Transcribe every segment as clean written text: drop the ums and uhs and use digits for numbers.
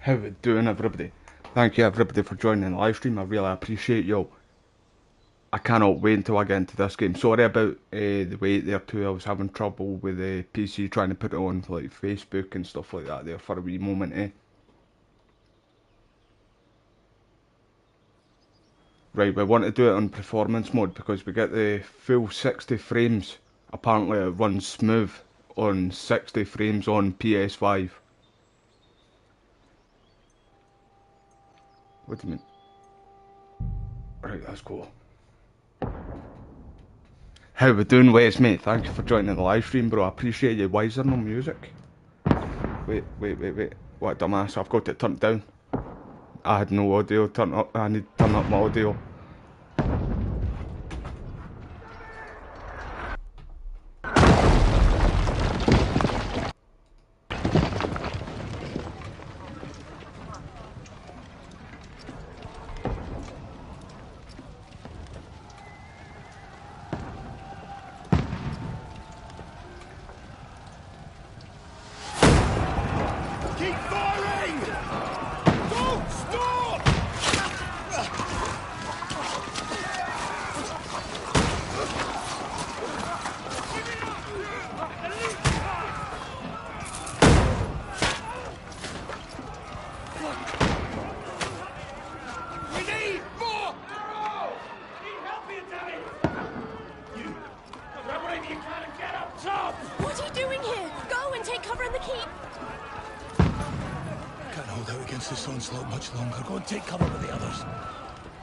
How we doing, everybody? Thank you everybody for joining the live stream. I really appreciate y'all. I cannot wait until I get into this game. Sorry about the wait there too. I was having trouble with the PC trying to put it on like Facebook and stuff like that there for a wee moment, Right, we want to do it on performance mode because we get the full 60 frames. Apparently it runs smooth on 60 frames on PS5. What do you mean? Right, let's go. How we doing, Wes, mate? Thank you for joining the live stream, bro. I appreciate you. Why is there no music? Wait. What a dumbass. I've got it turned down. I had no audio turned up. I need to turn up my audio.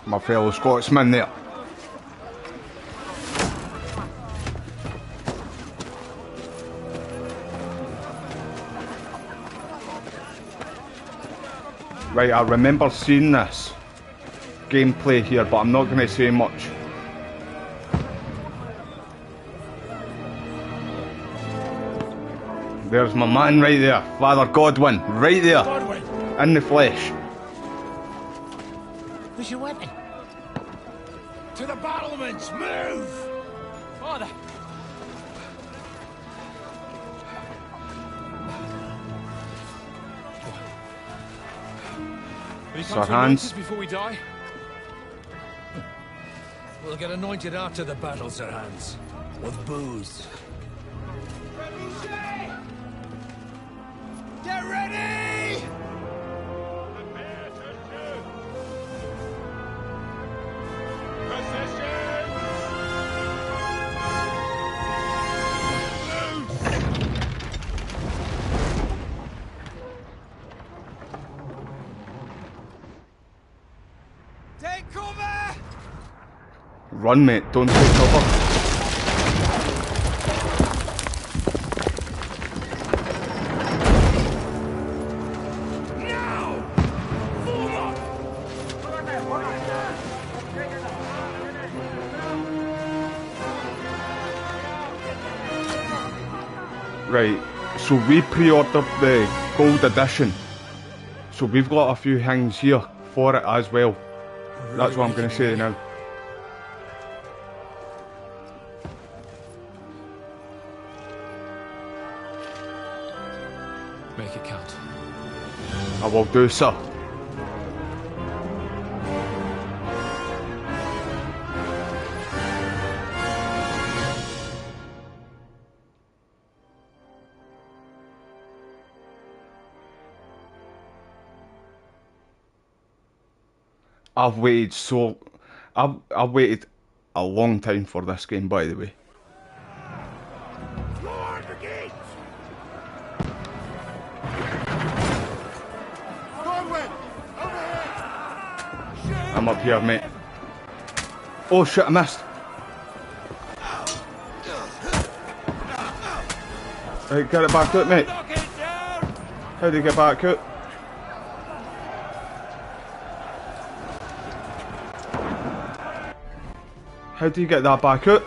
My fellow Scotsman there. Right, I remember seeing this gameplay here, but I'm not going to say much. There's my man right there, Father Godwin, right there, Godwin. In the flesh. Where's your weapon? To the battlements, move! Father! Sir Hans. Before we die? We'll get anointed after the battle, Sir Hans. With booze. Get ready! Prepare to shoot! Position! Take cover! Run, mate, don't take cover. Right, so we pre-ordered the gold edition, so we've got a few things here for it as well. That's what I'm going to say now. Make it count. I will do, sir. I've waited a long time for this game, by the way. I'm up here, mate. Oh shit, I missed. Right, get it back out, mate. How do you get back out? How do you get that back out?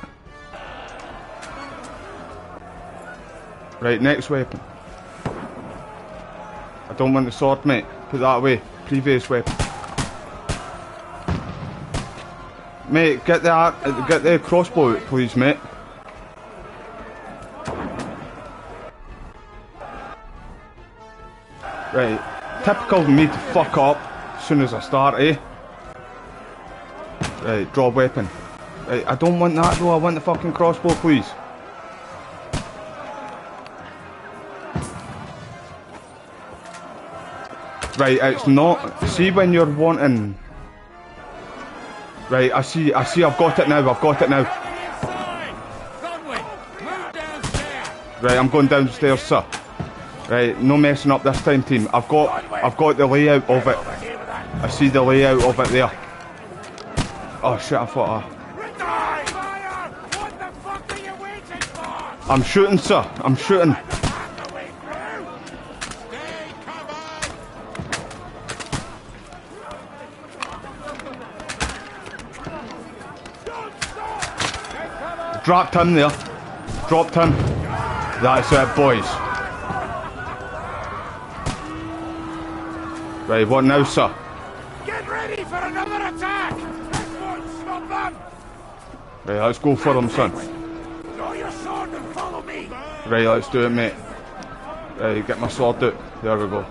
Right, next weapon. I don't want the sword, mate. Put that away. Previous weapon. Mate, get the crossbow out, please, mate. Right. Typical of me to fuck up as soon as I start, eh? Right, draw weapon. Right, I don't want that though, I want the fucking crossbow, please. Right, it's not... See when you're wanting... Right, I see, I've got it now, Right, I'm going downstairs, sir. Right, no messing up this time, team. I've got the layout of it. I see the layout of it there. Oh shit, I thought I'm shooting, sir. I'm shooting. Dropped him there. Dropped him. That's it, boys. Right, what now, sir? Get ready for another attack! This won't stop them! Right, let's go for them, son. Draw your sword and follow me! Right, let's do it, mate. Right, get my sword out. There we go.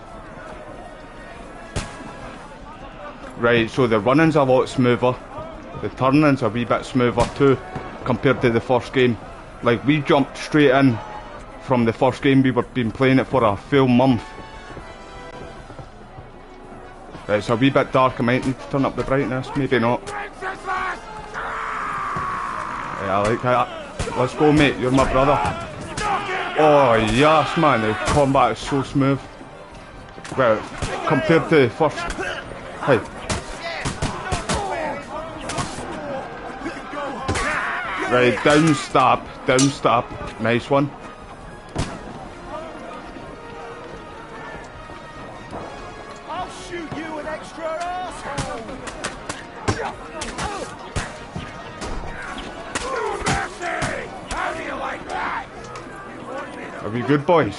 Right, so the running's a lot smoother. The turning's a wee bit smoother too, compared to the first game. Like, we jumped straight in from the first game. We've been playing it for a full month. Right, it's a wee bit dark. I might need to turn up the brightness, maybe not. Yeah, I like that. Let's go, mate, you're my brother. Oh yes, man, the combat is so smooth. Well, compared to the first... Hey. Right, down stab, nice one. I'll shoot you an extra asshole! No mercy! How do you like that? Are we good, boys?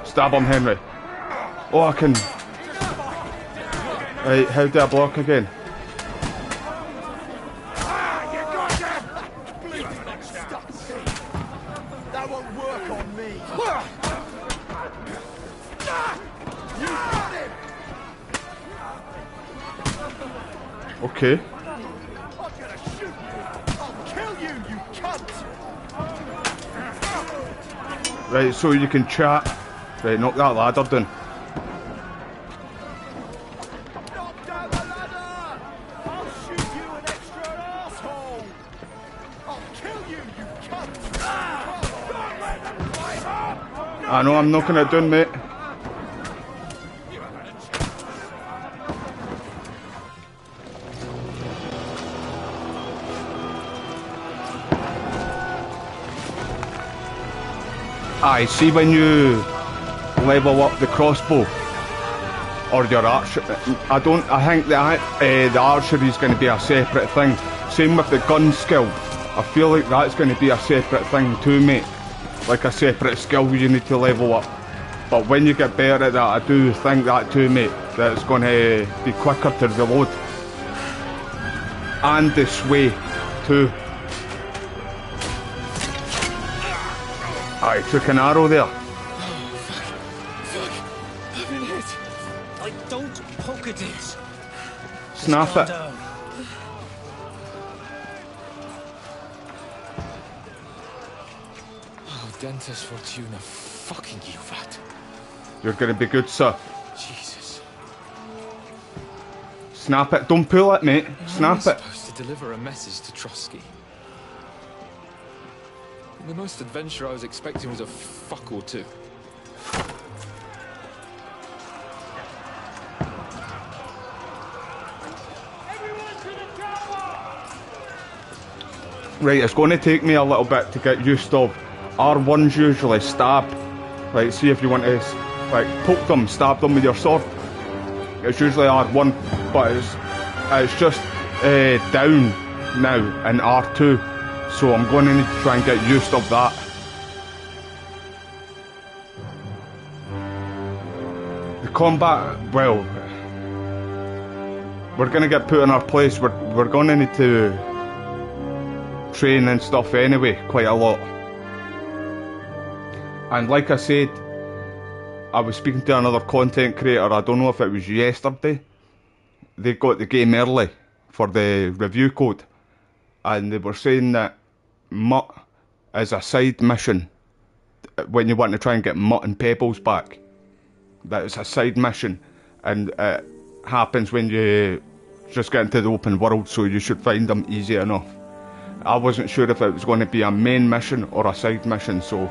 Stab him, Henry. Oh, I can... Right, how do I block again? That won't work on me. Okay. I'm gonna shoot you. I'll kill you, you cunt. Right, so you can chat. Right, knock that ladder down. Knock down the ladder. I'll shoot you an extra asshole. I'll kill you, you cunt. Don't let them climb up. I know, I'm knocking it down, mate. Aye, see when you level up the crossbow or your archer. I think the archery is going to be a separate thing. Same with the gun skill. I feel like that's going to be a separate thing too, mate. Like a separate skill you need to level up. But when you get better at that, I do think that too, mate. That it's going to be quicker to reload. And the sway too. I took an arrow there. I've been hit. Like, don't poke at it. Snap Calm it. down. Oh, Dentist Fortuna, fucking you, that. You're going to be good, sir. Jesus. Snap it. Don't pull it, mate. Snap it. Supposed to deliver a message to Trotsky. The most adventure I was expecting was a fuck or two. Right, it's going to take me a little bit to get used to. R1's usually stab. Like, see if you want to, like, poke them, stab them with your sword. It's usually R1, but it's just down now in R2. So I'm going to need to try and get used to that. The combat, well, we're going to get put in our place. We're going to need to training stuff anyway, quite a lot. And like I said, I was speaking to another content creator, I don't know if it was yesterday. They got the game early for the review code, and they were saying that Mutt is a side mission when you want to try and get Mutt and Pebbles back. That it's a side mission, and it happens when you just get into the open world, so you should find them easy enough. I wasn't sure if it was going to be a main mission or a side mission, so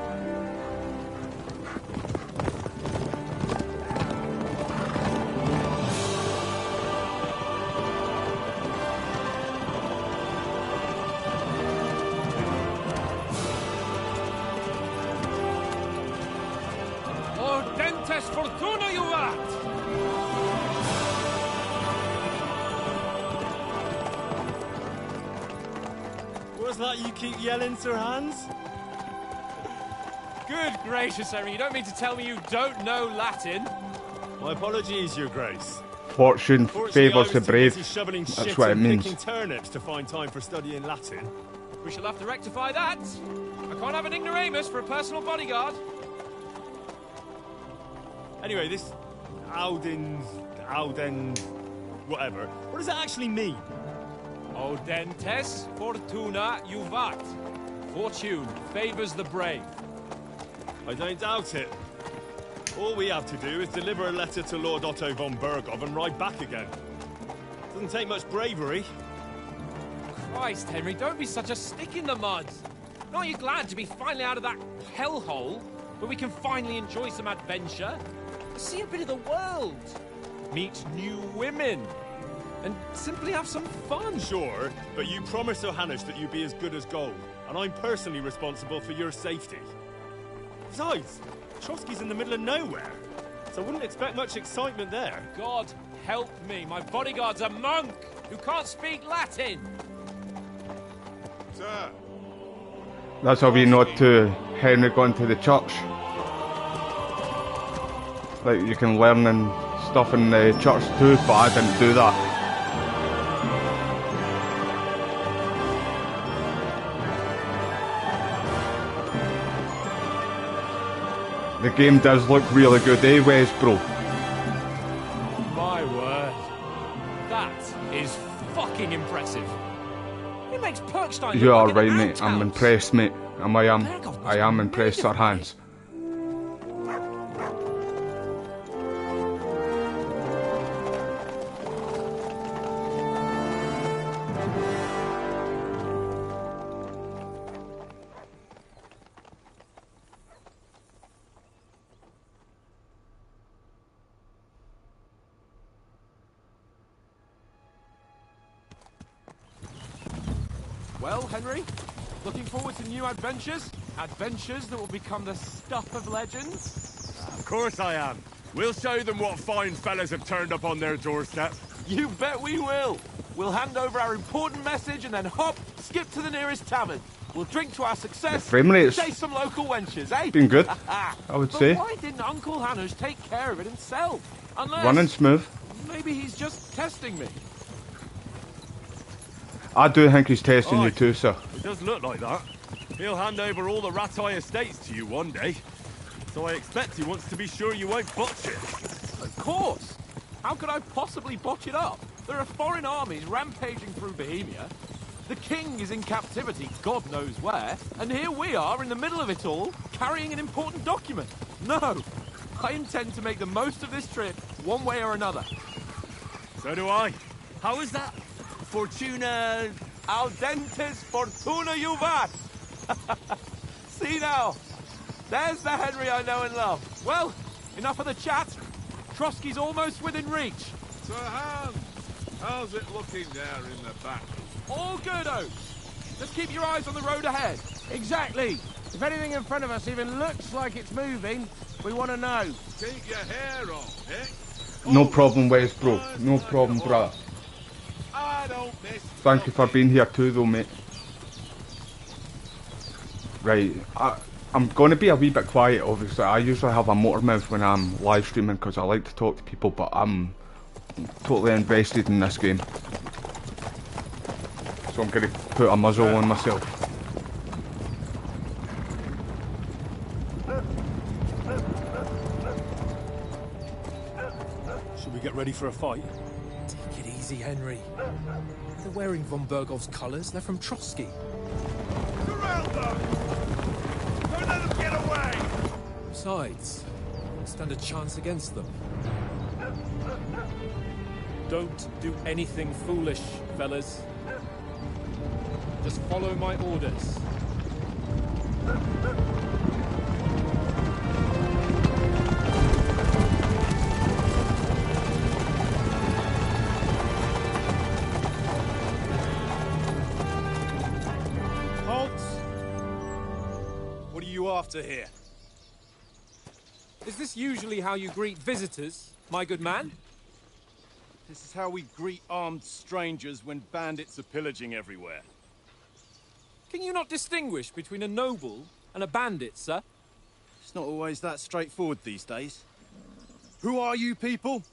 What's that you keep yelling, Sir Hans? Good gracious, Henry, you don't mean to tell me you don't know Latin? My apologies, Your Grace. fortune favours the brave. That's That's what it means. Picking turnips to find time for studying Latin. We shall have to rectify that. I can't have an ignoramus for a personal bodyguard. Anyway, this Auden, whatever. What does that actually mean? Audentes fortuna juvat. Fortune favours the brave. I don't doubt it. All we have to do is deliver a letter to Lord Otto von Bergov and ride back again. Doesn't take much bravery. Christ, Henry, don't be such a stick in the mud. Aren't you glad to be finally out of that hellhole where we can finally enjoy some adventure? See a bit of the world. Meet new women. And simply have some fun. Sure, but you promised Johannes that you'd be as good as gold, and I'm personally responsible for your safety. Besides, Trotsky's in the middle of nowhere, so I wouldn't expect much excitement there. God help me, my bodyguard's a monk who can't speak Latin. Sir. That's how we nod to Henry going to the church. Like, you can learn and stuff in the church too, but I didn't do that. The game does look really good, eh, Wes, bro? My word. That is fucking impressive. It makes Perkstein You look are like right, an mate. I'm outhouse. impressed, mate. I am impressed, Sir Hans. Well, Henry, looking forward to new adventures? Adventures that will become the stuff of legends? Of course I am. We'll show them what fine fellas have turned up on their doorstep. You bet we will. We'll hand over our important message and then hop, skip to the nearest tavern. We'll drink to our success, frame rate's chase some local wenches, eh? been good, I would But say. why didn't Uncle Hanush take care of it himself? Unless Running smooth. maybe he's just testing me. I do think he's testing you Aye. too, sir. It does look like that. He'll hand over all the Ratai estates to you one day. So I expect he wants to be sure you won't botch it. Of course. How could I possibly botch it up? There are foreign armies rampaging through Bohemia. The king is in captivity, God knows where. And here we are in the middle of it all, carrying an important document. No, I intend to make the most of this trip, one way or another. So do I. How is that? Fortuna... Audentes fortuna juvat. See now, there's the Henry I know and love. Well, enough of the chat. Trotsky's almost within reach. Sir Hans, how's it looking there in the back? All good, Oaks. Just keep your eyes on the road ahead. Exactly. If anything in front of us even looks like it's moving, we want to know. Keep your hair on, eh? No problem, Wes, bro. No problem, brother. I don't miss. Thank you for being here too, though, mate. Right, I'm going to be a wee bit quiet, obviously. I usually have a motor mouth when I'm live streaming because I like to talk to people, but I'm totally invested in this game. So so I'm going to put a muzzle on myself. Should we get ready for a fight? Take it easy, Henry. They're wearing von Bergov's colours. They're from Trotsky. Surround them! Don't let them get away! Besides, we stand a chance against them. Don't do anything foolish, fellas. Just follow my orders. Halt! What are you after here? Is this usually how you greet visitors, my good man? This is how we greet armed strangers when bandits are pillaging everywhere. Can you not distinguish between a noble and a bandit, sir? It's not always that straightforward these days. Who are you people?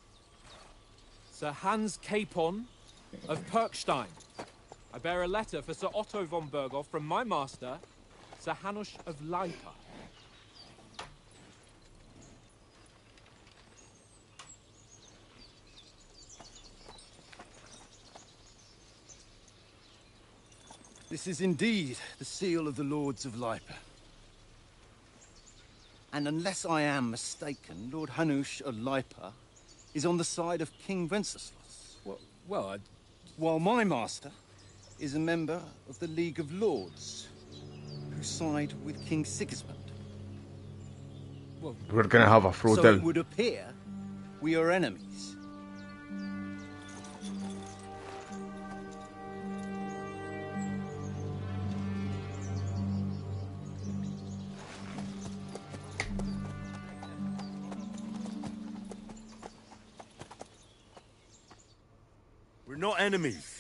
Sir Hans Capon of Perkstein. I bear a letter for Sir Otto von Berghoff from my master, Sir Hanush of Leipa. This is indeed the seal of the Lords of Leipa. And unless I am mistaken, Lord Hanush of Leipa is on the side of King Wenceslas. While my master is a member of the League of Lords, who side with King Sigismund. We're going to have a So it throwdown. would appear we are enemies. We're not enemies.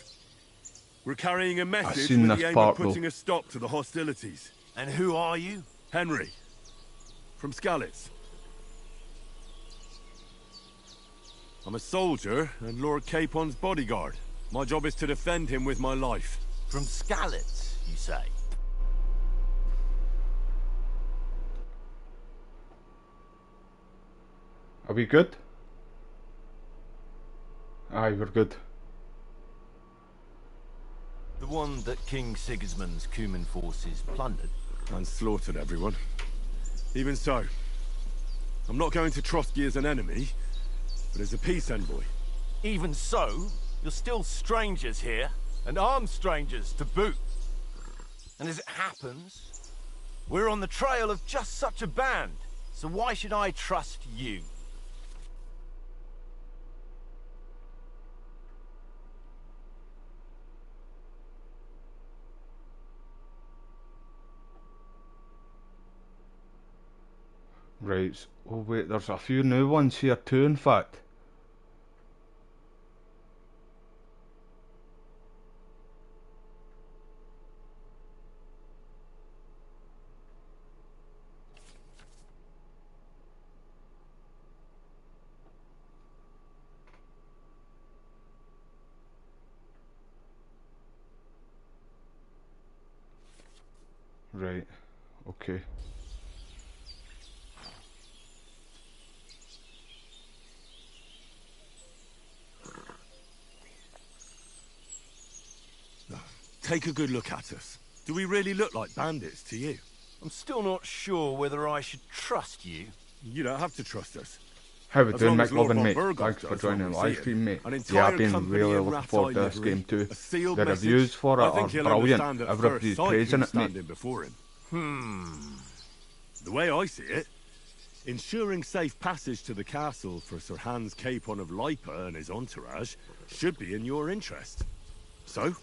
We're carrying a message seen with this the aim part, of putting a stop to the hostilities. And who are you? Henry, from Skalitz. I'm a soldier and Lord Capon's bodyguard. My job is to defend him with my life. From Skalitz, you say? Are we good? Aye, we're good. The one that King Sigismund's Cuman forces plundered? And slaughtered everyone. Even so, I'm not going to Trotsky as an enemy, but as a peace envoy. Even so, you're still strangers here, and armed strangers to boot. And as it happens, we're on the trail of just such a band, so why should I trust you? Right. Oh wait, there's a few new ones here too, in fact. Right. Okay. Take a good look at us. Do we really look like bandits to you? I'm still not sure whether I should trust you. You don't have to trust us. How we As doing, long as Lord McLovin, von mate? Berghoff Thanks for does joining the what we live see stream, mate. An Yeah, entire I've been company really in looking forward to Rat this Eye game too. a sealed The message. reviews for it I think are he'll brilliant. understand at Everybody's first sight praising who's it, mate. standing before him. The way I see it, ensuring safe passage to the castle for Sir Hans Capon of Leipa and his entourage should be in your interest. So,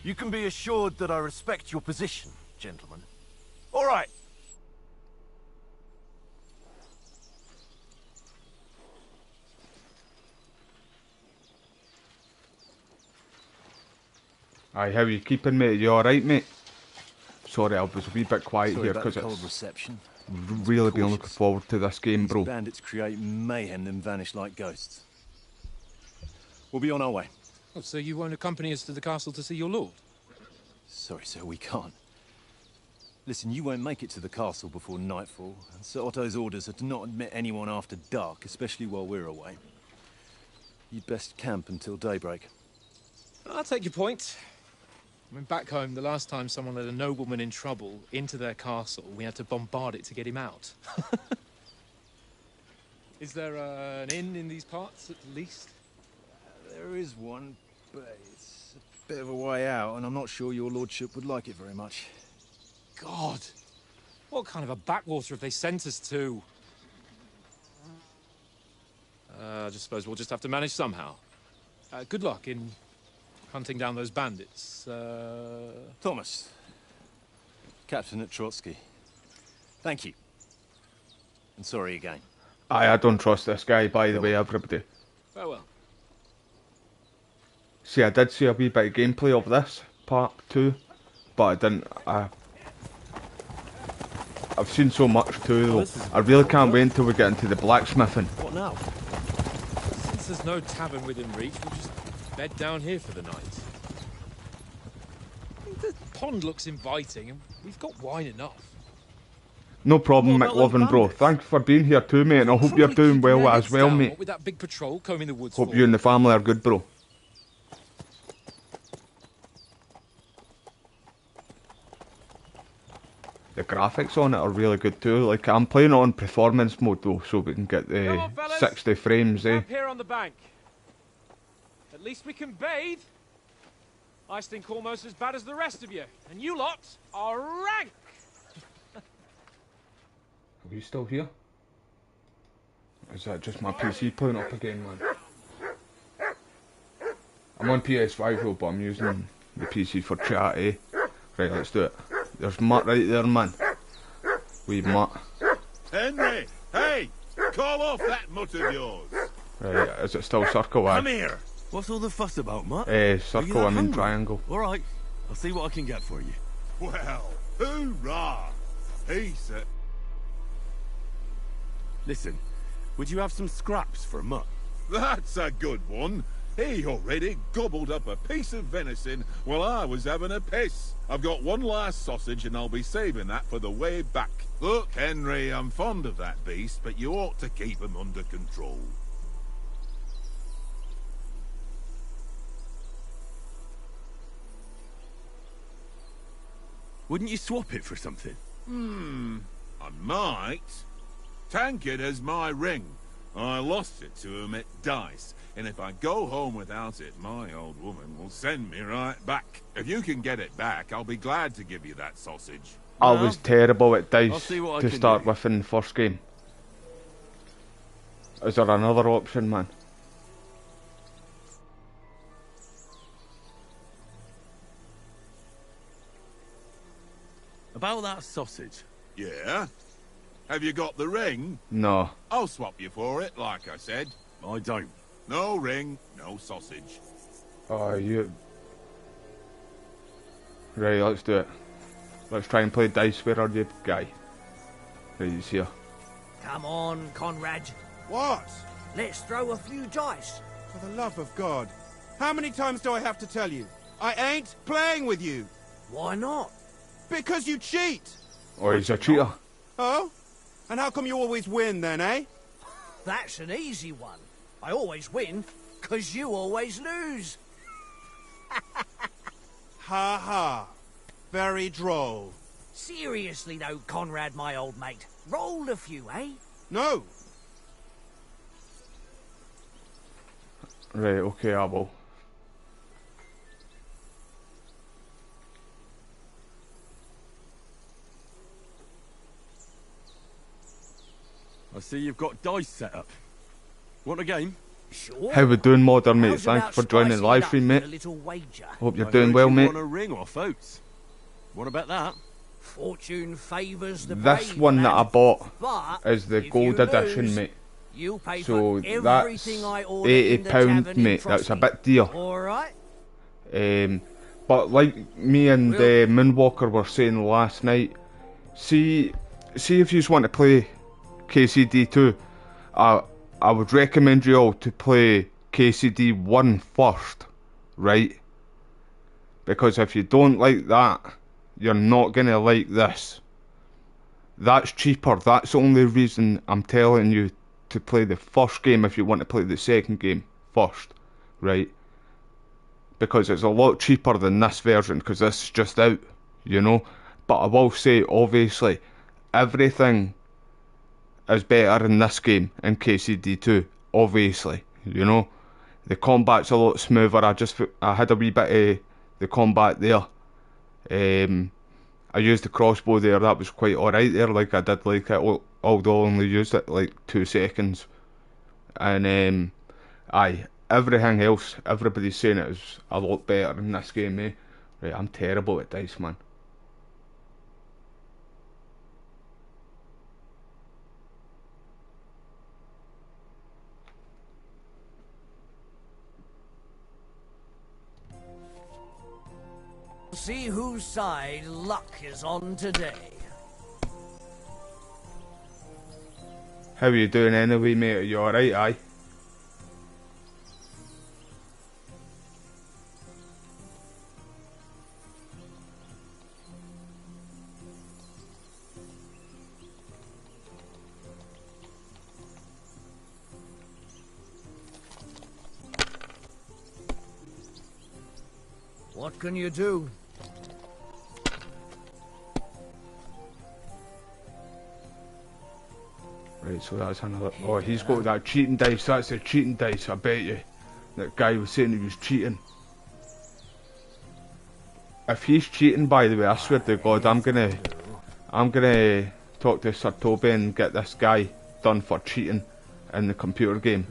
You can be assured that I respect your position, gentlemen. All right. Aye, how are you keeping, mate? You alright, mate? Sorry, I was a wee bit quiet here because it's reception. really been looking forward to this game, bro. Bandits create mayhem then vanish like ghosts. We'll be on our way. Oh, so you won't accompany us to the castle to see your lord? Sorry, sir, we can't. Listen, you won't make it to the castle before nightfall, and Sir Otto's orders are to not admit anyone after dark, especially while we're away. You'd best camp until daybreak. I'll take your point. I mean, back home, the last time someone let a nobleman in trouble into their castle, we had to bombard it to get him out. Is there an inn in these parts, at least? There is one, but it's a bit of a way out, and I'm not sure your lordship would like it very much. God! What kind of a backwater have they sent us to? I just suppose we'll just have to manage somehow. Good luck in hunting down those bandits. Thomas. Captain at Trotsky. Thank you. And sorry again. I don't trust this guy, by the way, everybody. Farewell. See, I did see a wee bit of gameplay of this part too, but I didn't. I've seen so much too, though. I really can't wait until we get into the blacksmithing. What now? Since there's no tavern within reach, we'll just bed down here for the night. The pond looks inviting, and we've got wine enough. No problem, McLovin, bro. Thanks for being here too, mate, and I hope you're doing well as well, mate. What with that big patrol combing the woods Hope you and the family are good, bro. The graphics on it are really good too. Like, I'm playing it on performance mode though, so we can get the 60 frames, eh? Camp here on the bank. At least we can bathe. I stink almost as bad as the rest of you, and you lot are rank. Are you still here? Is that just my PC playing up again, man? I'm on PS5 though, but I'm using the PC for chat, eh? Right, let's do it. There's Mutt right there, man. Wee Mutt. Henry! Hey! Call off that mutt of yours! Right, is it still circle? Come here! What's all the fuss about, Mutt? Circle, I mean triangle. Alright, I'll see what I can get for you. Well, hoorah! He said... Listen, would you have some scraps for a Mutt? That's a good one. He already gobbled up a piece of venison while I was having a piss. I've got one last sausage and I'll be saving that for the way back. Look, Henry, I'm fond of that beast, but you ought to keep him under control. Wouldn't you swap it for something? I might. Tankard has my ring. I lost it to him at dice, and if I go home without it, my old woman will send me right back. If you can get it back, I'll be glad to give you that sausage. I was terrible at dice to to start with in the first game. Is there another option, man? About that sausage. Yeah? Have you got the ring? No. I'll swap you for it, like I said. I don't. No ring, no sausage. Oh, you... Right, let's do it. Let's try and play dice. Where are you, guy? Right, he's here. Come on, Conrad. What? Let's throw a few dice. For the love of God. How many times do I have to tell you? I ain't playing with you. Why not? Because you cheat. Oh, he's a cheater. Oh? And how come you always win then, eh? That's an easy one. I always win, 'cause you always lose. Ha ha. Very droll. Seriously though, Conrad, my old mate. Roll a few, eh? No. Right, okay, I will. I see you've got dice set up. Want a game? Sure. How we doing, modern mate? How's Thanks about for joining the spicing live it up stream, with mate. a little wager? Hope you're I doing heard well, you mate. want a ring off oats. What about that? Fortune favours the This brave, one that I lad. bought But is the if gold you edition, lose, mate. You pay So for that's everything I ordered in the tavern £80, in mate. That's a Trotsky. bit dear. All right. But like me and Moonwalker were saying last night, see if you want to play KCD2, I would recommend you all to play KCD1 first, right? Because if you don't like that, you're not going to like this. That's cheaper. That's the only reason I'm telling you to play the first game if you want to play the second game first, right? Because it's a lot cheaper than this version, because this is just out, you know. But I will say, obviously, everything is better in this game in KCD2, obviously, you know. The combat's a lot smoother. I had a wee bit of the combat there. I used the crossbow there, that was quite alright there, like I did like it, although I only used it like 2 seconds. And aye, everything else, everybody's saying it is a lot better in this game, eh? Right, I'm terrible at dice, man. See whose side luck is on today. How are you doing anyway, mate? Are you alright, aye? What can you do? Right, so that's another... Oh, he's got that cheating dice. That's the cheating dice, I bet you. That guy was saying he was cheating. If he's cheating, by the way, I swear to God, I'm gonna talk to Sir Toby and get this guy done for cheating in the computer game.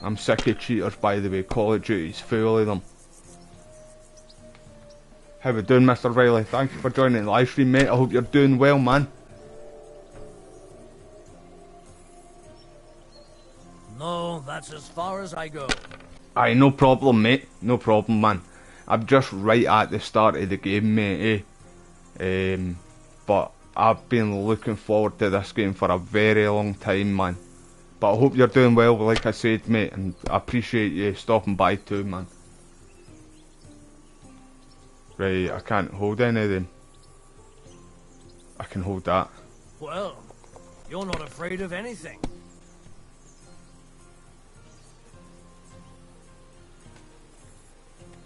I'm sick of cheaters, by the way. Call of Duty's full of them. How we doing, Mr. Riley? Thank you for joining the live stream, mate. I hope you're doing well, man. No, that's as far as I go. Aye, no problem, mate. No problem, man. I'm just right at the start of the game, mate, eh? But I've been looking forward to this game for a very long time, man. But I hope you're doing well, like I said, mate, and I appreciate you stopping by too, man. Right, I can't hold any of them. I can hold that. Well, you're not afraid of anything.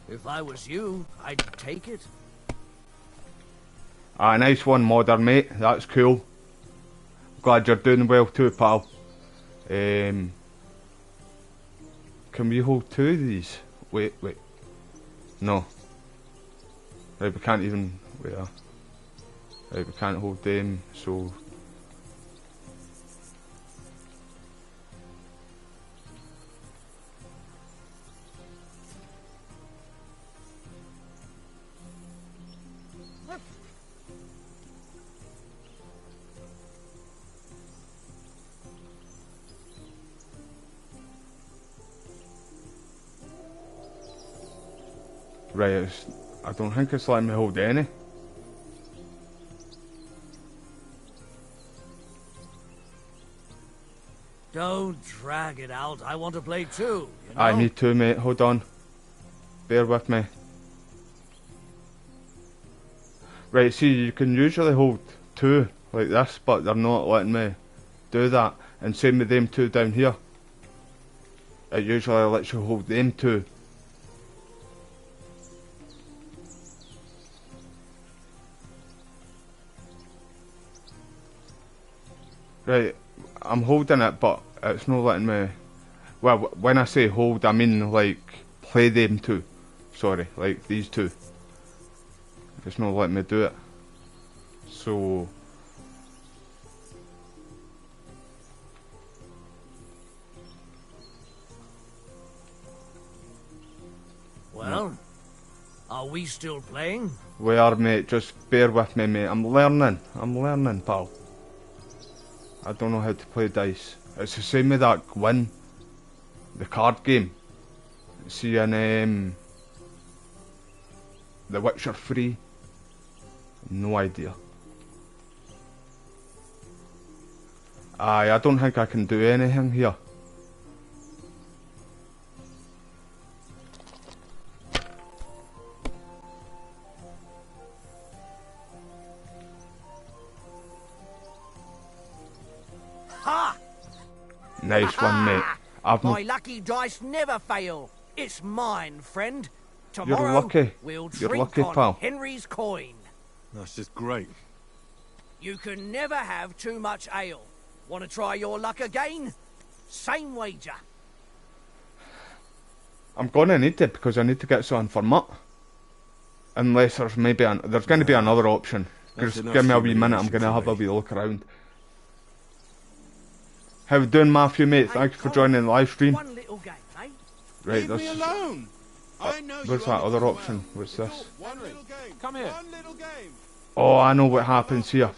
If I was you, I'd take it. Ah, nice one, Modern, mate. That's cool. Glad you're doing well too, pal. Can we hold 2 of these? Wait. No. Right, we can't even... Wait. Right, we can't hold them, so... Right, I don't think it's letting me hold any. Don't drag it out. I want to play too, you know? Aye, me too, mate. Hold on. Bear with me. Right, see, you can usually hold 2 like this, but they're not letting me do that. And same with them 2 down here. It usually lets you hold them 2. Right, I'm holding it, but it's not letting me... Well, when I say hold, I mean, like, play them 2. Sorry, like, these 2. It's not letting me do it. So... Well, are we still playing? We are, mate. Just bear with me, mate. I'm learning, pal. I don't know how to play dice. It's the same with that Gwyn, the card game. See, in The Witcher 3. No idea. Aye, I don't think I can do anything here. Nice one, mate. I've My not... lucky dice never fail. It's mine, friend. You're Tomorrow lucky. we'll You're drink lucky, on pal. Henry's coin. That's just great. You can never have too much ale. Want to try your luck again? Same wager. I'm gonna need it because I need to get something for Mutt. Unless there's maybe there's going to be another option. Just give me a wee minute. I'm gonna have a wee look around. How we doing, Matthew, mate? Thank you for joining the live stream. One little game, eh? Right, Leave me alone. I know where's you that only other do option? well. What's this? One little game. Come here. One little game. Oh, I know what happens here.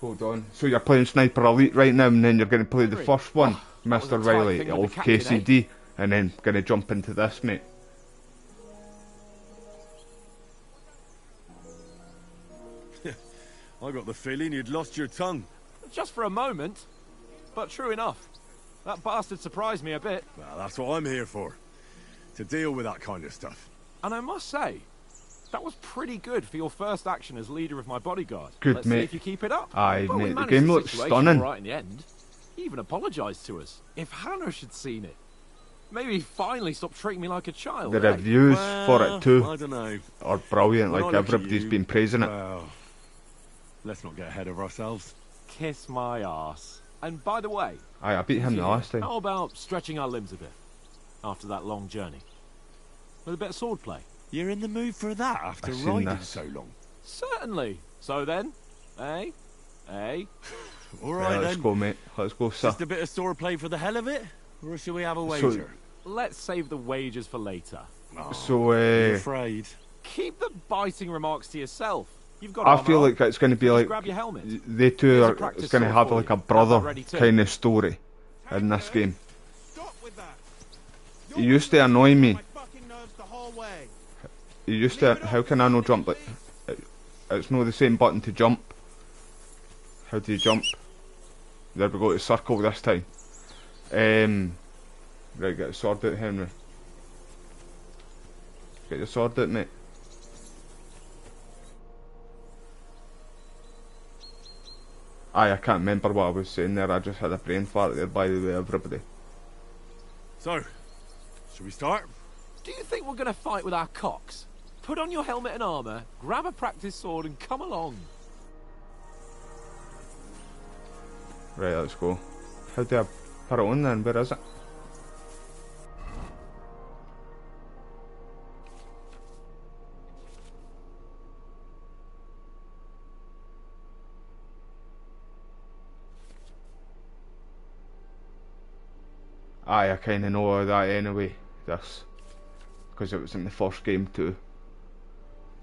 Hold on. So you're playing Sniper Elite right now, and then you're going to play the first one, was a Mr. tight Riley, thing with of the captain, eh? KCD, and then going to jump into this, mate. I got the feeling you'd lost your tongue. Just for a moment. But true enough. That bastard surprised me a bit. Well, that's what I'm here for. To deal with that kind of stuff. And I must say, that was pretty good for your first action as leader of my bodyguard. Good, Let's mate. see if you keep it up. Aye, Well, we mate, the managed game the looks situation stunning. all right in the end. He even apologised to us. If Hanush had seen it, maybe he'd finally stop treating me like a child. The eh? reviews for it too I don't know. are brilliant, When I like look at everybody's you, been praising it. Well, let's not get ahead of ourselves. Kiss my arse. And by the way, Aye, I beat him the last time. how about stretching our limbs a bit after that long journey? With a bit of swordplay. You're in the mood for that after I've seen riding this. so long. Certainly. So then, eh? Eh? All Right, right let's then. go, mate. Let's go, sir. Just a bit of swordplay for the hell of it? Or shall we have a wager? Let's save the wagers for later. So, I'm afraid. Keep the biting remarks to yourself. You've got I armor feel on. like it's going to be Just like grab your helmet. they two Here's a are. practice It's going to sword have for like you. a Have brother that ready too. kind of story in this game. Stop with that. He used to annoy me. My fucking nerves the whole way. He used to. How can I not jump? Like, it's not the same button to jump. How do you jump? There we go. To circle this time. Right, get the sword out, Henry. Get your sword out, mate. Aye, I can't remember what I was saying there. I just had a brain fart there, by the way, everybody. So, shall we start? Do you think we're going to fight with our cocks? Put on your helmet and armour, grab a practice sword and come along. Right, let's go. How do I put it on then? Where is it? Aye, I kinda know that anyway, this. Because it was in the first game too.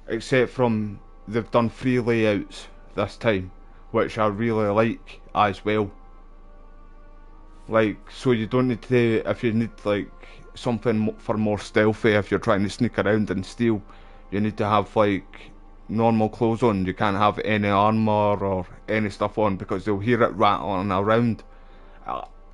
Except from, they've done 3 layouts this time, which I really like as well. Like, so you don't need to, if you need like something for more stealthy, if you're trying to sneak around and steal, you need to have like normal clothes on. You can't have any armour or any stuff on because they'll hear it rattling around.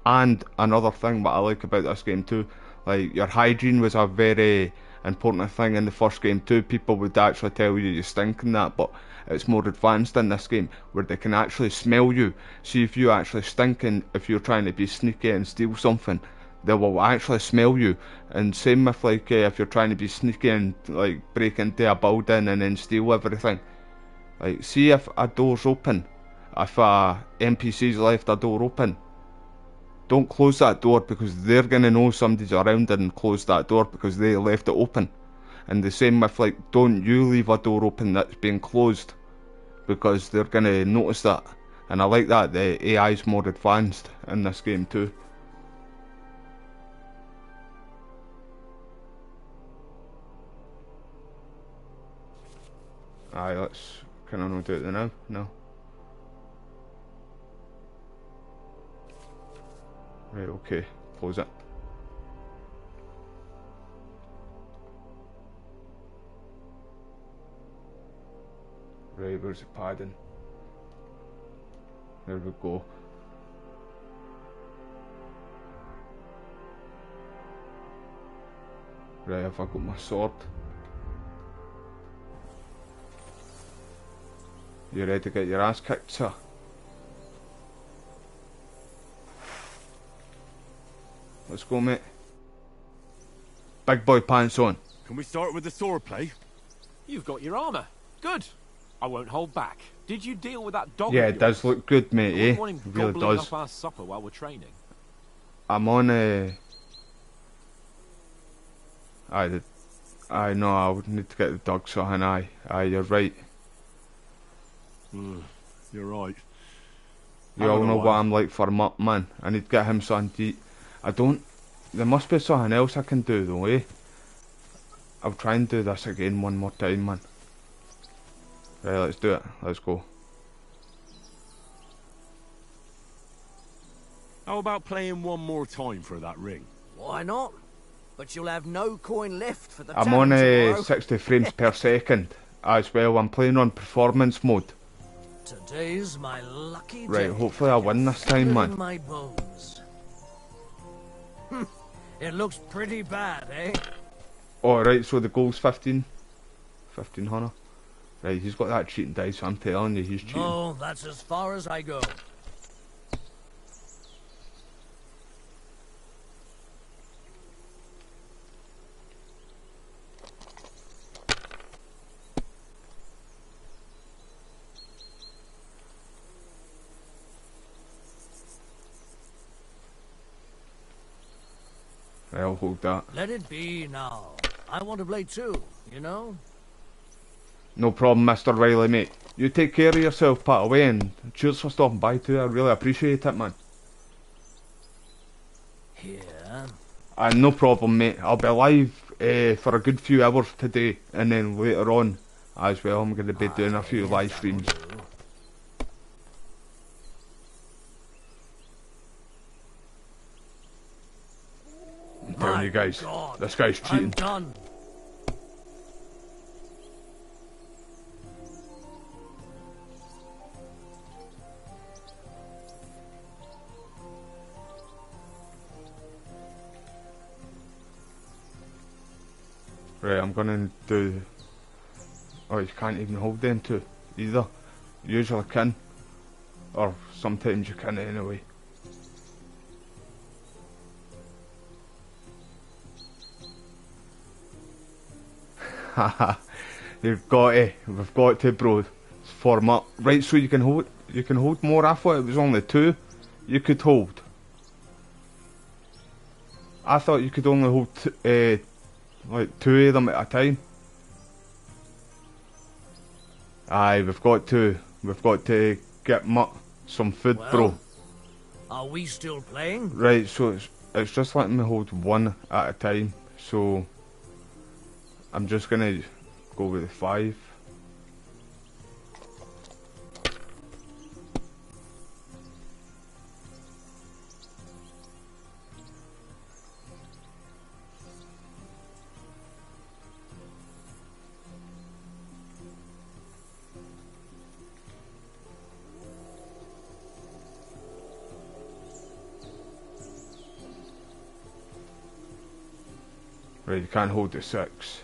And another thing that I like about this game too, like your hygiene was a very important thing in the first game too. People would actually tell you stink and that, but it's more advanced in this game where they can actually smell you. See if you actually stink, and if you're trying to be sneaky and steal something, they will actually smell you. And same with like if you're trying to be sneaky and like break into a building and then steal everything. Like, see if a door's open, if a NPC's left a door open, don't close that door because they're gonna know somebody's around and close that door because they left it open. And the same with like, don't you leave a door open that's being closed because they're gonna notice that. And I like that the AI's more advanced in this game too. Aye, let's, can I not do it now? No. Right, okay, close it. Right, where's the padding? There we go. Right, have I got my sword? You ready to get your ass kicked, sir? Let's go, mate. Big boy pants on. Can we start with the swordplay? You've got your armour. Good. I won't hold back. Did you deal with that dog? Yeah, of it does yours? look good, mate, I eh? wouldn't want him It really gobbling does. up our supper while we're training. I'm on I know I would need to get the dog something, aye, you're right. You're right. You all know what I'm like for mutt, man. I need to get him something to eat. There must be something else I can do though, eh? I'll try and do this again one more time, man. Right, let's do it. Let's go. How about playing one more time for that ring? Why not? But you'll have no coin left for the I'm tavern on tomorrow. 60 frames per second as well. I'm playing on performance mode. Today's my lucky Right, day. hopefully I win this time, Feel man. in my bones. It looks pretty bad, eh? Oh, right, so the goal's 1500. Right, he's got that cheating dice, so I'm telling you, he's cheating. No, that's as far as I go. Right, I'll hold that. Let it be now. I want to play too, you know? No problem, Mr. Riley, mate. You take care of yourself, pat away, and cheers for stopping by too. I really appreciate it, man. Here. No problem, mate. I'll be live for a good few hours today, and then later on as well, I'm going to be doing a few live streams. I'm telling you guys, God, this guy's I'm cheating. done. Right, I'm gonna do... Oh, you can't even hold them two, either. You usually can. Or sometimes you can anyway. Haha, we've got to, bro. Form up. Right, so you can hold more. I thought it was only two you could hold. I thought you could only hold like two of them at a time. Aye, we've got to get Mutt some food, Well, bro. Are we still playing? Right, so it's just letting me hold one at a time. So I'm just gonna go with the 5. Right, you can't hold the 6.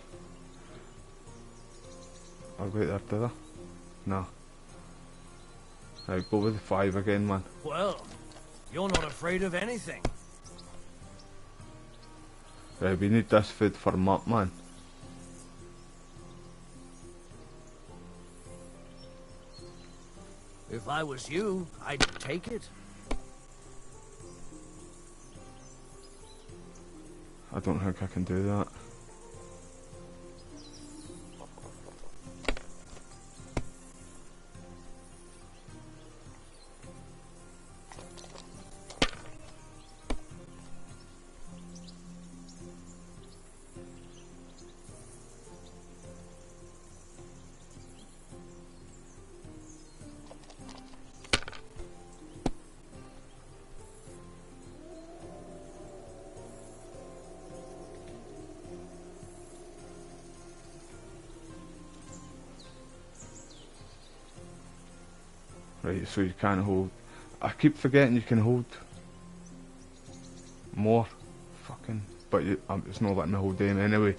I'll wait there, did I? No. Right, go with the 5 again, man. Well, you're not afraid of anything. Right, we need this food for Mutt, man. If I was you, I'd take it. I don't think I can do that. Right, so you can't hold... I keep forgetting you can hold more. Fucking... But it's not letting me hold them anyway.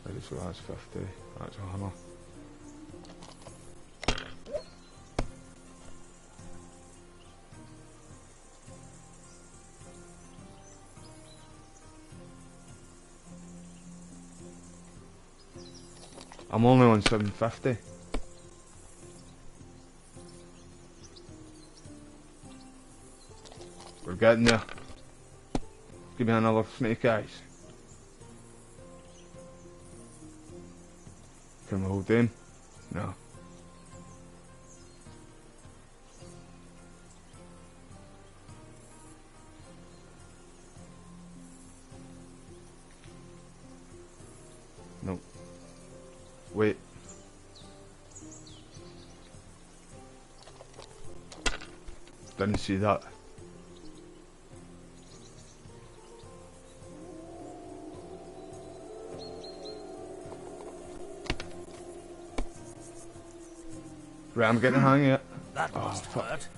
Right, so that's 50. That's 100. I'm only on 750. We're getting there. Give me another snake eyes. Can we hold him? No. No. Wait. Didn't see that. Right, I'm getting the hang of it. That must hurt.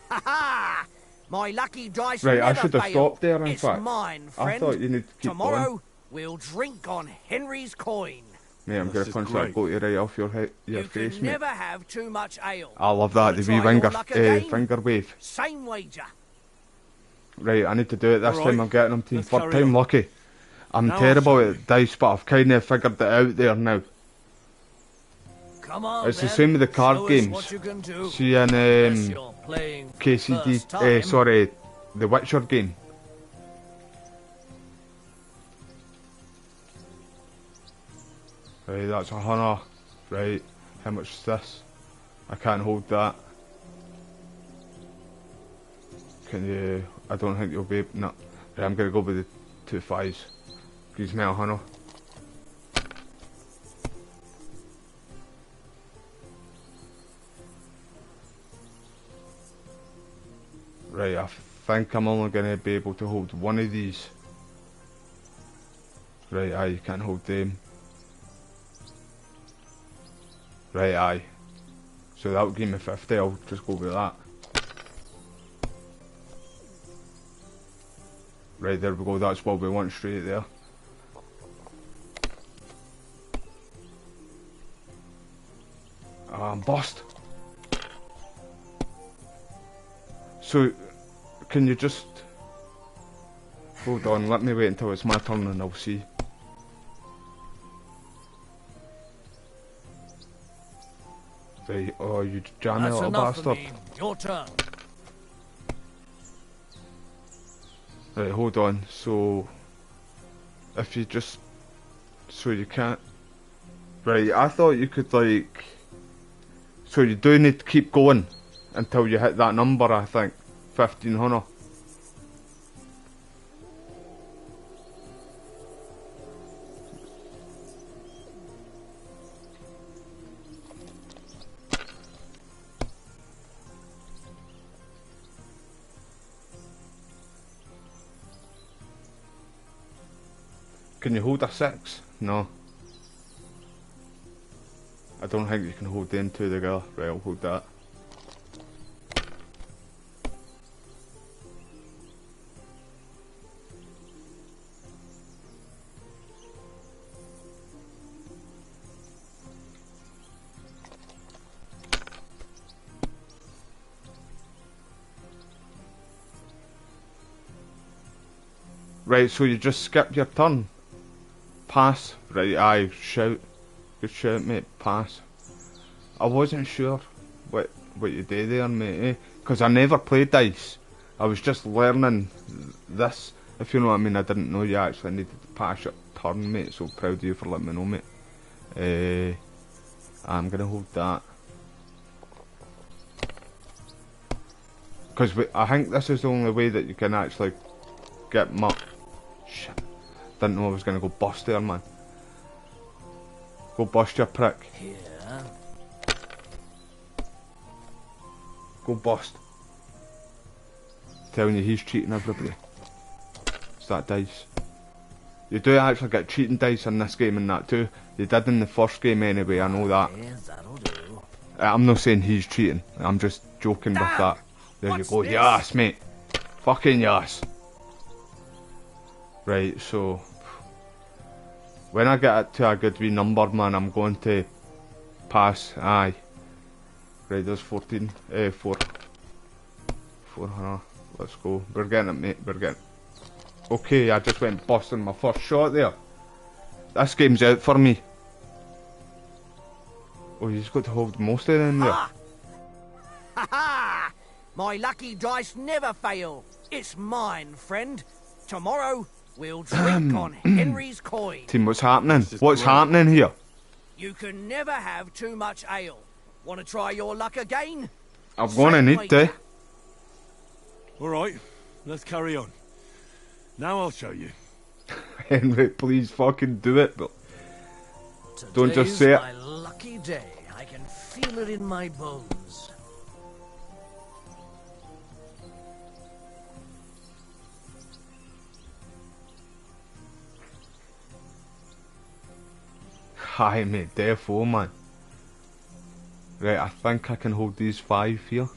Ha ha! My lucky dice Right, I never should have fail. stopped there, in It's fact. mine, friend. I thought you need to keep Tomorrow, going. we'll drink on Henry's coin. Mate, I'm going to punch that goatee right off your head, your You face, can mate. never have too much ale. I love that, the wee Wanna try your luck again? finger wave. Same wager. Right, I need to do it this All time. right, I'm getting them team. let's Third carry time on. lucky. I'm Now terrible I'll show at dice, but I've kind of figured it out there now. Come on, It's the then. same with the card Show us games. what you can do. See in Unless you're playing for the KCD, first time. sorry, the Witcher game. Right, that's 100. Right, how much is this? I can't hold that. Can you? I don't think you'll be. No. Right, I'm gonna go with the 2 5s. Gives me 100. Right, I think I'm only gonna be able to hold one of these. Right, aye, you can't hold them. Right, aye. So that'll give me 50, I'll just go with that. Right, there we go, that's what we want straight there. I'm bust. So, can you just... Hold on, let me wait until it's my turn and I'll see. Right, oh, you jammy That's little enough bastard. for me. Your turn. Right, hold on, so... If you just... So you can't... Right, I thought you could like... So you do need to keep going until you hit that number, I think. 1500. Can you hold a 6? No. I don't think you can hold them two together. Right, I'll hold that. Right, so you just skip your turn. Pass. Right, aye, shout. Good shout, mate. Pass. I wasn't sure what you do there, mate, because I never played dice. I was just learning this, if you know what I mean. I didn't know you actually needed to pass your turn, mate, so proud of you for letting me know, mate. I'm going to hold that. Because I think this is the only way that you can actually get muck. Shit. Didn't know I was going to go bust there, man. Go bust, you prick. Here. Go bust. Telling you he's cheating everybody. It's that dice. You do actually get cheating dice in this game and that too. You did in the first game anyway, I know that. Yes, that'll do. I'm not saying he's cheating. I'm just joking with that. There you go. This? Yes, mate. Fucking yes. Right, so... When I get it to a good wee number, man, I'm going to pass. Aye. Right, there's 14. 4. 400. Let's go. We're getting it, mate. We're getting. Okay, I just went busting my first shot there. This game's out for me. Oh, you just got to hold most of them there. Ha ha! My lucky dice never fail. It's mine, friend. Tomorrow we'll drink on Henry's coin. Team, what's happening? What's happening here? You can never have too much ale. Want to try your luck again? I'm gonna need to. Alright, let's carry on. Now I'll show you. Henry, please fucking do it, but don't just say it. My lucky day. I can feel it in my bones. Hi, mate, defo, man. Right, I think I can hold these 5 here.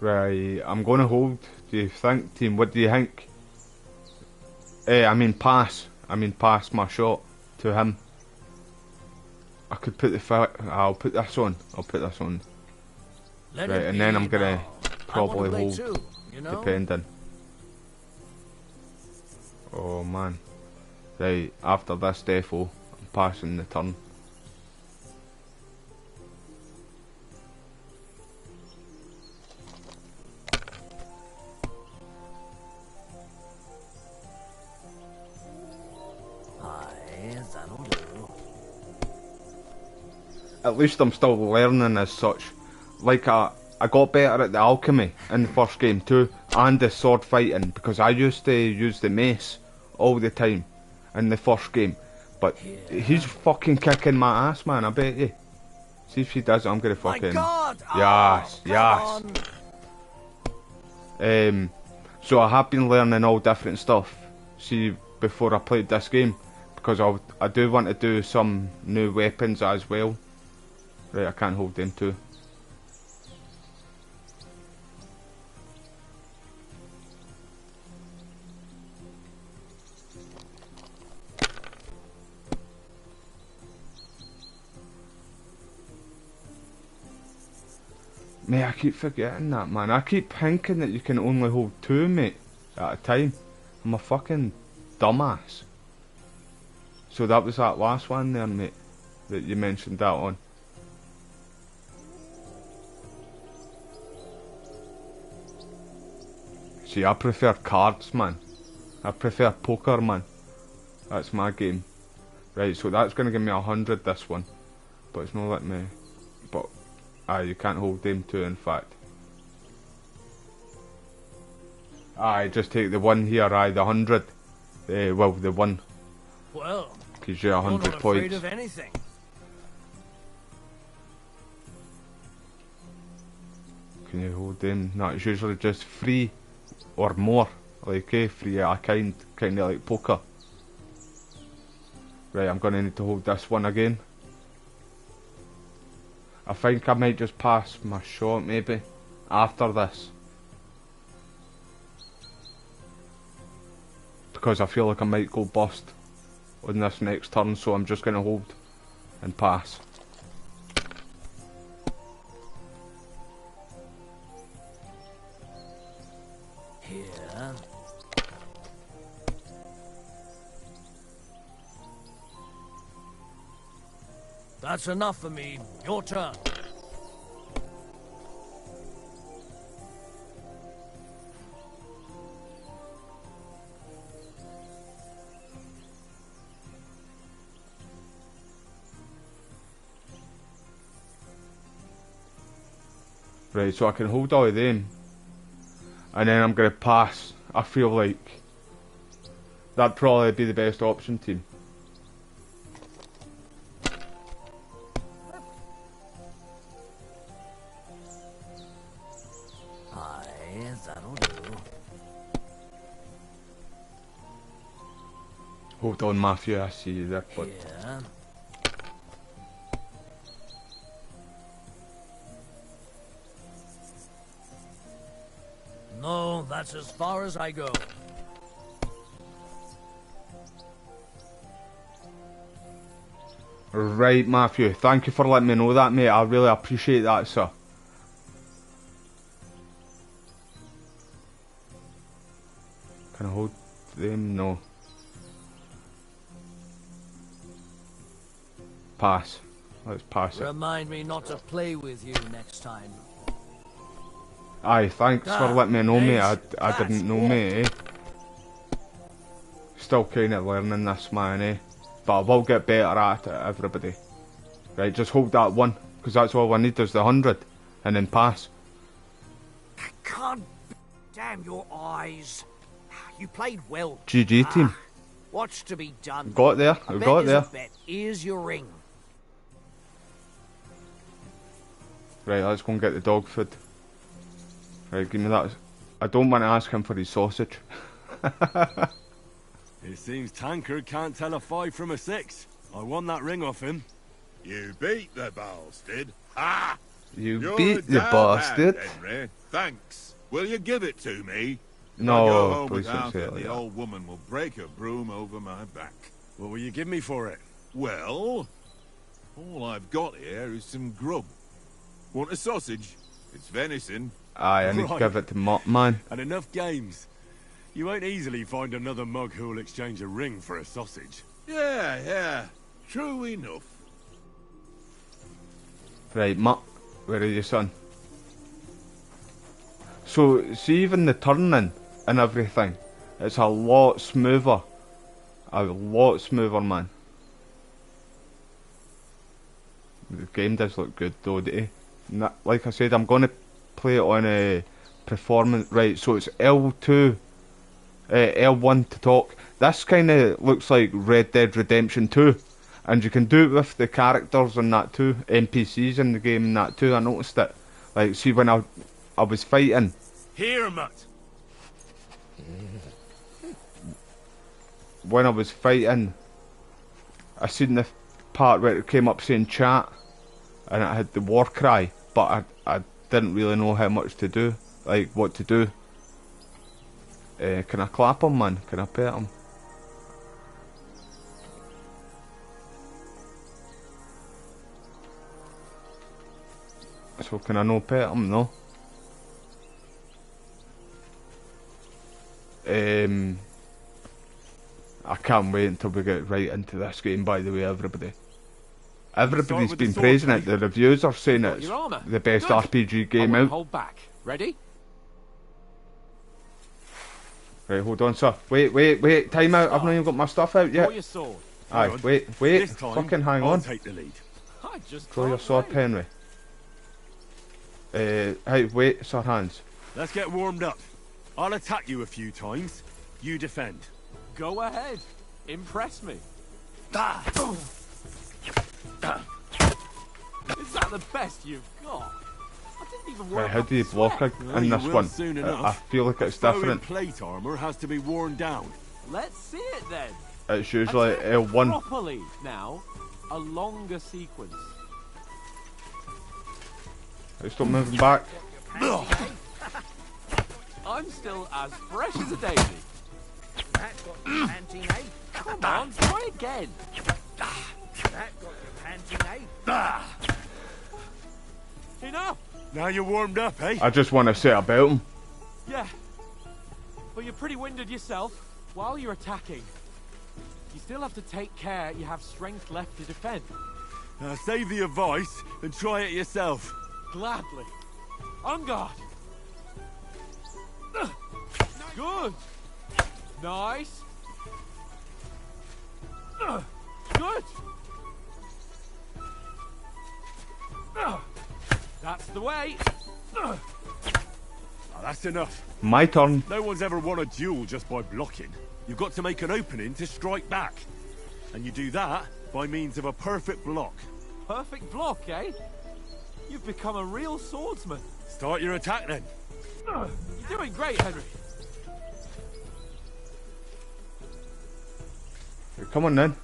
Right, I'm gonna hold. Do you think, team? What do you think? I mean pass my shot to him. I could put the I'll put this on. Right, and then I'm gonna probably hold, too, you know? depending. Oh man. Right, after this defo, I'm passing the turn. At least I'm still learning as such. Like I got better at the alchemy in the first game too, and the sword fighting, because I used to use the mace all the time in the first game. But he's fucking kicking my ass, man, I bet you. See if he does it, I'm gonna fucking... Yes, yes. So I have been learning all different stuff, see, before I played this game, because I do want to do some new weapons as well. Right, I can't hold them too. Mate, I keep forgetting that, man. I keep thinking that you can only hold 2, mate, at a time. I'm a fucking dumbass. So that was that last one there, mate, that you mentioned that on. See, I prefer cards, man. I prefer poker, man. That's my game. Right, so that's going to give me 100, this one. But it's not letting me... But, you can't hold them 2, in fact. Just take the 1 here, the 100. Well, the 1. Well, gives you 100 you're not points. afraid of anything. Can you hold them? No, it's usually just 3 or more. Like, 3 at a kind of like poker. Right, I'm gonna need to hold this one again. I think I might just pass my shot, maybe, after this. Because I feel like I might go bust on this next turn, so I'm just gonna hold and pass. Here. That's enough for me. Your turn. Right, so I can hold all of them. And then I'm going to pass. I feel like that'd probably be the best option, team. Aye, that'll do. Hold on, Matthew, I see you there, but... Yeah. No, that's as far as I go. Right, Matthew. Thank you for letting me know that, mate. I really appreciate that, sir. Can I hold them? No. Pass. Let's pass it. Remind me not to play with you next time. Aye, thanks for letting me know, mate. I didn't know, mate, eh? Still kind of learning this, man, eh? But I will get better at it, everybody. Right, just hold that one, because that's all I need is the 100, and then pass. God damn your eyes. You played well. GG team. What's to be done? Got there, I got there. Here's your ring. Right, let's go and get the dog food. Right, give me that. I don't want to ask him for his sausage. It seems Tankard can't tell a 5 from a 6. I won that ring off him. You beat the bastard. Ha! You beat the bastard. Henry. Thanks. Will you give it to me? If No, I go home please don't without say it it, like the that. old woman will break her broom over my back. What will you give me for it? Well, all I've got here is some grub. Want a sausage? It's venison. Aye, I need to give it to Mop, man. And enough games. You won't easily find another mug who'll exchange a ring for a sausage. Yeah. True enough. Right, Mop, where are you, son? So, see, even the turning and everything, it's a lot smoother. A lot smoother, man. The game does look good, though, doesn't it? Like I said, I'm going to play it on a performance. Right, so it's L2, L1 to talk. This kind of looks like Red Dead Redemption 2. And you can do it with the characters and that too. NPCs in the game and that too. I noticed it. Like, see, when I was fighting. Here, Mutt. When I was fighting, I seen the part where it came up saying chat, and it had the war cry, but I didn't really know how much to do, like what to do. Can I clap him, man? Can I pet him? So can I no pet him? No. I can't wait until we get right into this game, by the way, everybody. Everybody's been praising it. The reviews are saying it's the best RPG game out. Hold back. Ready? Right, hold on, sir. Wait, time out. I've not even got my stuff out yet. Draw your sword. Aye, wait, fucking hang on. Take the lead. I just Draw your sword, Henry. Hey, wait, Sir Hans. Let's get warmed up. I'll attack you a few times. You defend. Go ahead. Impress me. Is that the best you've got? I didn't even Right, how do you block in this one? I feel like it's different. Plate armor has to be worn down. Let's see it then. It's usually L1. Properly now, a longer sequence. Right, stop moving back. I'm still as fresh as a daisy. That got your panting, eh? Come on, try again. That got your panting, eh? Enough. Now you're warmed up, eh? I just want to say about him. Yeah, but you're pretty winded yourself. While you're attacking, you still have to take care you have strength left to defend. Now save the advice and try it yourself. Gladly. On guard. Good. Nice. Good. That's the way. Now that's enough. My turn. No one's ever won a duel just by blocking. You've got to make an opening to strike back. And you do that by means of a perfect block. Perfect block, eh? You've become a real swordsman. Start your attack then. You're doing great, Henry. Come on then.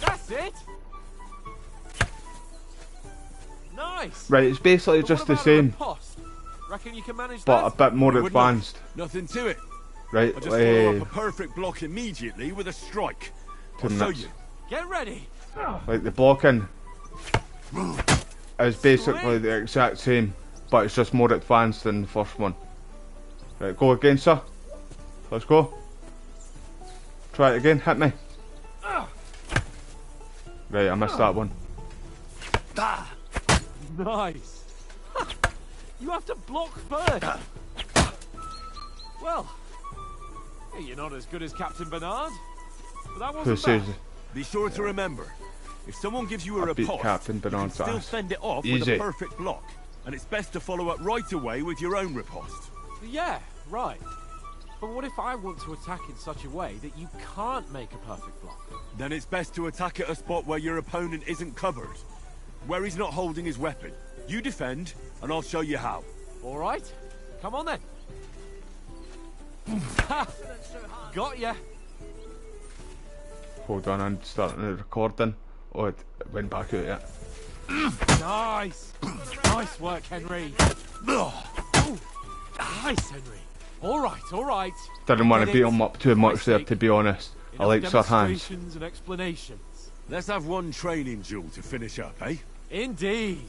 That's it. Nice. Right, it's basically But just what the about a same, riposte? Reckon you can manage but that? a bit more Good luck. advanced. Nothing to it. Right, I just follow up a perfect block immediately with a strike. I'll show you. Get ready. Like the blocking is basically the exact same, but it's just more advanced than the first one. Right, go again, sir. Let's go. Try it again, hit me. Right, I missed that one. Nice. You have to block first. Well, hey, you're not as good as Captain Bernard, but that Who wasn't says bad. Be sure to remember, if someone gives you a I beat riposte, Captain you can Bernard's still ass? fend it off with Easy. a perfect block. And it's best to follow up right away with your own riposte. Yeah, right. But what if I want to attack in such a way that you can't make a perfect block? Then it's best to attack at a spot where your opponent isn't covered. Where he's not holding his weapon. You defend, and I'll show you how. All right, come on then. Ha! Got ya. Hold on, I'm starting the recording. Oh, it went back out yet. Nice. Nice work, Henry. Ooh, nice, Henry. All right. Didn't want to Get beat it? him up too much there, Mistake. to be honest. I like Sir Hans. Demonstrations and explanations. Let's have one training duel to finish up, eh? Indeed.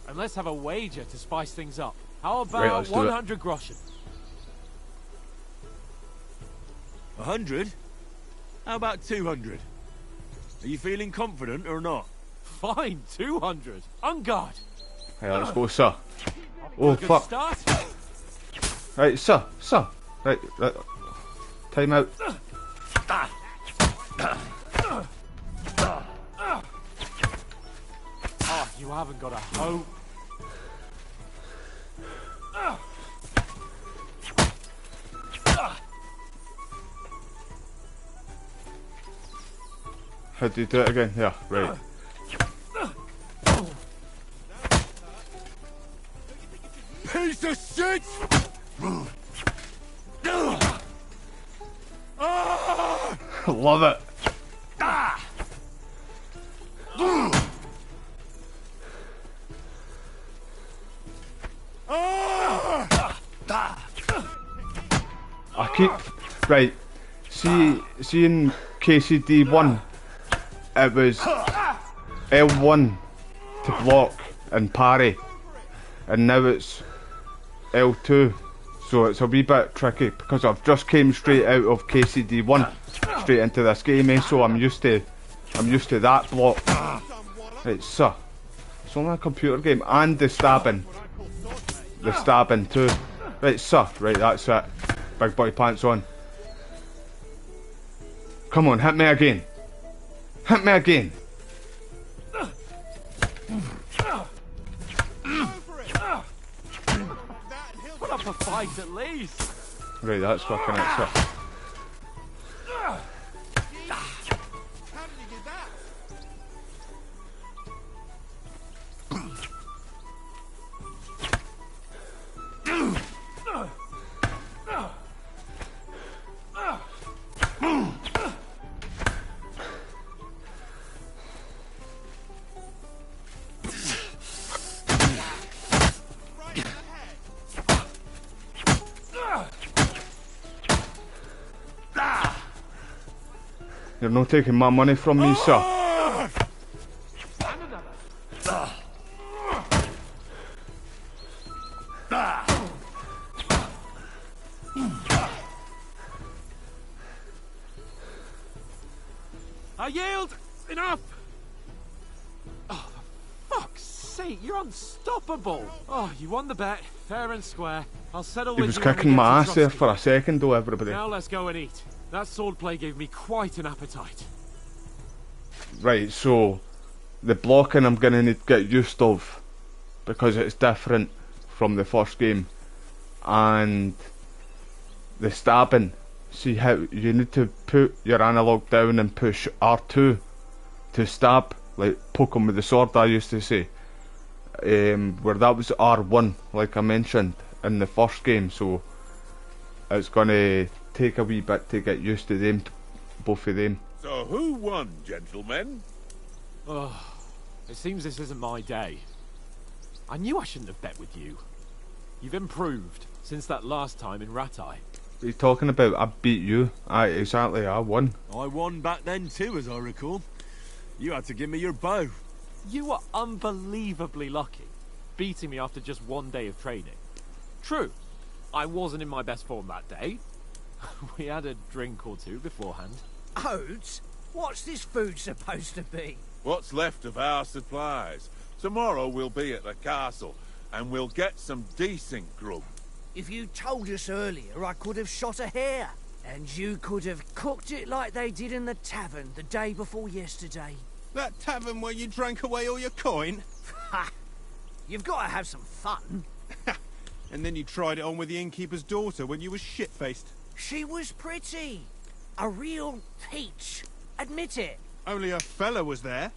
And let's have a wager to spice things up. How Right, about let's do it. 100 groschen? 100? How about 200? Are you feeling confident or not? Fine, 200. On guard. Hey, let's go, sir. Oh, Good fuck. start. Right, sir. Right. Time out. Oh, you haven't got a hope. How do you do it again? Yeah, right. Piece of shit! Love it. I keep right. See in KCD1, it was L1 to block and parry, and now it's L2. So it's a wee bit tricky because I've just came straight out of KCD1 straight into this game, eh? So I'm used to that block. Right, sir. It's only a computer game, and the stabbing too. Right, sir. Right, that's it. Big boy pants on. Come on, hit me again. Hit me again. Put up a fight at least. Right, that's fucking it, sir. How did you get that? You're not taking my money from me, sir. I yield. Enough. Oh, for fuck's sake, you're unstoppable. Oh, you won the bet, fair and square. I'll settle He with was you when we kicking get my to ass there Trotsky. for a second though, everybody. Now let's go and eat. That swordplay gave me quite an appetite. Right, so the blocking I'm gonna need to get used of because it's different from the first game, and the stabbing. See how you need to put your analog down and push R2 to stab, like poke him with the sword. I used to say, where that was R1, like I mentioned in the first game. So it's gonna take a wee bit to get used to them, both of them. So who won, gentlemen? Oh, it seems this isn't my day. I knew I shouldn't have bet with you. You've improved since that last time in Ratai. he's talking about I beat you. Aye, exactly, I won. I won back then too, as I recall. You had to give me your bow. You were unbelievably lucky, beating me after just one day of training. True, I wasn't in my best form that day. We had a drink or two beforehand. Oates? What's this food supposed to be? What's left of our supplies. Tomorrow we'll be at the castle, and we'll get some decent grub. If you told us earlier, I could have shot a hare. And you could have cooked it like they did in the tavern the day before yesterday. That tavern where you drank away all your coin? Ha! You've got to have some fun. And then you tried it on with the innkeeper's daughter when you were shit-faced. She was pretty. A real peach. Admit it. Only a fella was there.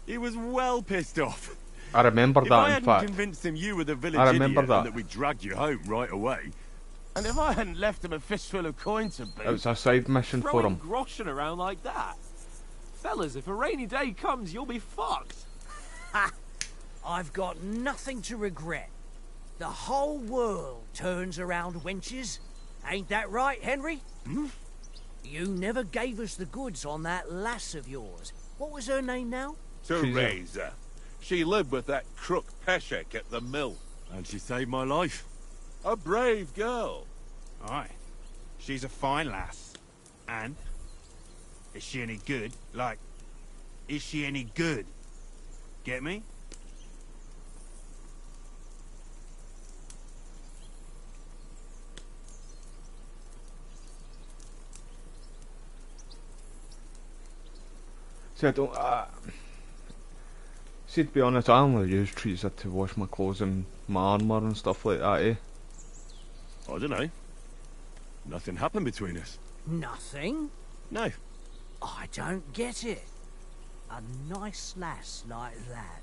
He was well pissed off. I remember If that, I in hadn't fact. convinced him you were the village I remember idiot that. and that we dragged you home right away. And if I hadn't left him a fistful of coin to beat... It was a side mission for Throwing him. groschen around like that. Fellas, if a rainy day comes, you'll be fucked. Ha! I've got nothing to regret. The whole world turns around wenches. Ain't that right, Henry? Hmm? You never gave us the goods on that lass of yours. What was her name now? Teresa. She lived with that crook Peshek at the mill. And she saved my life. A brave girl. Aye. She's a fine lass. And? Is she any good? Like, is she any good? Get me? See, I don't. See, to be honest, I only use Teresa to wash my clothes and my armour and stuff like that, eh? I don't know. Nothing happened between us. Nothing? No. I don't get it. A nice lass like that.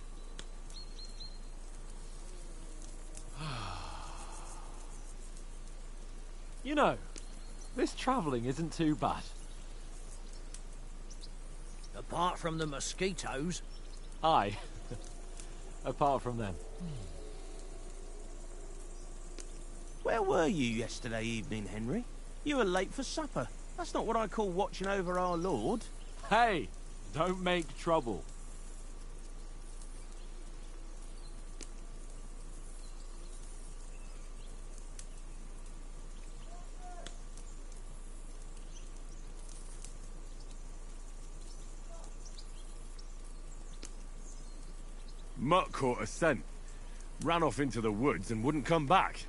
You know, this travelling isn't too bad. Apart from the mosquitoes. Aye. Apart from them. Where were you yesterday evening, Henry? You were late for supper. That's not what I call watching over our lord. Hey, don't make trouble. Mutt caught a scent. Ran off into the woods and wouldn't come back.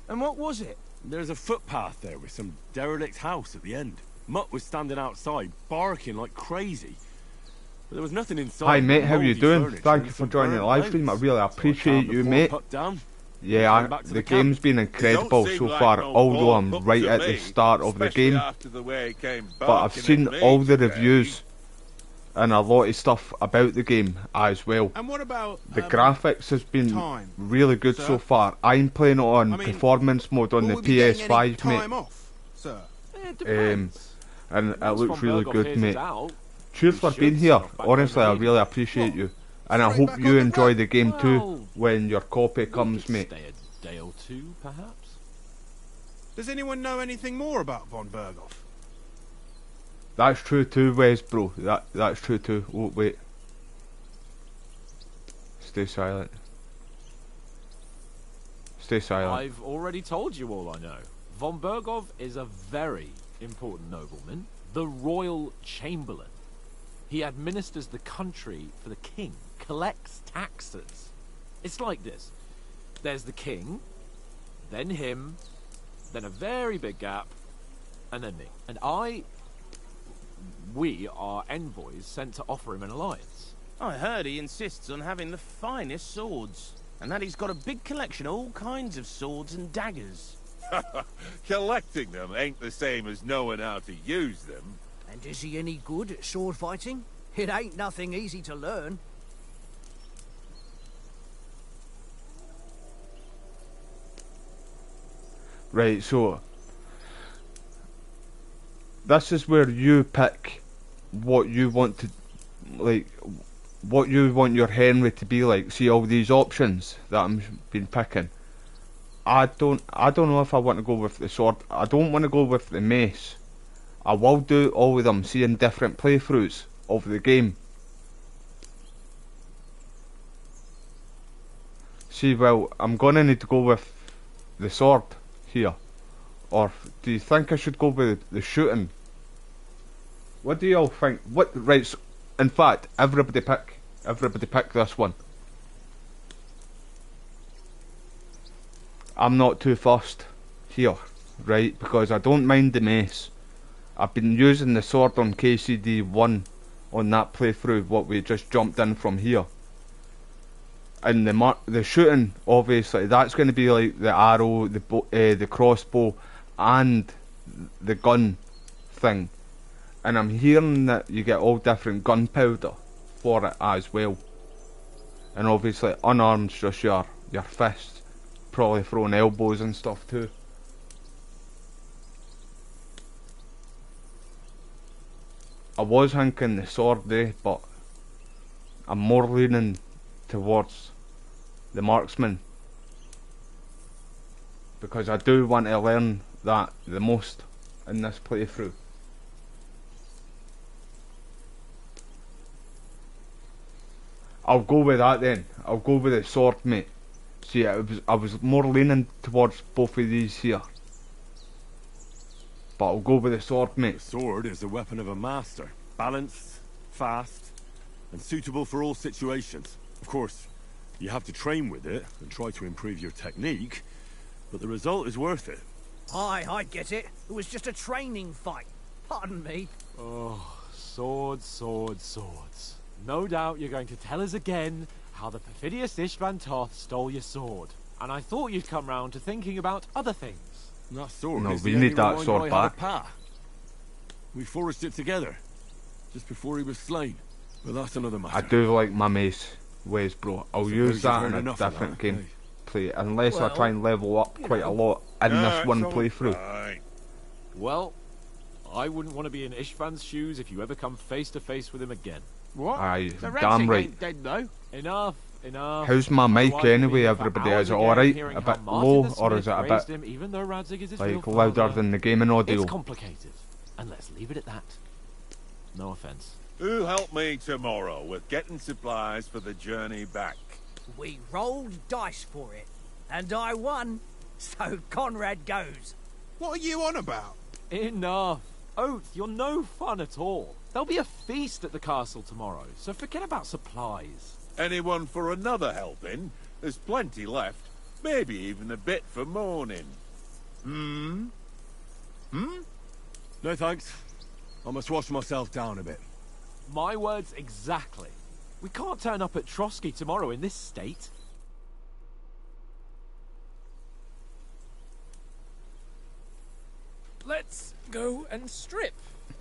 And what was it? There's a footpath there with some derelict house at the end. Mutt was standing outside, barking like crazy. But there was nothing inside. Hi mate, how you Mouldy doing? furniture Thank and you for some joining the burnt live stream. I notes. really So I appreciate calmed the you, poor mate. pup down. Yeah, Came back to the the game's been incredible seem so like far, no although poor I'm pup right to at the me, start of the especially game. after the way he came But I've barking at seen me all the today. reviews and a lot of stuff about the game as well. And what about The graphics has been time, really good sir? so far. I'm playing it on I mean, performance mode on will the we be getting any PS5, mate. time off, sir? It depends. And it Once looks Von really Berghoff good, hears mate. it's out, Cheers we for should being set here. off back Honestly, I over really appreciate you. And I Straight hope back you on the enjoy track? the game too Well, when your copy we comes, could mate. Stay a day or two, perhaps. Does anyone know anything more about Von Berghoff? That's true too, Wes, bro. That's true too. Oh, wait. Stay silent. Stay silent. I've already told you all I know. Von Berghoff is a very important nobleman, the royal chamberlain. He administers the country for the king, collects taxes. It's like this. There's the king, then him, then a very big gap, and then me. And we are envoys sent to offer him an alliance. I heard he insists on having the finest swords. And that he's got a big collection of all kinds of swords and daggers. Collecting them ain't the same as knowing how to use them. And is he any good at sword fighting? It ain't nothing easy to learn. Right, so this is where you pick what you want to, like, what you want your Henry to be like. See all these options that I'm been picking. I don't know if I want to go with the sword. I don't want to go with the mace. I will do all of them, seeing different playthroughs of the game. See, well, I'm gonna need to go with the sword here. Or do you think I should go with the shooting? What do y'all think? What, right, so, in fact, everybody pick this one. I'm not too fussed here, right, because I don't mind the mace. I've been using the sword on KCD1 on that playthrough, what we just jumped in from here. And the shooting, obviously, that's going to be like the arrow, the crossbow, and the gun thing. And I'm hearing that you get all different gunpowder for it as well. And obviously, unarmed's just your fists, probably throwing elbows and stuff too. I was thinking the sword there, but I'm more leaning towards the marksman, because I do want to learn that the most in this playthrough. I'll go with that then. I'll go with the sword, mate. See, I was more leaning towards both of these here, but I'll go with the sword, mate. The sword is the weapon of a master. Balanced, fast, and suitable for all situations. Of course, you have to train with it and try to improve your technique, but the result is worth it. Aye, I get it. It was just a training fight. Pardon me. Oh, swords, swords, swords. No doubt you're going to tell us again how the perfidious Ishvan Toth stole your sword. And I thought you'd come round to thinking about other things. That sword No, is we the need only that reminder sword I back. had of Pa. We forged it together, just before he was slain. But that's another matter. I do like my mace ways, bro. I'll Suppose use you've that heard in a enough of different that, game play, unless I try and level up quite a lot in No, this it's one all playthrough. fine. Well, I wouldn't want to be in Ishvan's shoes if you ever come face to face with him again. What? Aye, The damn Ransig right. ain't dead though. Enough, enough. How's my mic Otherwise, we'll anyway, be here for everybody? hours Is it again alright? hearing A how bit Martin low, the or is Smith it a praised bit him, even though Radzig is his real like louder father. than the gaming audio? It's complicated, and let's leave it at that. No offense. Who'll help me tomorrow with getting supplies for the journey back? We rolled dice for it, and I won. So Conrad goes. What are you on about? Enough. Oath, you're no fun at all. There'll be a feast at the castle tomorrow, so forget about supplies. Anyone for another helping? There's plenty left. Maybe even a bit for morning. No thanks. I must wash myself down a bit. My words exactly. We can't turn up at Trotsky tomorrow in this state. Let's go and strip,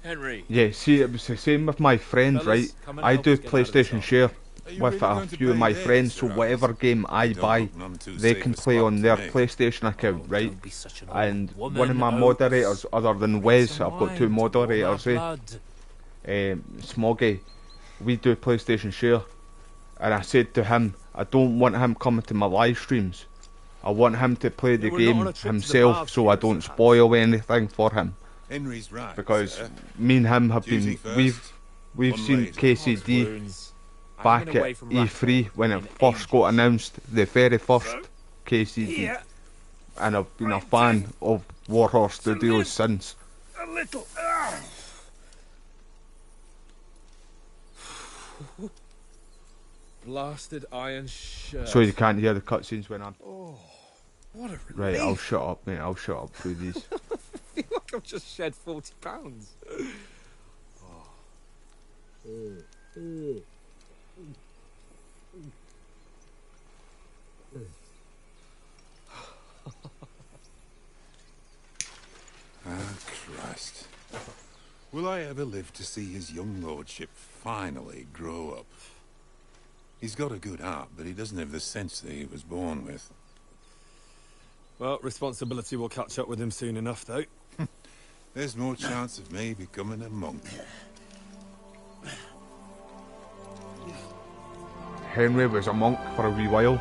Henry. Yeah, see, it was the same with my friends, Fellas, right? come and I help do us get out of this PlayStation hole. Share you with really a going to few of pay my this, friends, so Mr. whatever game I Don't buy, look none too they safe can a play spot on to their me. PlayStation account, right? Don't be such an old And woman, one of my Oates. moderators, other than Wes, Some I've got two wine to warm our moderators, blood. Smoggy, we do PlayStation Share, and I said to him, I don't want him coming to my live streams. I want him to play the we're not on game a trip to the himself, baths so I here, don't Sir Hans. spoil anything for him. Henry's right, Because sir. me and him have Duty been, first, we've one seen later. KCD Wounds. I've back been at away from E3 Rathmore when it in first got ages. announced, the very first KCD, and I've been a fan of Warhorse Studios since. A little. Blasted iron shirt. So you can't hear the cutscenes when I'm. What a relief. Right, I'll shut up, mate. I'll shut up through these. I feel like I've just shed 40 pounds. Ah, Christ. Will I ever live to see his young lordship finally grow up? He's got a good heart, but he doesn't have the sense that he was born with. Well, responsibility will catch up with him soon enough, though. There's more chance of me becoming a monk. Henry was a monk for a wee while.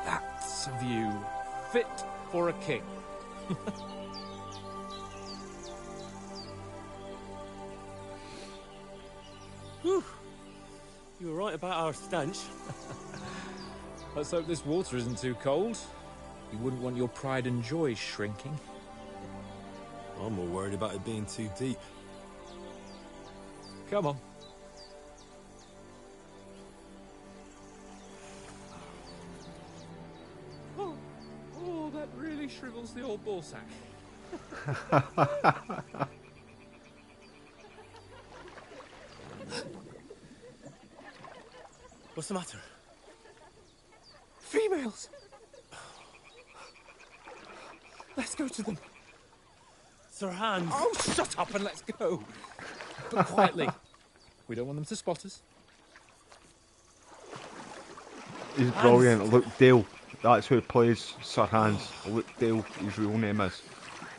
That's a view fit for a king. Whew. You were right about our stench. Let's hope this water isn't too cold. You wouldn't want your pride and joy shrinking. I'm more worried about it being too deep. Come on. Oh, that really shrivels the old ball sack. What's the matter? Females! Let's go to them. Sir Hans. Oh, shut up and let's go. But quietly. We don't want them to spot us. He's brilliant. Luke Dale. That's who plays Sir Hans. Luke Dale, his real name is.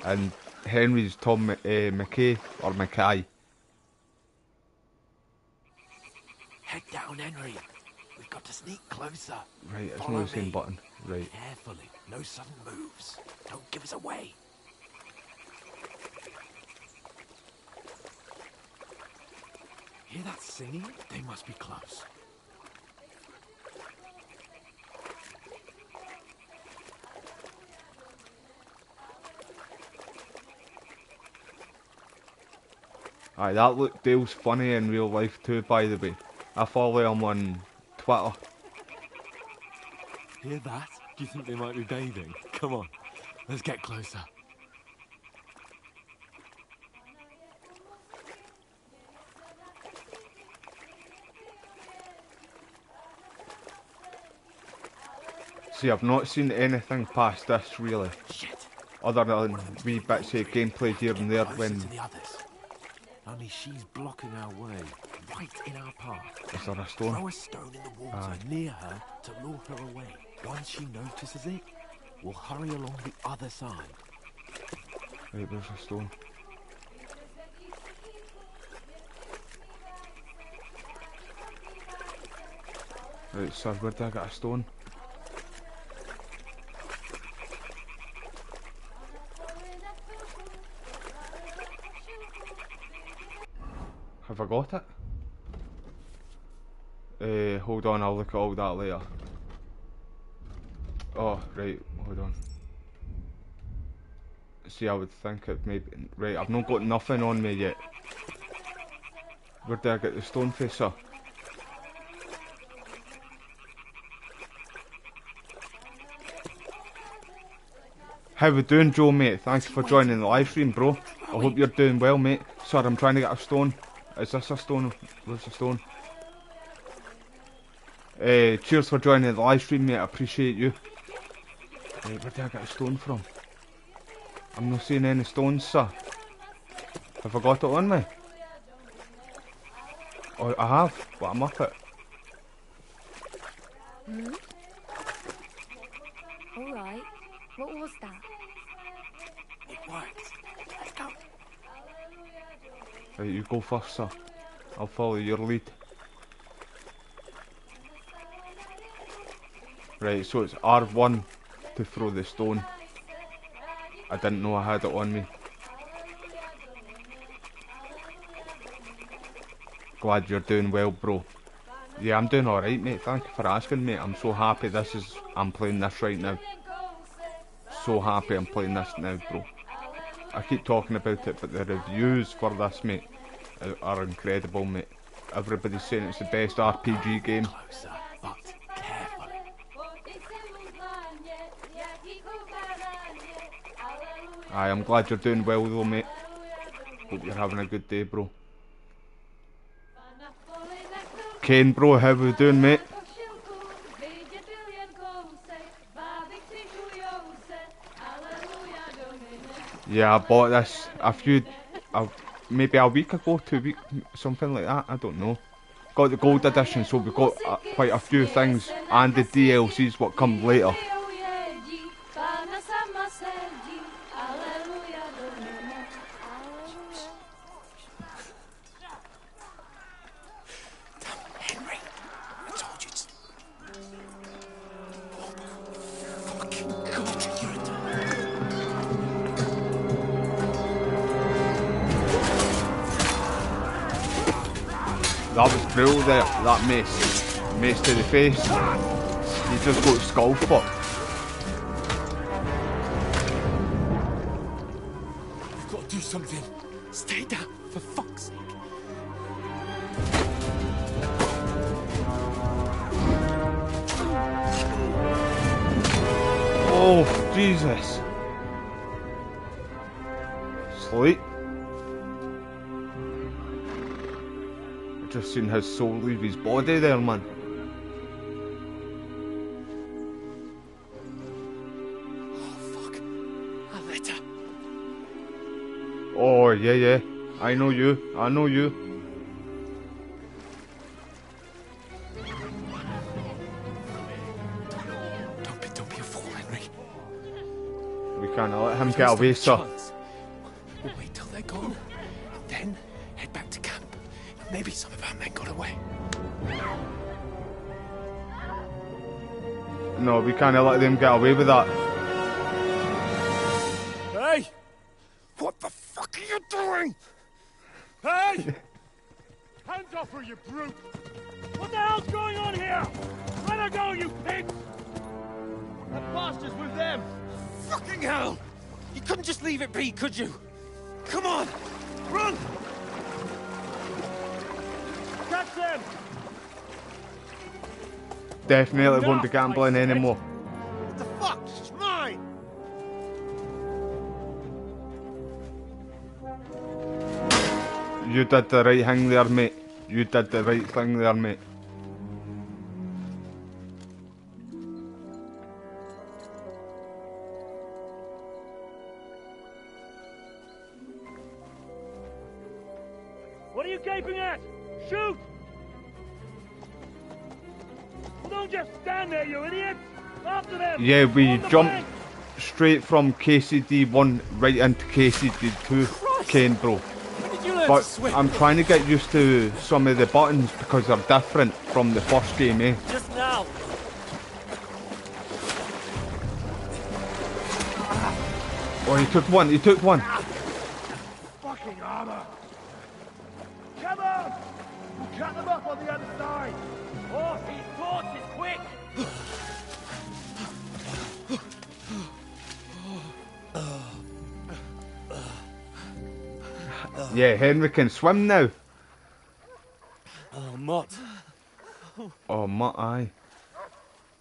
And Henry's Tom McKay, or Mackay. Head down, Henry. We've got to sneak closer. Right, it's Follow not the same me. button. Right. Carefully. No sudden moves. Don't give us away. Hear that singing? They must be close. Aye, that Luke Dale's funny in real life too, by the way. I follow him on Twitter. Hear that? Do you think they might be bathing? Come on, let's get closer. See, I've not seen anything past this really. Shit. Other than wee bits of gameplay here and there when... To the others. Only she's blocking our way, right in our path. Is there a stone? Throw a stone in the water near her to lure her away. Once she notices it, we'll hurry along the other side. Right, there's a stone. Right, sir, where did I get a stone? Have I got it? Hold on, I'll look at all that later. Oh, right, hold on. See, I would think it maybe... Right, I've not got nothing on me yet. Where did I get the stone face, sir? How we doing, Joe, mate? Thanks for joining the live stream, bro. I hope you're doing well, mate. Sorry, I'm trying to get a stone. Is this a stone? Where's the stone? Cheers for joining the live stream, mate. I appreciate you. Where did I get a stone from? I'm not seeing any stones, sir. Have I got it on me? Oh, I have, but I'm up it. Hmm? Alright. What was that? It works. Let's go. Right, you go first, sir. I'll follow your lead. Right, so it's R1 to throw the stone. I didn't know I had it on me. Glad you're doing well, bro. Yeah, I'm doing alright, mate. Thank you for asking, mate. I'm so happy I'm playing this right now. So happy I'm playing this now, bro. I keep talking about it, but the reviews for this, mate, are incredible, mate. Everybody's saying it's the best RPG game. Closer, but carefully. Aye, I'm glad you're doing well though, mate. Hope you're having a good day, bro. Kane, bro, how we doing, mate? Yeah, I bought this maybe a week ago, 2 weeks, something like that, I don't know. Got the gold edition, so we got quite a few things, and the DLCs what come later. brutal there, that mace. Mace to the face. He just got skull fucked. We've got to do something. Stay down, for fuck's sake. Oh, Jesus. Sleep. I just seen his soul leave his body there, man. Oh, yeah, yeah. I know you. I know you. Don't be a fool, Henry. We can't let him get away, sir. We'll wait till they're gone, and then head back to camp. Maybe some of our men got away. No, we can't let them get away with that. Hey! What the fuck are you doing? Hey! Hands off her, you brute! What the hell's going on here? Let her go, you pigs! That bastard's with them! Fucking hell! You couldn't just leave it be, could you? Come on! Run! Catch them! Definitely won't be gambling anymore. What the fuck? It's mine! You did the right thing there, mate. You did the right thing there, mate. What are you gaping at? Shoot! Well, don't just stand there, you idiot! After them! Yeah, we On the jumped bank! straight from KCD1 right into KCD2, Kane, bro. But I'm trying to get used to some of the buttons because they're different from the first game, eh? Just now! Oh, he took one, he took one. Fucking armor! Come on! We'll cut them up on the other side! Oh, these torches, quick! Yeah, Henry can swim now. Oh, Mott. Oh, Mutt, aye.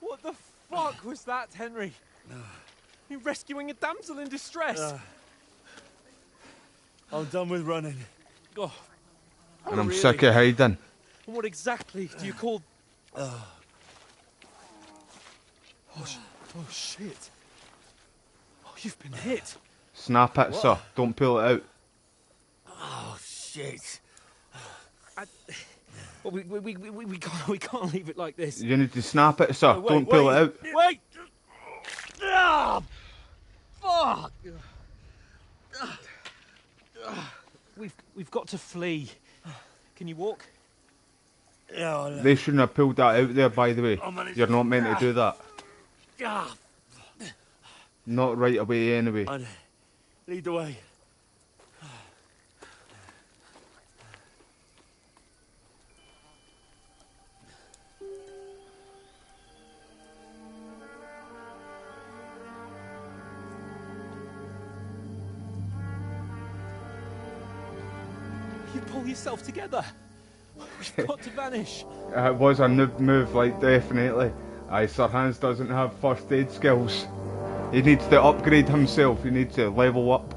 What the fuck was that, Henry? You rescuing a damsel in distress? I'm done with running. Oh, And I'm really? sick of hiding. What exactly do you call... Oh, shit. Oh, you've been hit. Snap it, sir. Don't pull it out. Oh, shit. Well, we can't leave it like this. You need to snap it, sir. No, wait, Don't pull it out. Wait! Ah, fuck! We've got to flee. Can you walk? They shouldn't have pulled that out there, by the way. You're not meant to do that. Not right away, anyway. Lead the way. You pull yourself together. We've got to vanish. It was a noob move, like, definitely. Aye, Sir Hans doesn't have first aid skills. He needs to upgrade himself. He needs to level up.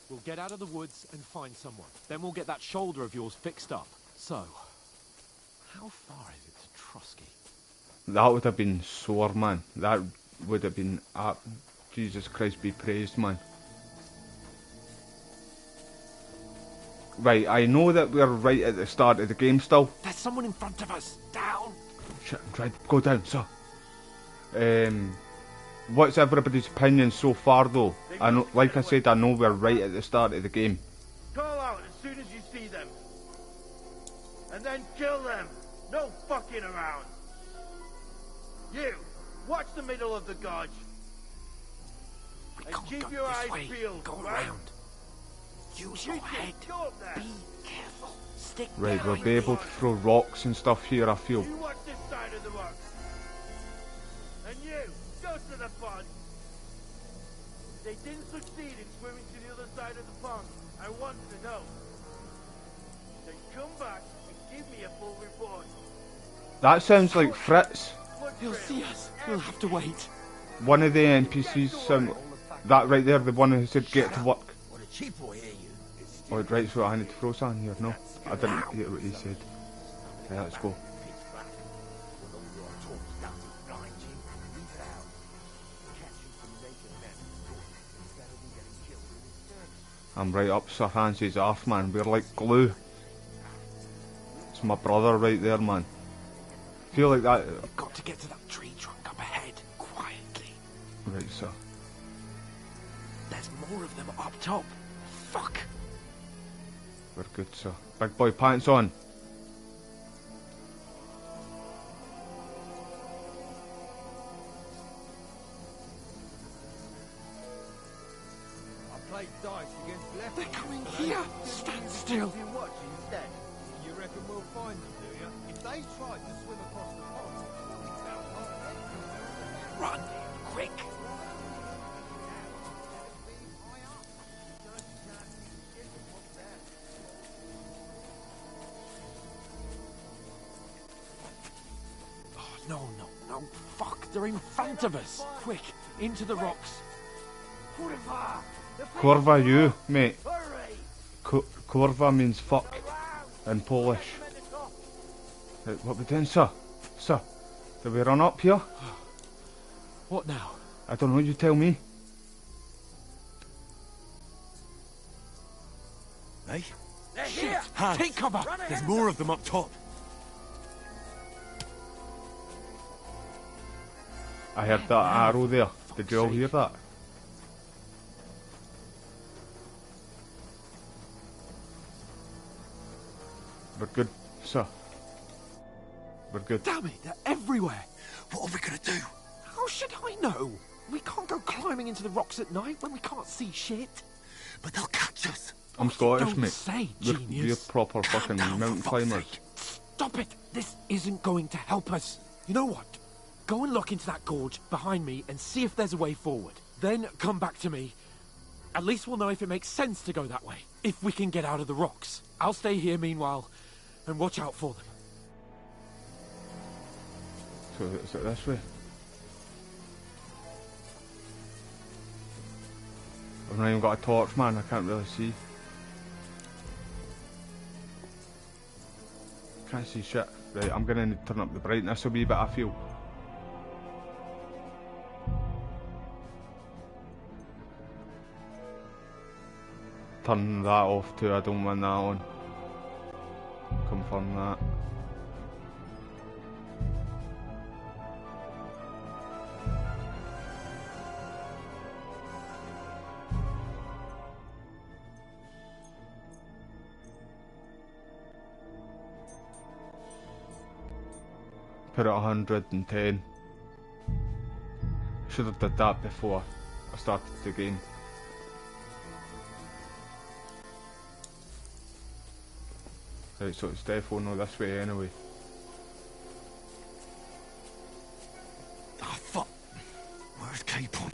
We'll get out of the woods and find someone. Then we'll get that shoulder of yours fixed up. So, how far is it to Trotsky? That would have been sore, man. That would have been Jesus Christ be praised, man. Right, I know that we're right at the start of the game still. There's someone in front of us. Down. Shit, I'm trying to go down, sir. What's everybody's opinion so far, though? I know, like I said, I know we're right at the start of the game. Call out as soon as you see them. And then kill them. No fucking around. Watch the middle of the gorge. And keep your eyes peeled. Go around. Use your head. Be careful. Stick Right, we'll be able to throw rocks and stuff here, I feel. You watch this side of the rocks. And you, go to the pond. If they didn't succeed in swimming to the other side of the pond, I want to know. Then come back and give me a full report. That sounds like Fritz. He'll see us. We'll have to wait. One of the NPCs sound... That right there, the one who said get to work. What a cheap will hear you. Oh, right, so I need to throw something here. No, I didn't hear what he said. Right, let's go. I'm right up Sir Hans's arse, man. We're like glue. It's my brother right there, man. Feel like that. You've got to get to that tree trunk up ahead, quietly. Right, sir. There's more of them up top. Fuck. We're good, sir. Big boy pants on. I played dice against left. They're coming here. Stand still. You watch instead. You reckon we'll find them, do you? If they tried to swim across the pond, Run, quick. No, fuck, they're in front of us. Quick, into the rocks. Kurwa you, mate. Kurwa means fuck in Polish. Right, what we doing, sir? Sir, do we run up here? What now? I don't know, you tell me. Hey? They're here! Hans, take cover! There's more of them up top. I heard that arrow there. Did you all hear that? We're good, sir. We're good. Damn it, they're everywhere. What are we gonna do? How should I know? We can't go climbing into the rocks at night when we can't see shit. But they'll catch us. I'm Scottish, Don't mate. say, We're genius. proper fucking mountain climbers. Stop it! This isn't going to help us. You know what? Go and look into that gorge behind me and see if there's a way forward. Then come back to me. At least we'll know if it makes sense to go that way. If we can get out of the rocks. I'll stay here meanwhile and watch out for them. So is it this way? I've not even got a torch, man. I can't really see. Can't see shit. Right, I'm gonna need to turn up the brightness a wee bit, I feel. Turn that off too, I don't want that on. Confirm that. Put it at 110. Should have did that before I started the game. Right, so it's definitely not this way anyway. Ah, fuck. Where's Capon?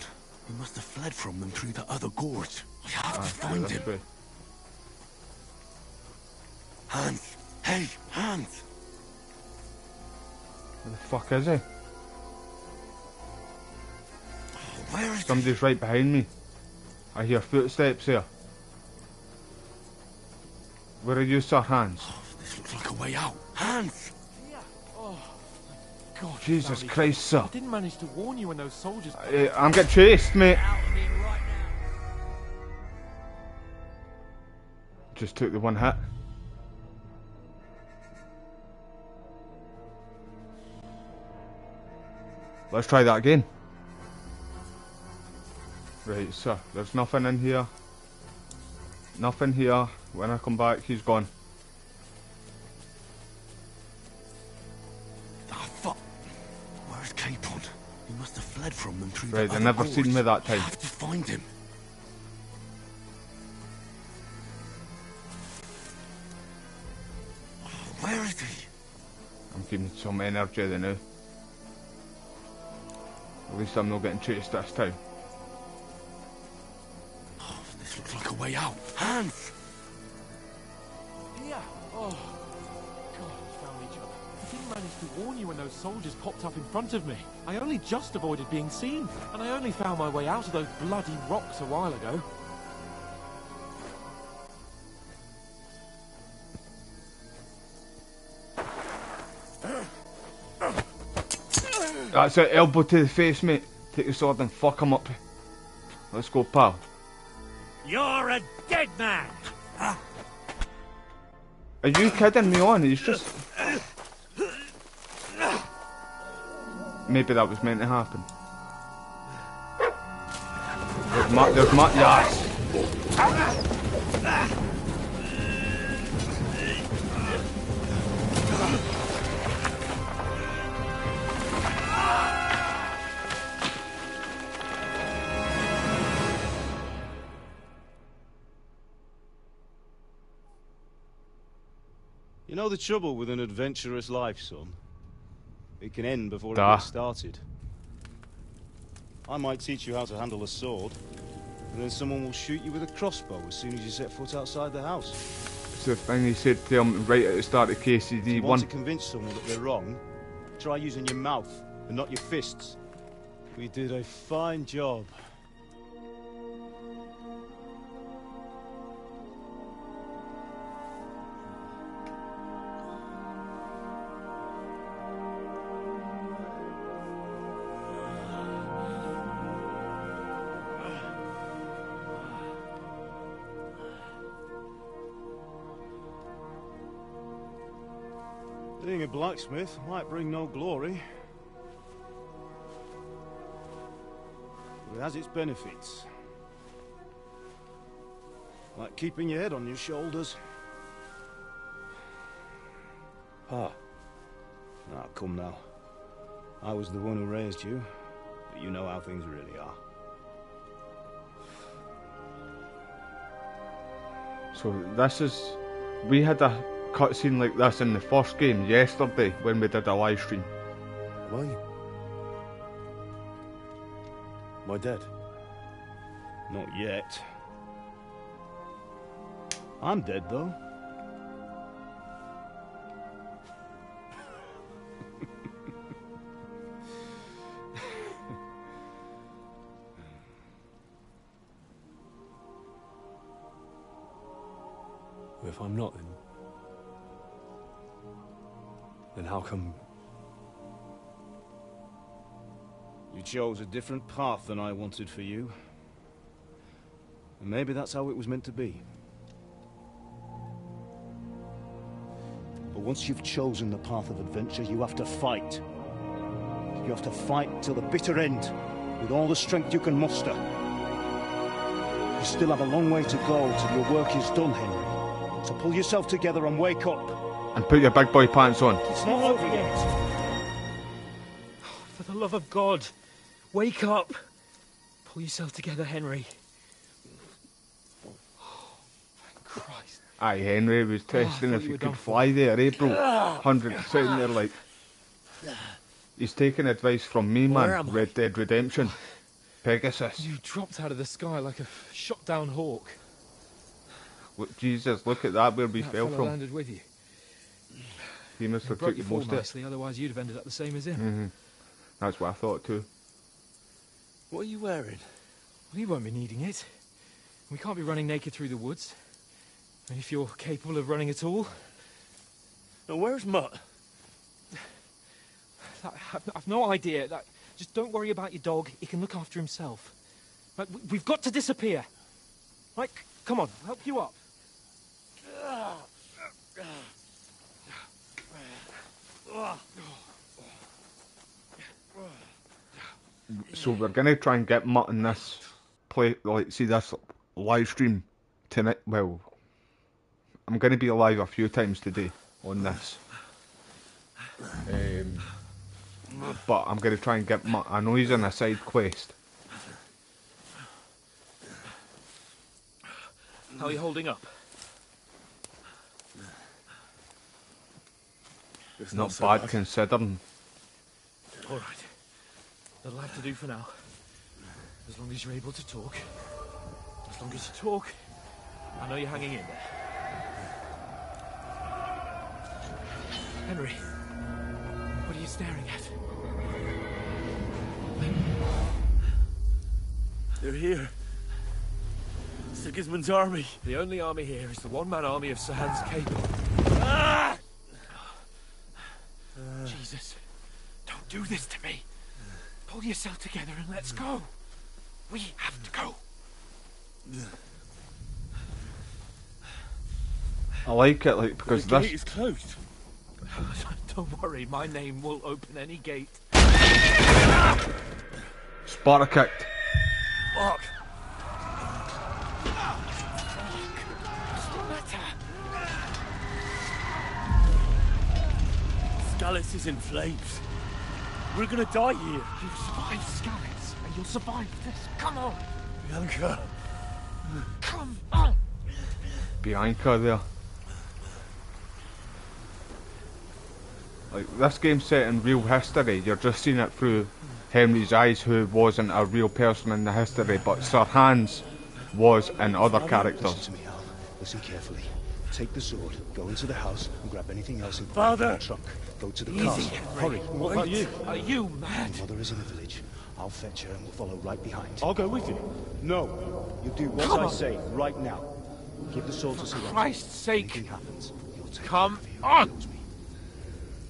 We must have fled from them through the other gorge. I have to find him. Way. Hans! Hey, Hans! Where the fuck is he? Where is Somebody's right behind me. I hear footsteps here. Where are you, Sir Hans? This looks like a way out. Hans! God, Jesus Sally, Christ, sir. I didn't manage to warn you when those soldiers... I'm getting chased, mate. Just took the one hit. Let's try that again. Right, sir, there's nothing in here. Nothing here. When I come back, he's gone. Ah, fuck. Where's Capon? We must have fled from them through Right, the I other never gorge. seen me that I time. have to find him. Where is he? I'm feeling some energy there now. At least I'm not getting chased this time. Oh, this looks like a way out. Hans! Yeah. Oh. God, we found each other. I didn't manage to warn you when those soldiers popped up in front of me. I only just avoided being seen. And I only found my way out of those bloody rocks a while ago. That's it, elbow to the face, mate. Take the sword and fuck him up. Let's go, pal. You're a dead man! Are you kidding me on? He's just... Maybe that was meant to happen. There's yes! You know the trouble with an adventurous life, son? It can end before it Duh. gets started. I might teach you how to handle a sword, and then someone will shoot you with a crossbow as soon as you set foot outside the house. It's the thing he said to him right at the start of KCD If you 1. want to convince someone that they're wrong, try using your mouth and not your fists. We did a fine job. Being a blacksmith might bring no glory, but it has its benefits. Like keeping your head on your shoulders. Pa. Ah, come now. I was the one who raised you, but you know how things really are. So this is... We had a cutscene like this in the first game yesterday when we did a live stream. Am I dead? Not yet. I'm dead, though. If I'm not, then how come... You chose a different path than I wanted for you. And maybe that's how it was meant to be. But once you've chosen the path of adventure, you have to fight. You have to fight till the bitter end, with all the strength you can muster. You still have a long way to go till your work is done, Henry. So pull yourself together and wake up. And put your big boy pants on. It's not over yet. For the love of God, wake up. Pull yourself together, Henry. Thank Christ. Aye, Henry was testing if you you were could done fly there, eh, bro? 100% they're like... He's taking advice from me, Where man. am I? Red Dead Redemption. Pegasus. You dropped out of the sky like a shot-down hawk. Look, Jesus, look at that, where we That fell fella from. landed with you. He must He have broke took your the fall most of it. nicely, otherwise you'd have ended up the same as him. That's what I thought too. What are you wearing? Well, you won't be needing it. We can't be running naked through the woods. And if you're capable of running at all... Now, where's Mutt? I've no idea. Just don't worry about your dog. He can look after himself. Like, we've got to disappear. Right, come on, I'll help you up. So we're gonna try and get Mutt in this see this live stream tonight. Well, I'm gonna be live a few times today on this. but I'm going to try and get I know he's in a side quest. How are you holding up? It's Not so bad considering. All right. That'll have to do for now. As long as you're able to talk. As long as you talk, I know you're hanging in there. Henry, what are you staring at? They're here. Sigismund's army. The only army here is the one-man army of Sir Hans Cable. Ah! Jesus, don't do this to me. Pull yourself together and let's go. We have to go. I like it, like, because the this gate is closed. Don't worry, my name will open any gate. Sparta kicked. Fuck. What's the matter? Skalitz is in flames. We're gonna die here. You've survived Skalitz, and you'll survive this. Come on. Bianca. Come on. Bianca there. Like, this game's set in real history. You're just seeing it through Henry's eyes, who wasn't a real person in the history, but Sir Hans was in other characters. Listen to me, Al. Listen carefully. Take the sword, go into the house, and grab anything else in Father! the trunk. Go to the Easy, castle. Henry. Hurry. What about you? Are you mad? Your mother is in the village. I'll fetch her and we'll follow right behind. I'll go with you. No. You do what Come I on. say right now. Give the sword to Sir Roger. Christ's sake. Anything happens, you'll take Come care of on. him. He knows me.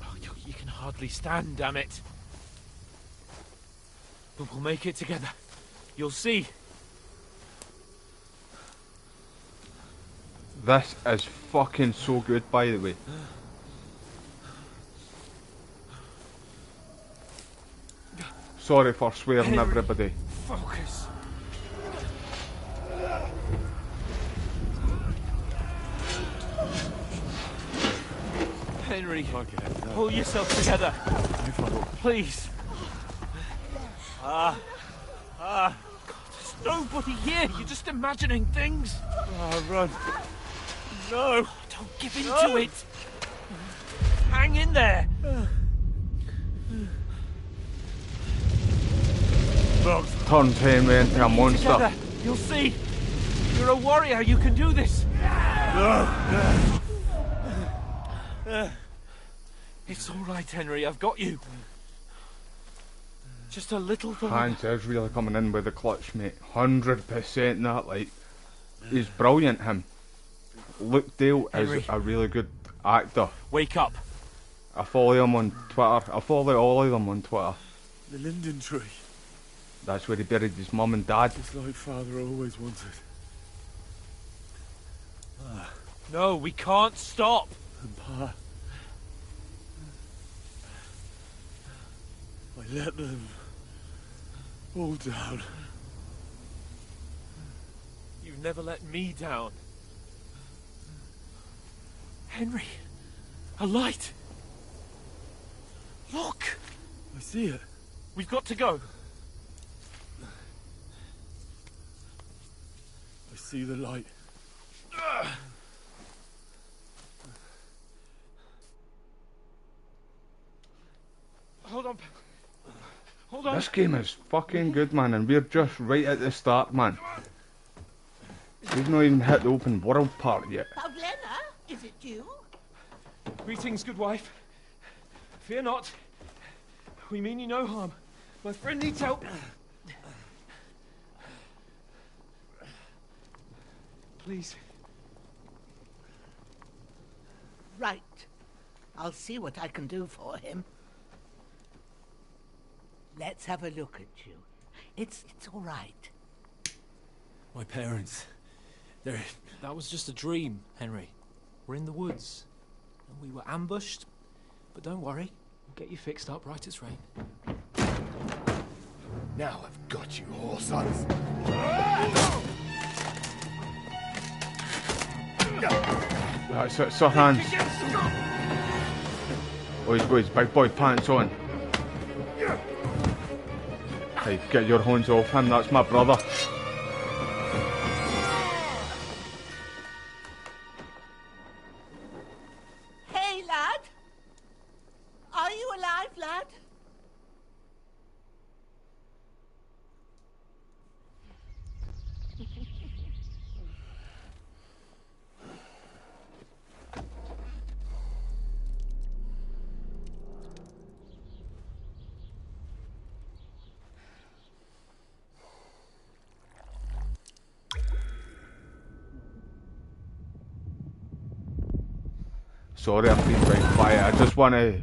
Oh, you can hardly stand, damn it. But we'll make it together. You'll see. This is fucking so good, by the way. Sorry for swearing, Henry. everybody. Focus. Henry, pull yourself together. Please. God, there's nobody here. You're just imagining things. Run. No. Don't give in to it. Hang in there. Turned Henry into a monster. Together. You'll see. You're a warrior. You can do this. It's all right, Henry. I've got you. Just a little further. Hans is really coming in with the clutch, mate. 100% that, like. He's brilliant, him. Luke Dale Henry. is a really good actor. Wake up. I follow him on Twitter. I follow all of them on Twitter. The linden tree. That's where he buried his mum and dad. It's like Father always wanted. No, we can't stop. And Pa. I let them all down. You've never let me down. Henry, a light. Look. I see it. We've got to go. I see the light. Hold on. Hold on. This game is fucking good, man, and we're just right at the start, man. We've not even hit the open world part yet. Pavlena, is it you? Greetings, good wife. Fear not. We mean you no harm. My friend needs help. Please. Right. I'll see what I can do for him. Let's have a look at you. It's all right. My parents, they're... That was just a dream, Henry. We're in the woods. And we were ambushed. But don't worry, we'll get you fixed up right as rain. Now I've got you, whoresons. That's it, Sir Hans. Oh, he's got his big boy pants on. Hey, get your hands off him, that's my brother. Hey, lad! Are you alive, lad? Sorry, I'm being very quiet. I just want to.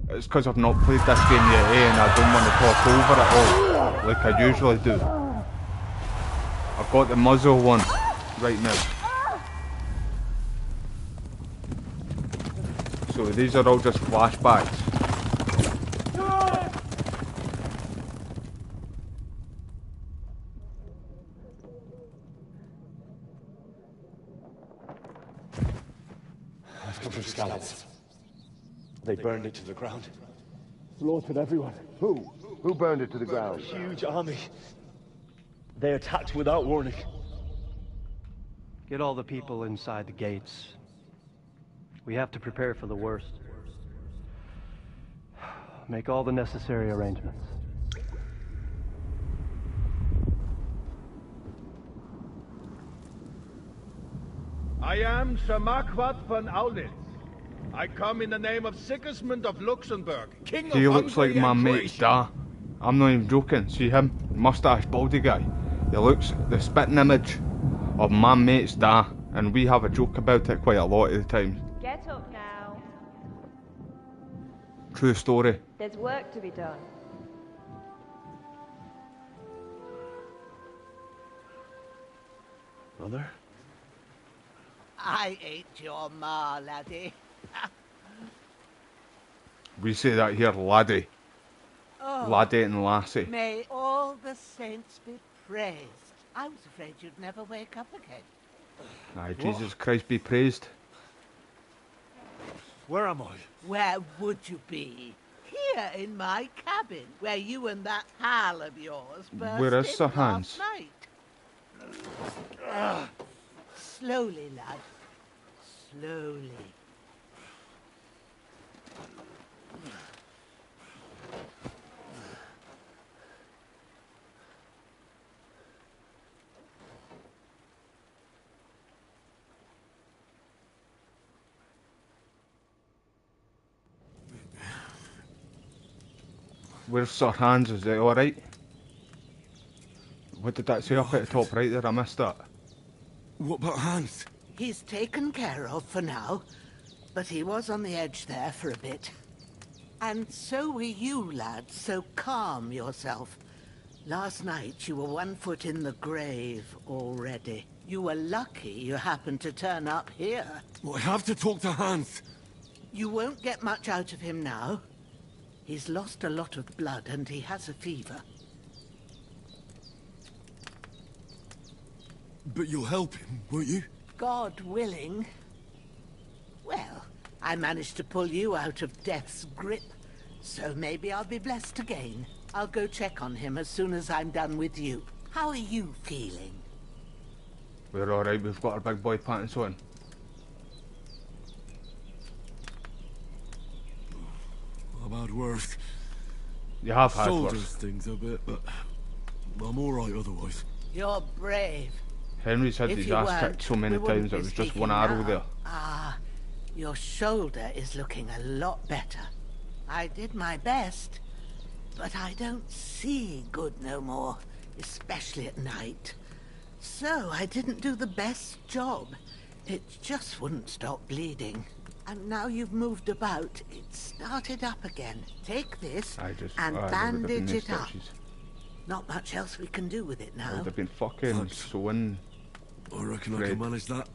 It's because I've not played this game yet, and I don't want to talk over it all like I usually do. I've got the muzzle one right now. So these are all just flashbacks. I've come from Scallops. They burned it to the ground. Slaughtered everyone. Who? Who burned it to the ground? A huge army. They attacked without warning. Get all the people inside the gates. We have to prepare for the worst. Make all the necessary arrangements. I am Sir Marquardt von Aulitz. I come in the name of Sigismund of Luxembourg, King of He looks like Hungary my and mate Croatia. Da. I'm not even joking. See him? Mustache, baldy guy. He looks the spitting image of my mate's Da, and we have a joke about it quite a lot of the time. Get up now. True story. There's work to be done. Mother? I ain't your ma, laddie. We say that here, laddie. Oh, Laddie and lassie. May all the saints be praised. I was afraid you'd never wake up again. Aye, Jesus Christ be praised. Where am I? Where would you be? Here in my cabin, where you and that pal of yours burst Where is in Sir last Hans? night. Slowly, lad. Slowly. Where's Sir Hans? Is it alright? What did that say up at the top right there? I missed that. What about Hans? He's taken care of for now, but he was on the edge there for a bit. And so were you, lad, so calm yourself. Last night you were 1 foot in the grave already. You were lucky you happened to turn up here. Well, I have to talk to Hans. You won't get much out of him now. He's lost a lot of blood and he has a fever. But you'll help him, won't you? God willing. Well, I managed to pull you out of death's grip, so maybe I'll be blessed again. I'll go check on him as soon as I'm done with you. How are you feeling? We're alright, we've got our big boy pants on. I've had worse. You have had Shoulders worse. things a bit, but I'm alright otherwise. You're brave. Henry's had If his you ass weren't, kicked so many we wouldn't times, it be was just speaking one arrow now. there. Ah, your shoulder is looking a lot better. I did my best, but I don't see good no more, especially at night. So I didn't do the best job. It just wouldn't stop bleeding. And now you've moved about, it started up again. Take this and bandage it up. Not much else we can do with it I now. would have been fucking sewing. I reckon I can manage that.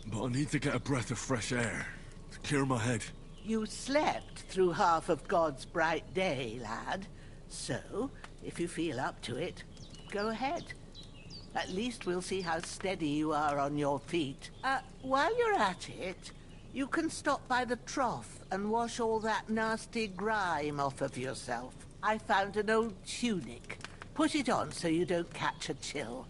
But I need to get a breath of fresh air to clear my head. You slept through half of God's bright day, lad. So, if you feel up to it, go ahead. At least we'll see how steady you are on your feet. While you're at it, you can stop by the trough and wash all that nasty grime off of yourself. I found an old tunic. Put it on so you don't catch a chill.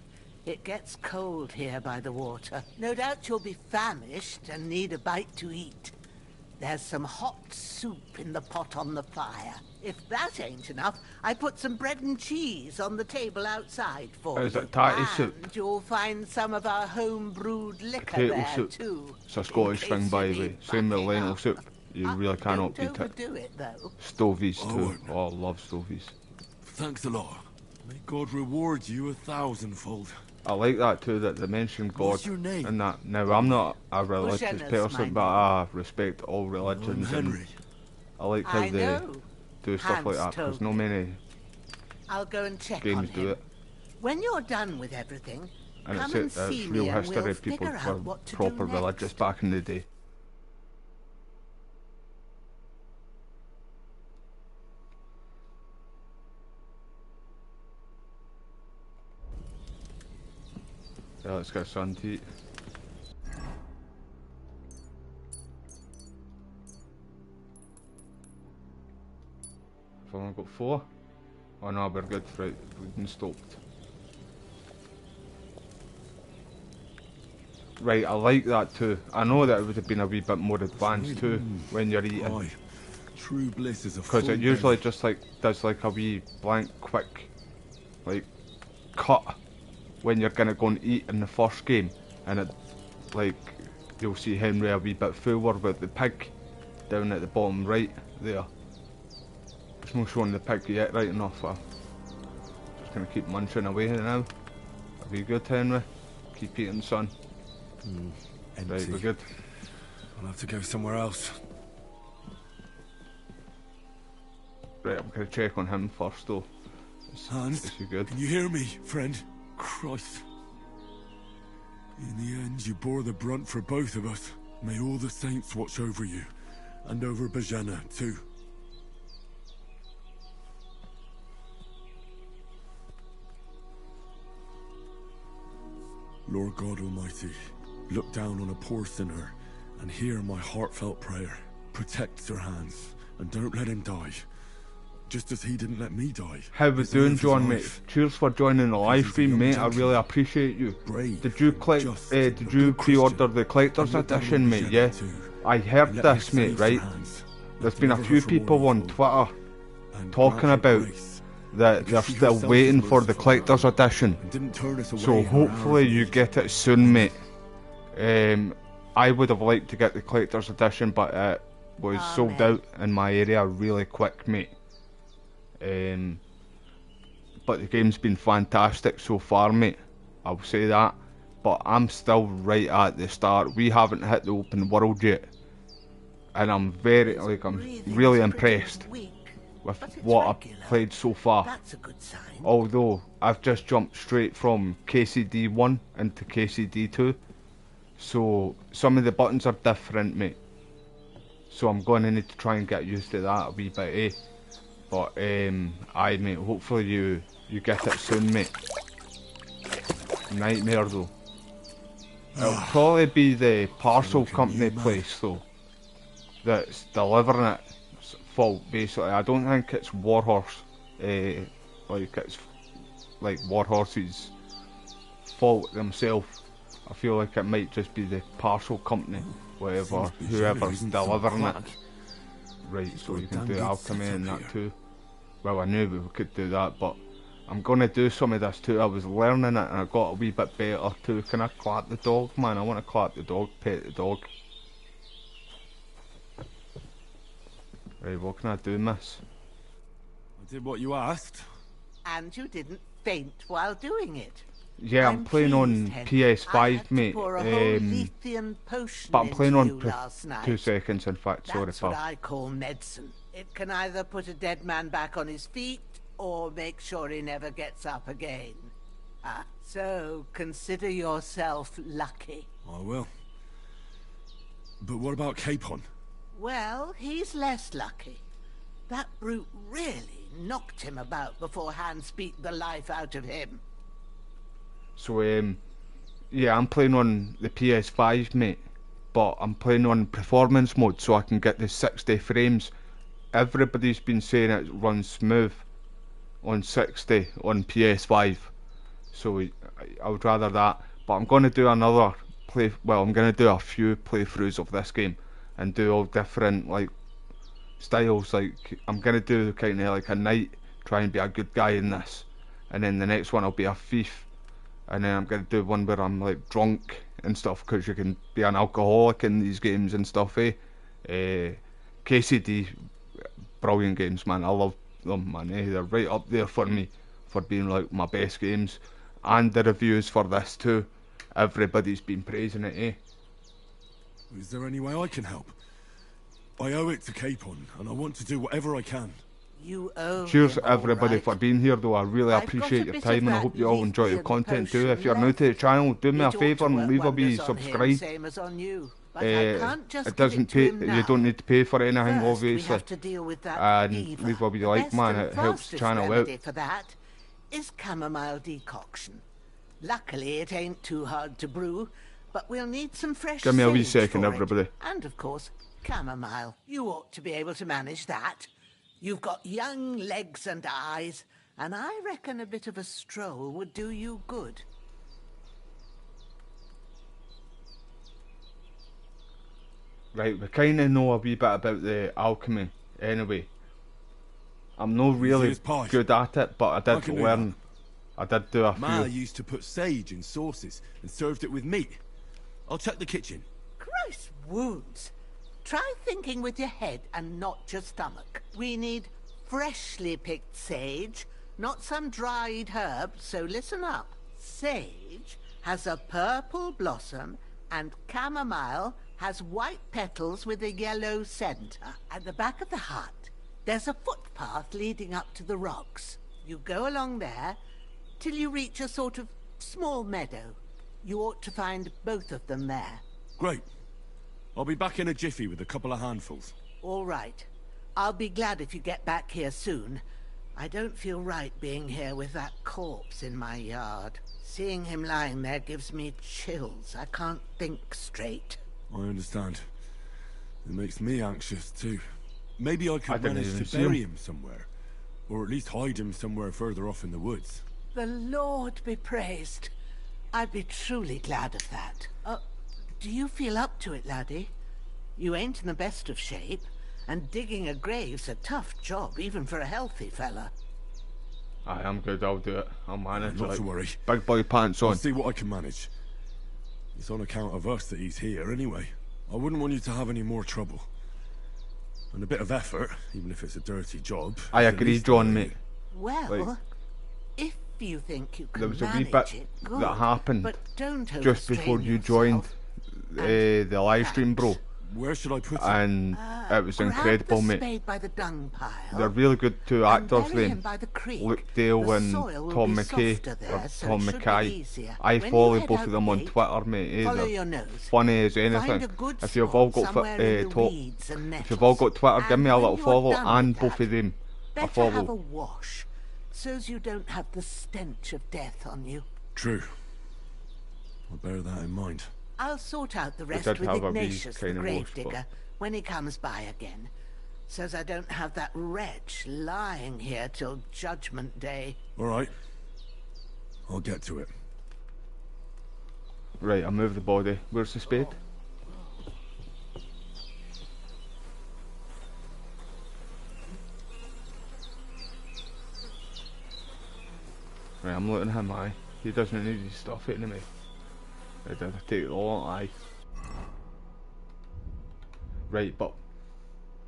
It gets cold here by the water. No doubt you'll be famished and need a bite to eat. There's some hot soup in the pot on the fire. If that ain't enough, I put some bread and cheese on the table outside for you. Is it tatty soup? And you'll find some of our home-brewed liquor Potato there, soup. too. It's a Scottish thing, by the way. Same with lentil soup. You really cannot Don't beat it. overdo it, though. Stovies too. Oh, I love stovies. Thanks a lot. May God reward you 1,000-fold. I like that too, that they mention God What's your name? in that. Now, I'm not a religious Bushenna's person, my but I respect all religions. And Henry. I like how I they know. do stuff Hans like that, because told no me. many I'll go and check on games him. do it. When you're done with everything, And come it's and see real me and history. we'll People figure were out what to proper do religious next. back in the day. Yeah, let's get sun to eat. I've only got 4. Oh no, we're good. Right, we've been stopped. Right, I like that too. I know that it would have been a wee bit more advanced too when you're eating. Aye. True bliss is a Because full it usually belly. just like does like a wee blank quick like cut when you're gonna go and eat in the first game, and it like you'll see Henry a wee bit fuller with the pig down at the bottom right there. It's not showing the pig yet right enough. Just gonna keep munching away now. Are we good, Henry? Keep eating, son. Right, Empty. we're good. I'll have to go somewhere else. Right, I'm gonna check on him first though. Hans, is he good? can you hear me, friend? Christ. In the end, you bore the brunt for both of us. May all the saints watch over you. And over Bajana, too. Lord God Almighty, look down on a poor sinner and hear my heartfelt prayer. Protect Sir Hans, and don't let him die. Just as he didn't let me die. How we doing, John, mate? Cheers for joining the live stream, mate. I really appreciate you. Did you did you pre-order the collector's edition, mate? Yeah. I heard this, mate. Right. There's been a few people on Twitter talking about that they're still waiting for the collector's edition. So hopefully you get it soon, mate. I would have liked to get the collector's edition, but it was sold out in my area really quick, mate. But the game's been fantastic so far, mate. I'll say that. But I'm still right at the start. We haven't hit the open world yet, and I'm really impressed with what I've played so far. That's a good sign. Although I've just jumped straight from KCD 1 into KCD 2, so some of the buttons are different, mate. So I'm going to need to try and get used to that a wee bit, eh? But aye, mate. Hopefully you get it soon, mate. Nightmare though. It'll probably be the parcel company place though that's delivering it fault, basically. I don't think it's Warhorse. Like it's like Warhorse's fault themselves. I feel like it might just be the parcel company, whoever's delivering it. Right, so you can do alchemy and that too. Well, I knew we could do that, but I'm gonna do some of this too. I was learning it and I got a wee bit better too. Can I clap the dog, man? I want to clap the dog, pet the dog. Right, what can I do, miss? I did what you asked. And you didn't faint while doing it. Yeah, I'm playing on PS5, mate. Pour a whole Lethean potion but I'm playing into on you last night. 2 seconds, in fact. Sorry, That's pal. what I call medicine. It can either put a dead man back on his feet or make sure he never gets up again. So consider yourself lucky. I will. But what about Capon? Well, he's less lucky. That brute really knocked him about before Hans beat the life out of him. So, yeah, I'm playing on the PS5, mate. But I'm playing on performance mode so I can get the 60 frames everybody's been saying it runs smooth on 60 on PS5, so I would rather that. But I'm going to do another play. Well, I'm going to do a few playthroughs of this game and do all different like styles. Like I'm going to do kind of like a knight, try and be a good guy in this, and then the next one I'll be a thief, and then I'm going to do one where I'm like drunk and stuff, because you can be an alcoholic in these games and stuff. KCD, brilliant games, man. I love them, man. They're right up there for me for being like my best games. And the reviews for this too, everybody's been praising it. Is there any way I can help? I owe it to Capon, and I want to do whatever I can. You owe Cheers him, everybody right. for being here, though. I really I've appreciate got a your bit time, of and I that hope you all enjoy the lithium content too. potion If you're new to the channel, do me a It ought favour to and work leave a wee wonders on him, subscribe. same as on you. But I can't just It give doesn't it to pay. him now. You don't need to pay for anything, First, we obviously. have to deal with that And fever. leave a wee The like, best man. and It helps the fastest channel out. remedy for that is chamomile decoction. Luckily, it ain't too hard to brew, but we'll need some fresh Give me a wee sage second, for it. everybody. And of course, chamomile. You ought to be able to manage that. You've got young legs and eyes, and I reckon a bit of a stroll would do you good. Right, we kind of know a wee bit about the alchemy anyway. I'm not really good at it, but I did learn. I did do a Ma few. used to put sage in sauces and served it with meat. I'll check the kitchen. Christ wounds. Try thinking with your head and not your stomach. We need freshly picked sage, not some dried herb, so listen up. Sage has a purple blossom and chamomile has white petals with a yellow center. At the back of the hut, there's a footpath leading up to the rocks. You go along there till you reach a sort of small meadow. You ought to find both of them there. Great. I'll be back in a jiffy with a couple of handfuls. All right. I'll be glad if you get back here soon. I don't feel right being here with that corpse in my yard. Seeing him lying there gives me chills. I can't think straight. I understand. It makes me anxious too. Maybe I could didn't manage even to see bury him. him somewhere. Or at least hide him somewhere further off in the woods. The Lord be praised. I'd be truly glad of that. Do you feel up to it, laddie? You ain't in the best of shape, and digging a grave's a tough job, even for a healthy fella. I am good, I'll do it. I'll manage. Not to worry. Big boy pants I'll on. see what I can manage. It's on account of us that he's here anyway. I wouldn't want you to have any more trouble. And a bit of effort, even if it's a dirty job. I is at agree, least John, worthy. mate. Well, Like, if you think you can there was a wee manage bit it, good, that happened but don't just before overstrain you yourself. joined the live stream, bro. Where should I put it? And it was Grab incredible, the mate. spade by the dung pile. They're really good two actors, bury him them. by the creek. Luke Dale The and soil will Tom be McKay, softer there, or so Tom it should be Mackay. easier. I When you follow head both out of them the on gate, Twitter, mate. follow They're your nose. funny as Find anything. a good If you've all spot got somewhere in the weeds and if you've all got Twitter, give And me a when little you're follow, done and with both that, of them a better have a follow. wash, so's you don't have the stench of death on you. True. I'll bear that in mind. I'll sort out the We rest did with have a wee Ignatius, the kind of wash, gravedigger, when he comes by again, so's I don't have that wretch lying here till Judgment Day. All right. I'll get to it. Right, I move the body. Where's the spade? Right, I'm letting him, aye. He doesn't need his stuff anyway. I did take it all, aye. Right, but...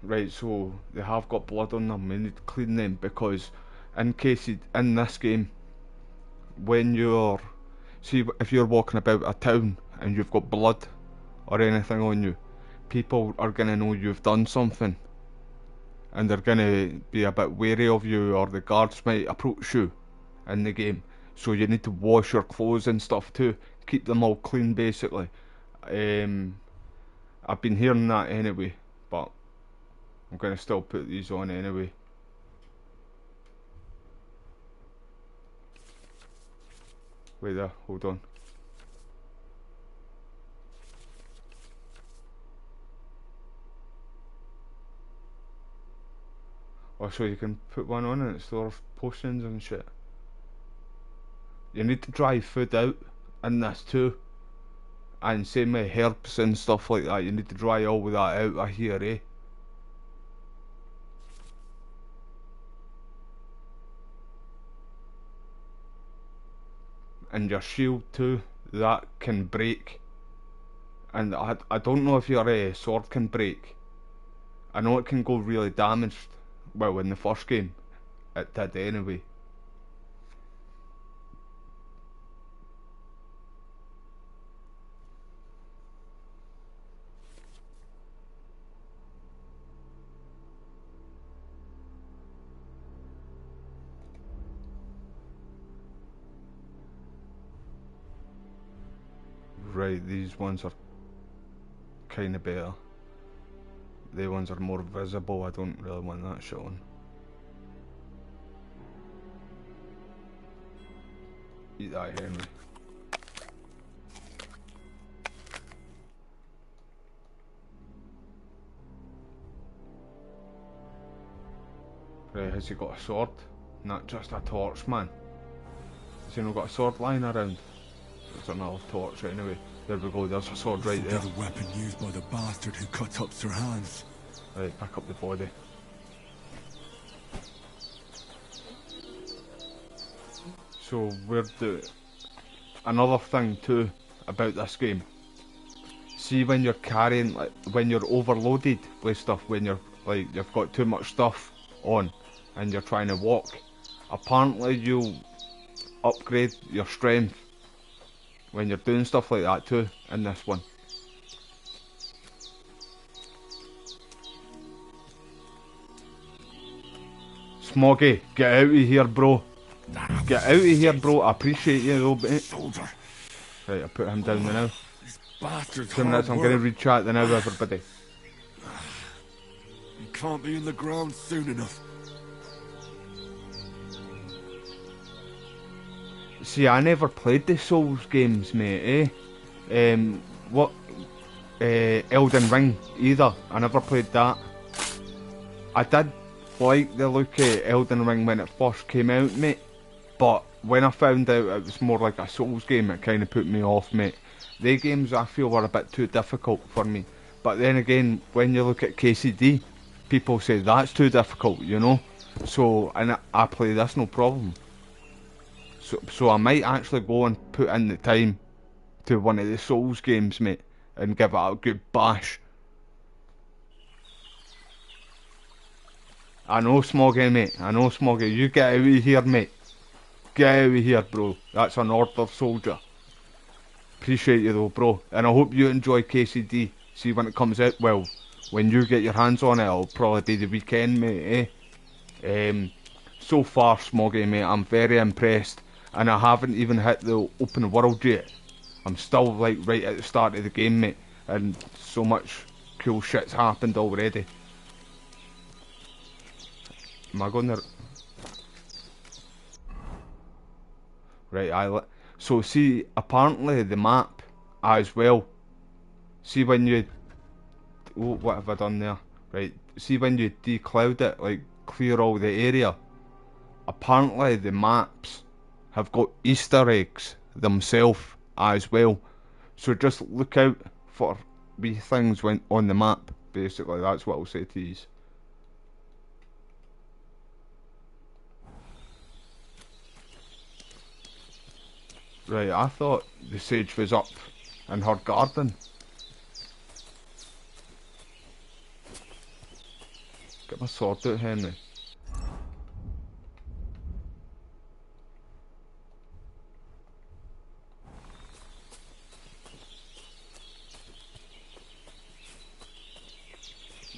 Right, so they have got blood on them. We need to clean them because in case in this game, when you're... See, if you're walking about a town and you've got blood or anything on you, people are going to know you've done something. And they're going to be a bit wary of you, or the guards might approach you in the game. So you need to wash your clothes and stuff too. Keep them all clean, basically. I've been hearing that anyway, but I'm going to still put these on anyway. Wait there, hold on. Oh, so you can put one on and it stores potions and shit. You need to dry food out in this too. And same with herbs and stuff like that, you need to dry all of that out, I hear, eh? And your shield too, that can break. And I don't know if your sword can break. I know it can go really damaged. Well, in the first game, it did anyway. Right, these ones are kinda better. The ones are more visible, I don't really want that shown. Eat that, Henry. Right, has he got a sword? Not just a torch, man. Has he not got a sword lying around? There's another torch anyway. There we go, there's a sword right there. The weapon used by the bastard who cut up Sir Hans. Right, pick up the body. So we're another thing too about this game. See when you're carrying, like when you're overloaded with stuff, when you're like you've got too much stuff on and you're trying to walk, apparently you'll upgrade your strength when you're doing stuff like that too in this one. Smoggy, get out of here, bro. Get out of here, bro. I appreciate you though, mate. Soldier. Right, I put him down now. Bastard's 2 minutes, I'm going to read chat now, everybody. He can't be in the ground soon enough. See, I never played the Souls games, mate, eh? Elden Ring, either. I never played that. I did like the look of Elden Ring when it first came out, mate. But when I found out it was more like a Souls game, it kind of put me off, mate. The games I feel were a bit too difficult for me. But then again, when you look at KCD, people say that's too difficult, you know? So, and I play this no problem. So I might actually go and put in the time to one of the Souls games, mate, and give it a good bash. I know, Smoggy, mate. I know, Smoggy. You get out of here, mate. Get out of here, bro. That's an order, soldier. Appreciate you, though, bro. And I hope you enjoy KCD. See, when it comes out, well, when you get your hands on it, it'll probably be the weekend, mate, eh? So far, Smoggy, mate, I'm very impressed. And I haven't even hit the open world yet. I'm still, like, right at the start of the game, mate. And so much cool shit's happened already. Am I going there? Right, so see, apparently the map as well. See when you... Oh, what have I done there? Right, see when you decloud it, like clear all the area. Apparently the maps have got Easter eggs themselves as well. So just look out for wee things when on the map. Basically, that's what I'll say to you. Right, I thought the sage was up in her garden. Get my sword out, Henry.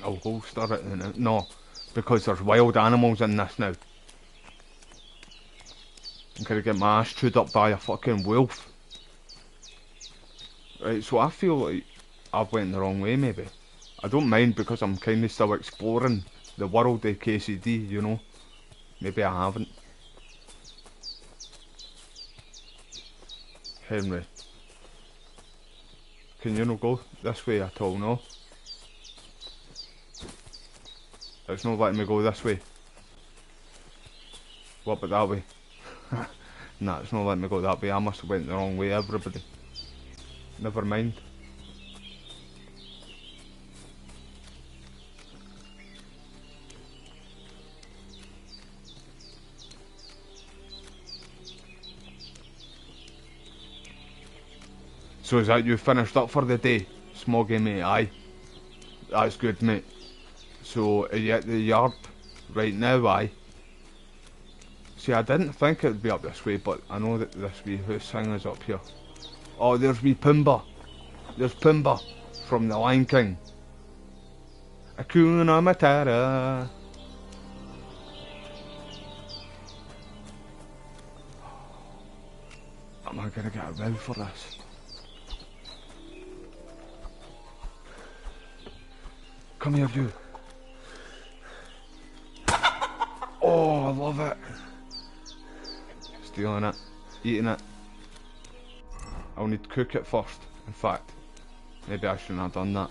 I'll holster it in it. No, because there's wild animals in this now. I'm gonna get my ass chewed up by a fucking wolf. Right, so I feel like I've went the wrong way, maybe. I don't mind because I'm kinda still exploring the world of KCD, you know. Maybe I haven't. Henry. Can you not go this way at all, no? It's not letting me go this way. What about that way? Nah, it's not letting me go that way. I must have went the wrong way, everybody. Never mind. So is that you finished up for the day, Smoggy, mate? Aye. That's good, mate. So, are you at the yard right now? Aye. See, I didn't think it would be up this way, but I know that this wee hoose thing is up here. Oh, there's wee Pumbaa. There's Pumbaa from the Lion King. Hakuna Matata. Am I gonna get a row for this? Come here, you. Oh, I love it. Stealing it. Eating it. I'll need to cook it first. In fact, maybe I shouldn't have done that.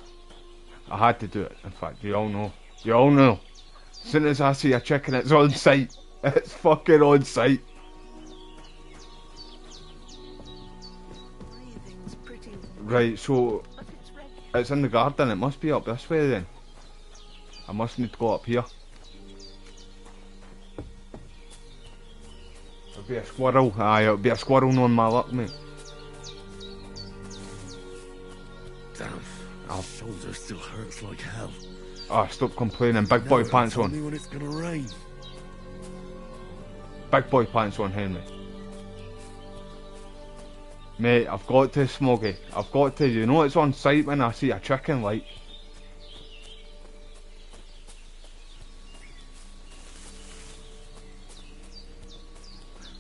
I had to do it. In fact, you all know. You all know. As soon as I see a chicken, it's on site. It's fucking on site. Right, so it's in the garden. It must be up this way then. I must need to go up here. It'll be a squirrel. Aye, it'll be a squirrel on my luck, mate. Damn, our shoulder still hurts like hell. Ah, stop complaining. Big boy pants on. Tell me when it's gonna rain. Big boy pants on, Henry. Mate, I've got to, Smoggy. I've got to. You know it's on site when I see a chicken, like.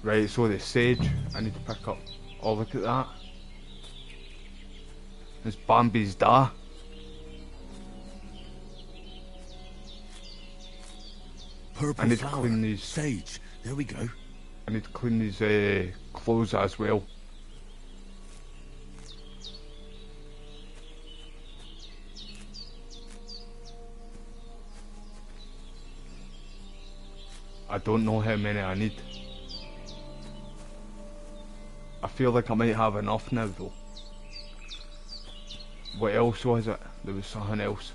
Right, so the sage I need to pick up. Oh, look at that. It's Bambi's da. Purple I need to flower. clean these. Sage. There we go. I need to clean these clothes as well. I don't know how many I need. I feel like I might have enough now though. What else was it? There was something else.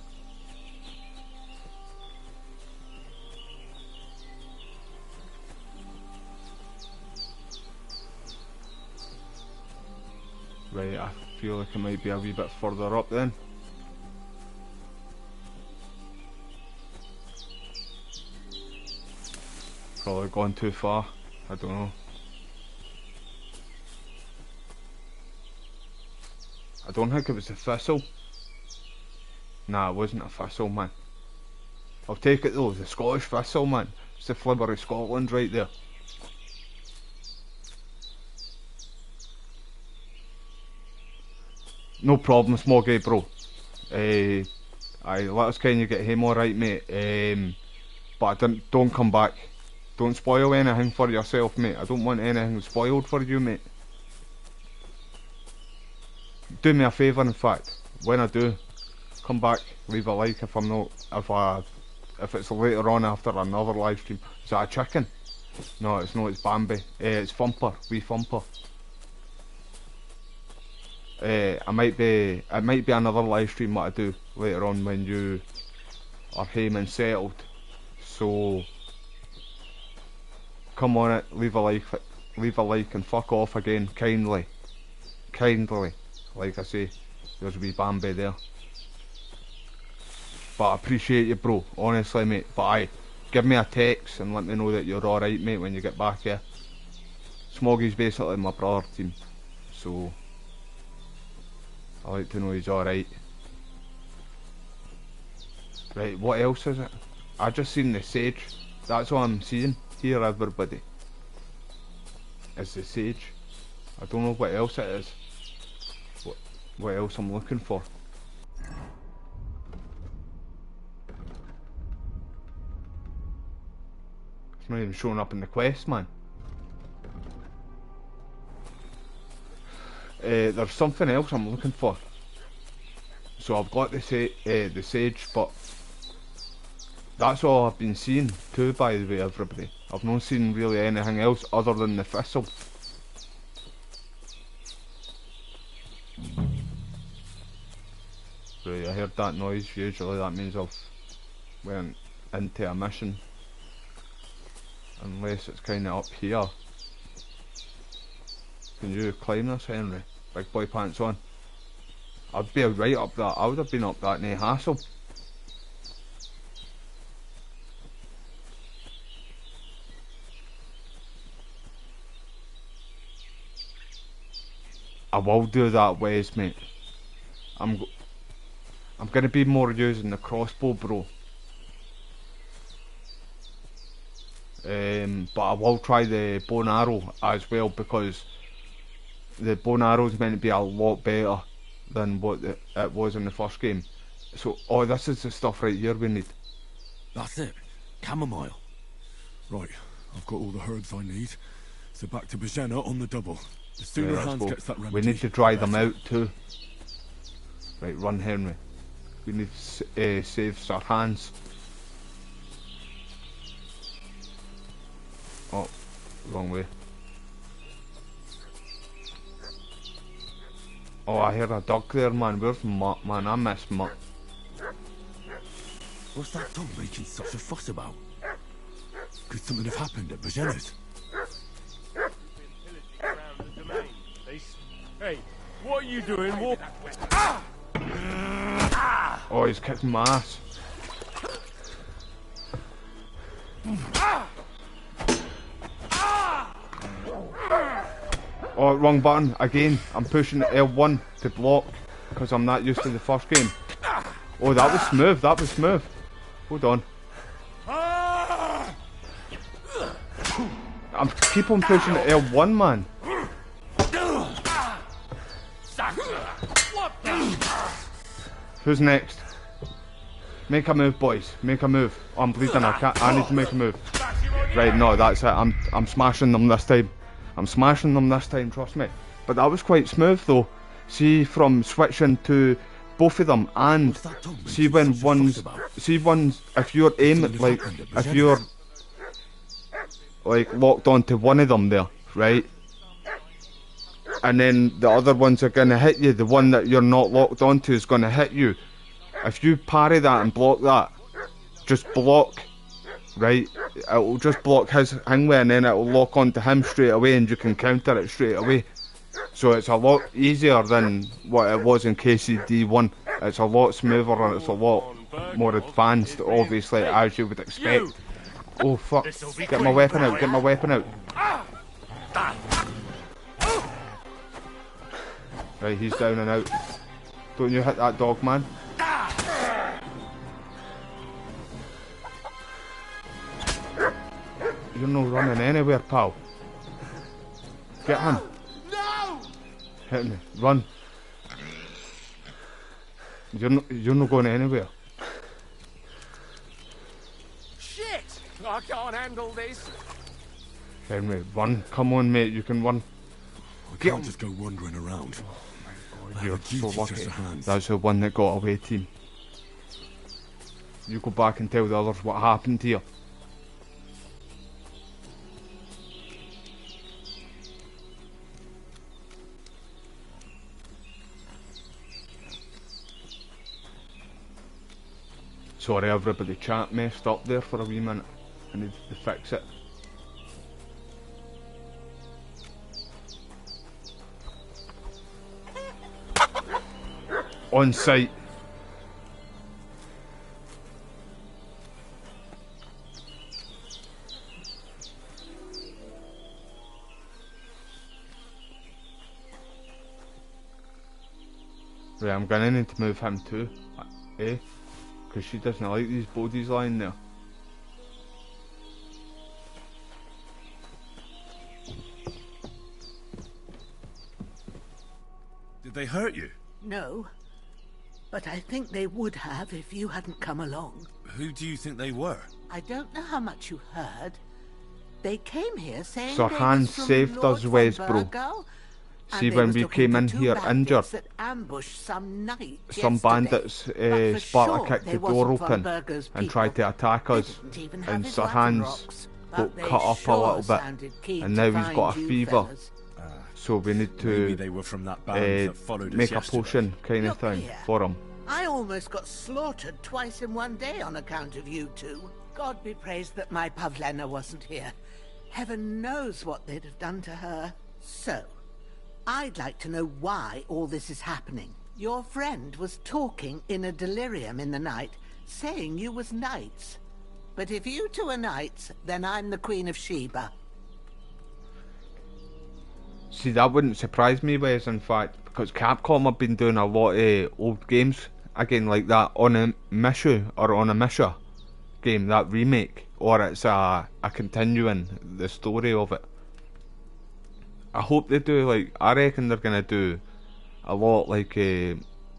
Right, I feel like it might be a wee bit further up then. Probably gone too far. I don't know. I don't think it was a thistle. Nah, it wasn't a thistle, man. I'll take it though, the Scottish thistle, man. It's the flavour of Scotland right there. No problem, Smoggy, bro. Aye, let us kind of get home alright, mate. But don't come back. Don't spoil anything for yourself, mate. I don't want anything spoiled for you, mate. Do me a favour, in fact. When I do, come back, leave a like if I'm not, if it's later on after another live stream. Is that a chicken? No, it's not. It's Bambi. It's Thumper. Wee Thumper. It might be another live stream what I do later on when you are home and settled. So come on it, leave a like and fuck off again, kindly. Like I say, there's a wee Bambi there. But I appreciate you, bro, honestly, mate. But aye, give me a text and let me know that you're alright, mate, when you get back here. Smoggy's basically my brother team, so I like to know he's alright. Right, what else is it? I just seen the sage. That's what I'm seeing here, everybody. It's the sage. I don't know what else it is. What else I'm looking for. It's not even showing up in the quest, man. There's something else I'm looking for. So I've got the sage, but That's all I've been seeing too, by the way, everybody. I've not seen really anything else other than the thistle. Right, I heard that noise. Usually that means I've went into a mission. Unless it's kind of up here. Can you climb this, Henry? Big boy pants on. I'd be right up that. I would have been up that, no hassle. I will do that, Wes, mate. I'm gonna be more using the crossbow, bro. But I will try the bow and arrow as well, because the bow and arrow is meant to be a lot better than what it was in the first game. So, oh, this is the stuff right here we need. That's it. Chamomile. Right, I've got all the herbs I need. So back to Bajena on the double. The sooner Right, Hans let's gets go. that remedy, We need to dry the them better. out too. Right, run, Henry. We need to save Sir Hans. Oh, wrong way. Oh, I hear a dog there, man. Where's Mutt, man? I miss Mutt. What's that dog making such a fuss about? Could something have happened at Bajena's? Hey, what are you doing? Walk. Oh, he's kicking my ass. Oh, wrong button. Again, I'm pushing L1 to block because I'm not used to the first game. Oh, that was smooth. That was smooth. Hold on. I'm keep on pushing L1, man. Who's next? Make a move, boys. Make a move. Oh, I'm bleeding. I need to make a move. Right, no, that's it. I'm smashing them this time. I'm smashing them this time, trust me. But that was quite smooth though. See, from switching to both of them, and see when one's, if you're aiming, like, if you're like locked onto one of them there, right? And then the other ones are gonna hit you, the one that you're not locked onto is gonna hit you. If you parry that and block that, just block, right? It'll just block his hangway and then it'll lock onto him straight away and you can counter it straight away. So it's a lot easier than what it was in KCD1. It's a lot smoother and it's a lot more advanced, obviously, as you would expect. Oh fuck, get my weapon out, get my weapon out. Right, he's down and out. Don't you hit that dog, man. You're not running anywhere, pal. Get him. No! Hit me. Run. You're not going anywhere. Shit! I can't handle this. Henry, run. Come on, mate. You can run. I can't just go wandering around. You're so lucky. That's the one that got away, team. You go back and tell the others what happened to you. Sorry everybody, chat messed up there for a wee minute. I needed to fix it. On site. Right, I'm gonna need to move him too. Eh? Because she doesn't like these bodies lying there. Did they hurt you? No. But I think they would have if you hadn't come along. Who do you think they were? I don't know how much you heard. They came here saying Sir they Hans was from saved Lord us, von Wes, bro. Burgo, See, when we came in here injured, that ambushed some knight some yesterday. bandits Sparta kicked the door open and tried to attack us, and Sir Hans got cut up a little bit, and now he's got a fever. So we need to they were from that band that followed us make a yesterday. potion kind of thing here. for him. I almost got slaughtered twice in one day on account of you two. God be praised that my Pavlena wasn't here. Heaven knows what they'd have done to her. So, I'd like to know why all this is happening. Your friend was talking in a delirium in the night, saying you was knights. But if you two are knights, then I'm the Queen of Sheba. See, that wouldn't surprise me, Wes, in fact, because Capcom have been doing a lot of old games, again, like that on a Mishu, or on a Misha game, that remake, or it's a continuing the story of it. I hope they do, like, I reckon they're going to do a lot, like, a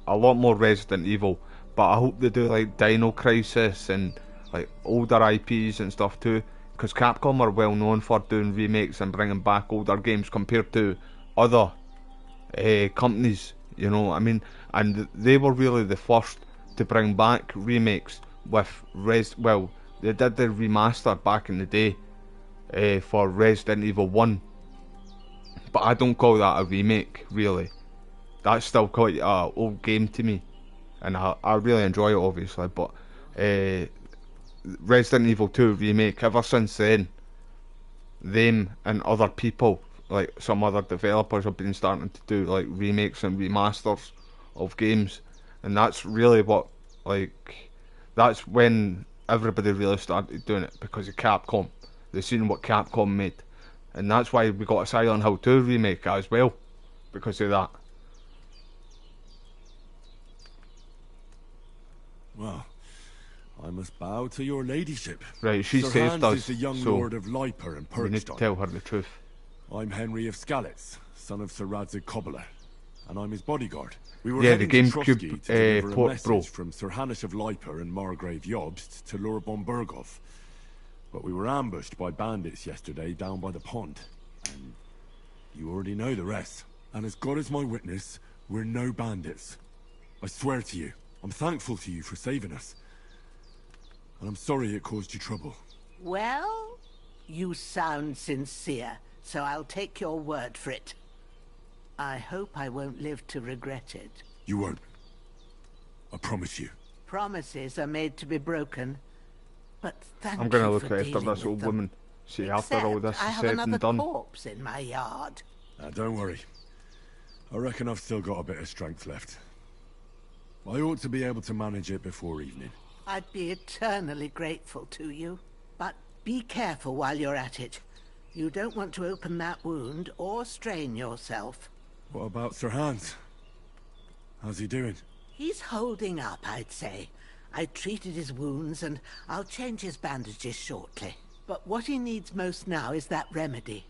lot more Resident Evil, but I hope they do, like, Dino Crisis and, like, older IPs and stuff too, because Capcom are well known for doing remakes and bringing back older games compared to other companies, you know what I mean, and they were really the first to bring back remakes with well, they did the remaster back in the day for Resident Evil 1, but I don't call that a remake, really. That's still quite an old game to me, and I really enjoy it, obviously, but Resident Evil 2 remake, ever since then, them and other people, like some other developers, have been starting to do like remakes and remasters of games, and that's really what, like, that's when everybody really started doing it, because of Capcom. They seen what Capcom made, and that's why we got a Silent Hill 2 remake as well, because of that. Well, I must bow to your ladyship. Right, she Sir saved Hans us, is the young so lord of Liper and we need to Perkstein. tell her the truth. I'm Henry of Skalitz, son of Sir Radzig Cobbler, and I'm his bodyguard. We were Yeah, the heading to GameCube, Trotsky to deliver a port, message bro. from Sir Hanush of Liper and Margrave Jobst to Lord von Berghoff. But we were ambushed by bandits yesterday down by the pond. And you already know the rest. And as God is my witness, we're no bandits. I swear to you, I'm thankful to you for saving us. And I'm sorry it caused you trouble. Well, you sound sincere, so I'll take your word for it. I hope I won't live to regret it. You won't. I promise you. Promises are made to be broken, but thank I'm gonna you look for after dealing this with old them. woman. See, after all this I is have said another and done. corpse in my yard. Don't worry. I reckon I've still got a bit of strength left. I ought to be able to manage it before evening. I'd be eternally grateful to you, but be careful while you're at it. You don't want to open that wound or strain yourself. What about Sir Hans? How's he doing? He's holding up, I'd say. I treated his wounds and I'll change his bandages shortly. But what he needs most now is that remedy.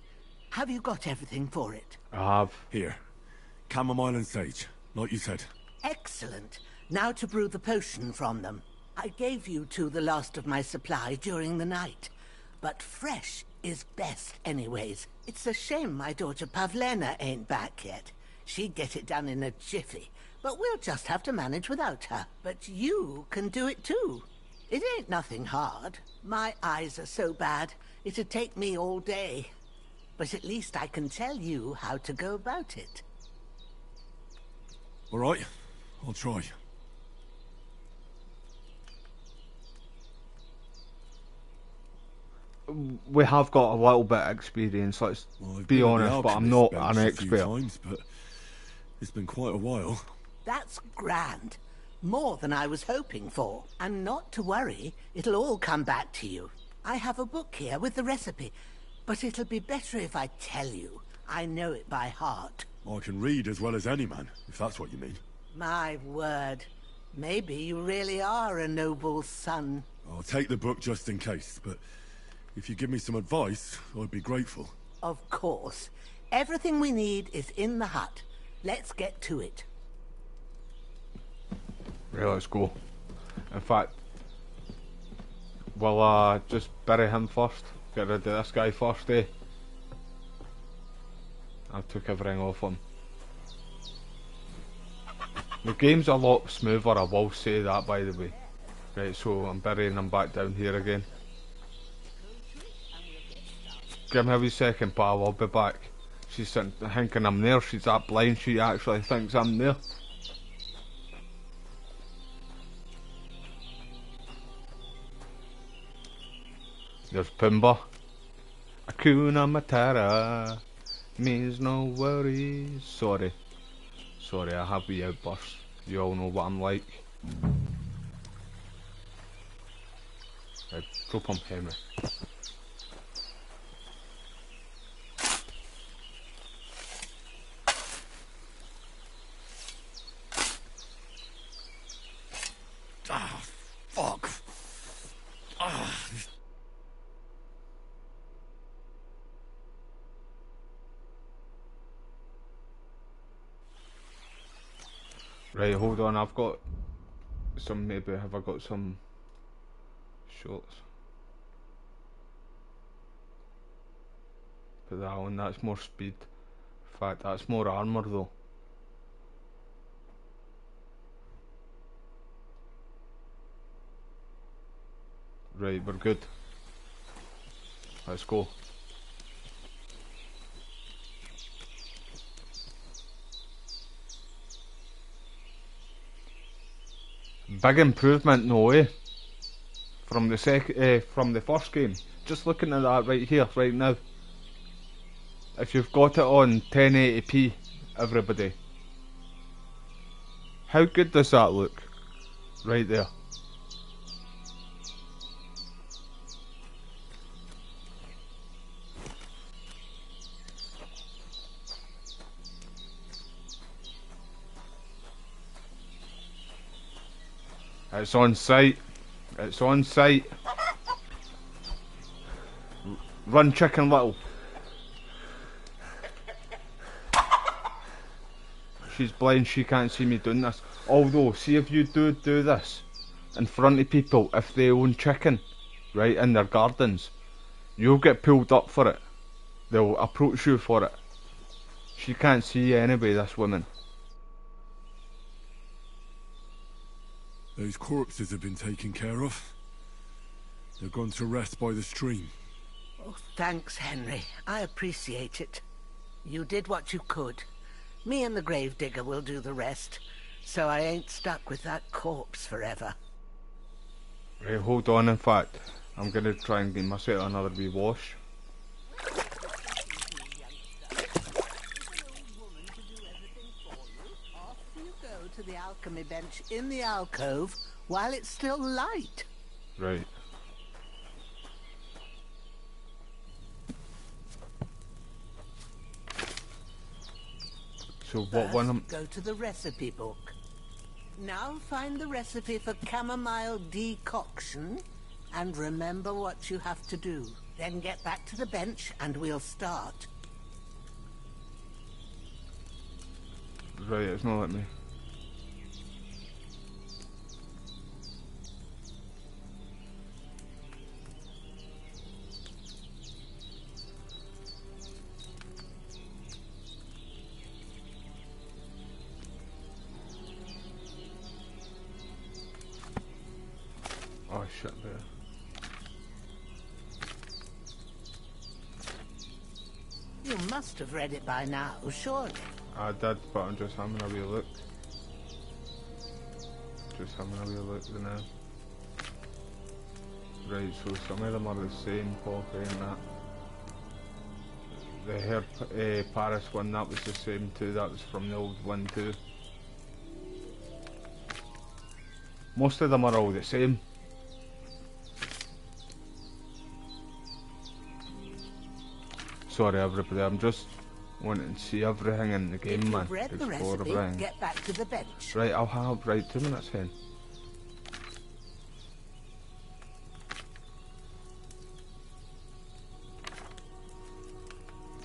Have you got everything for it? I have. Here. Chamomile and sage, like you said. Excellent. Now to brew the potion from them. I gave you two the last of my supply during the night. But fresh is best anyways. It's a shame my daughter Pavlena ain't back yet. She'd get it done in a jiffy. But we'll just have to manage without her. But you can do it too. It ain't nothing hard. My eyes are so bad, it'd take me all day. But at least I can tell you how to go about it. All right, I'll try. We have got a little bit of experience, let's be honest, but I'm not an expert. But it's been quite a while. That's grand. More than I was hoping for. And not to worry, it'll all come back to you. I have a book here with the recipe, but it'll be better if I tell you. I know it by heart. I can read as well as any man, if that's what you mean. My word. Maybe you really are a noble son. I'll take the book just in case, but if you give me some advice, I'd be grateful. Of course. Everything we need is in the hut. Let's get to it. Right, let's go. In fact, we'll just bury him first. Get rid of this guy first, eh? I took everything off him. The game's a lot smoother, I will say that, by the way. Right, so I'm burying them back down here again. Give me a wee second, pal, I'll be back. She's thinking I'm there, she's that blind, she actually thinks I'm there. There's Pumbaa. Hakuna Matata means no worries. Sorry, I have wee outbursts. You all know what I'm like. Right, drop him, Henry. Ah, fuck. Ah. Right, hold on, I've got some, maybe have I got some shots? Put that on, that's more speed. In fact, that's more armour though. Right, we're good. Let's go. Big improvement, no way. From the first game. Just looking at that right here, right now. If you've got it on 1080p, everybody. How good does that look? Right there. It's on site. It's on site. Run, Chicken Little. She's blind, she can't see me doing this. Although, see if you do this in front of people, if they own chicken, right, in their gardens, you'll get pulled up for it. They'll approach you for it. She can't see anybody, this woman. Those corpses have been taken care of. They're gone to rest by the stream. Oh, thanks, Henry. I appreciate it. You did what you could. Me and the gravedigger will do the rest, so I ain't stuck with that corpse forever. Right, hold on, in fact, I'm gonna try and get myself another wee wash. You go to the alchemy bench in the alcove while it's still light. Right. So what one am... Go to the recipe book. Now find the recipe for chamomile decoction and remember what you have to do. Then get back to the bench and we'll start. Right, it's not letting me. Oh shit, there. You must have read it by now, surely. I did, but I'm just having a wee look. Just having a wee look now. Right, so some of them are the same, Poppy and that. The hair Paris one, that was the same too, that was from the old one too. Most of them are all the same. Sorry everybody, I'm just wanting to see everything in the game, man. If you've read the Explore recipe, everything. get back to the bench. Right, I'll have, right, 2 minutes then.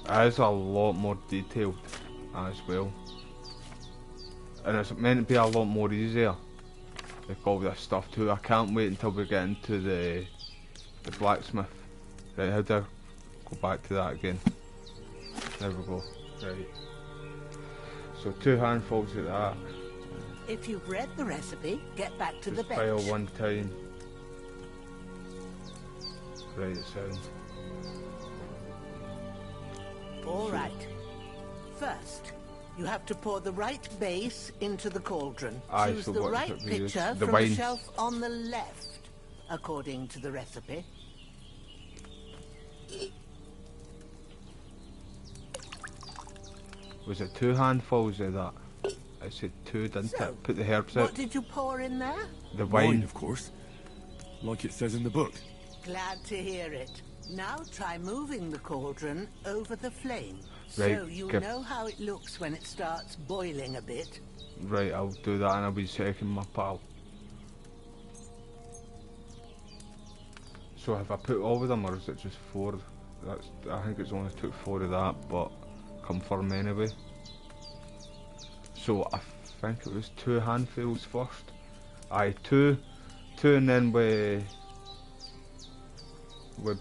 It is a lot more detailed as well. And it's meant to be a lot more easier with all this stuff too. I can't wait until we get into the blacksmith. Right, how do I go back to that again? There we go. Right. So 2 handfuls of that. If you've read the recipe, get back to the Just bench. file one time. Right, it sounds. All right. First, you have to pour the right base into the cauldron. Aye, Choose so the what right should we use? pitcher The from wine. the shelf on the left, according to the recipe. Was it 2 handfuls of that? I said 2, didn't So, it? Put the herbs What out. did you pour in there? The wine. of course. Like it says in the book. Glad to hear it. Now try moving the cauldron over the flame. Right, So you give- know how it looks when it starts boiling a bit. Right, I'll do that in a wee second, my pal. So have I put all of them, or is it just 4? I think it's only took 4 of that, but confirm anyway. So I think it was 2 handfuls first. Aye, 2, and then we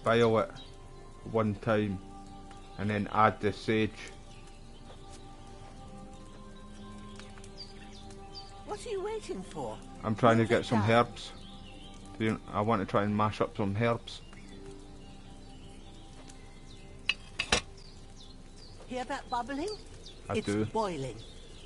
boil it one time, and then add the sage. What are you waiting for? I'm trying to Move get it some down. herbs. I want to try and mash up some herbs. Hear that bubbling? I It's do. boiling.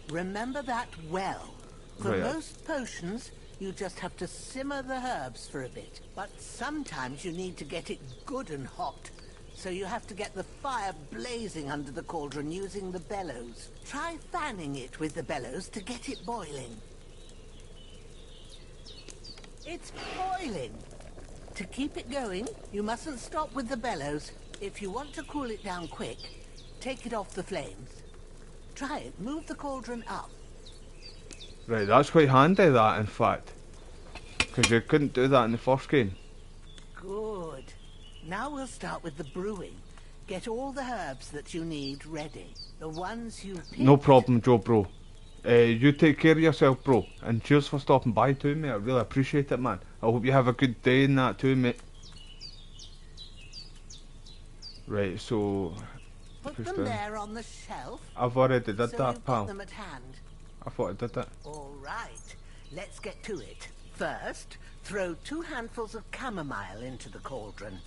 Remember that well. For Right. most potions, you just have to simmer the herbs for a bit. But sometimes you need to get it good and hot. So you have to get the fire blazing under the cauldron using the bellows. Try fanning it with the bellows to get it boiling. It's boiling. To keep it going, you mustn't stop with the bellows. If you want to cool it down quick, take it off the flames. Try it. Move the cauldron up. Right, that's quite handy, that, in fact. Because you couldn't do that in the first game. Good. Now we'll start with the brewing. Get all the herbs that you need ready. The ones you picked. No problem, Joe, bro. You take care of yourself, bro. And cheers for stopping by too, mate. I really appreciate it, man. I hope you have a good day in that too, mate. Right, so... Put push them down. there on the shelf. I've already did so that, you've pal. got them at hand. I thought I did that. All right. Let's get to it. First, throw 2 handfuls of chamomile into the cauldron.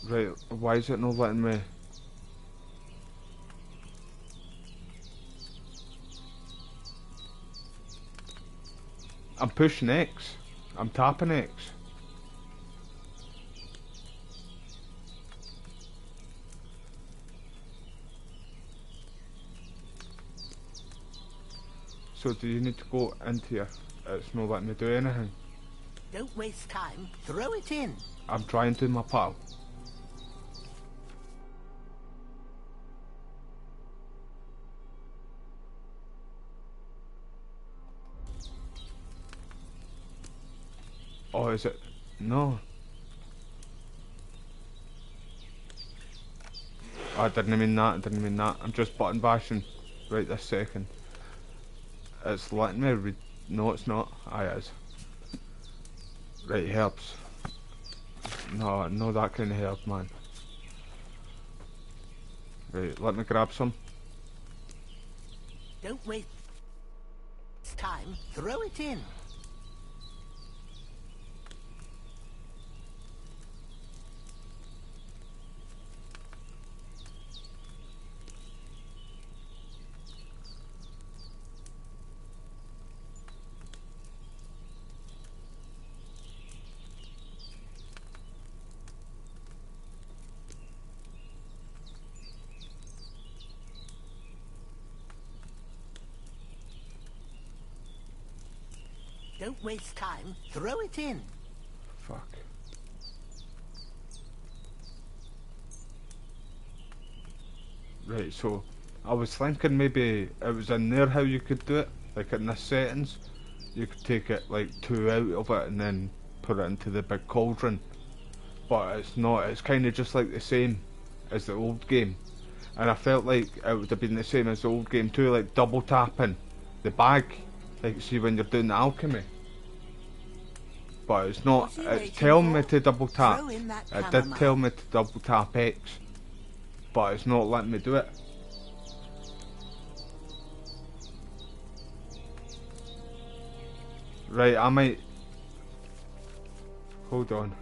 Right, why is it not letting me... I'm pushing X. I'm tapping X. So do you need to go into here? It's not letting me do anything. Don't waste time. Throw it in. I'm trying to, my pal. Oh, is it? No. I didn't mean that, I didn't mean that. I'm just button bashing right this second. It's letting me read. No, it's not. Aye, it is. Right, herbs. No, no, that kind of herb, man. Right, let me grab some. Don't waste time. Throw it in. Don't waste time. Throw it in. Fuck. Right, so I was thinking maybe it was in there how you could do it, like in this settings. You could take it like 2 out of it and then put it into the big cauldron. But it's not, it's kind of just like the same as the old game. And I felt like it would have been the same as the old game too, like double tapping the bag, like see when you're doing the alchemy. But it's not, it's telling me to double tap. It did tell me to double tap X, but it's not letting me do it. Right, I might... Hold on.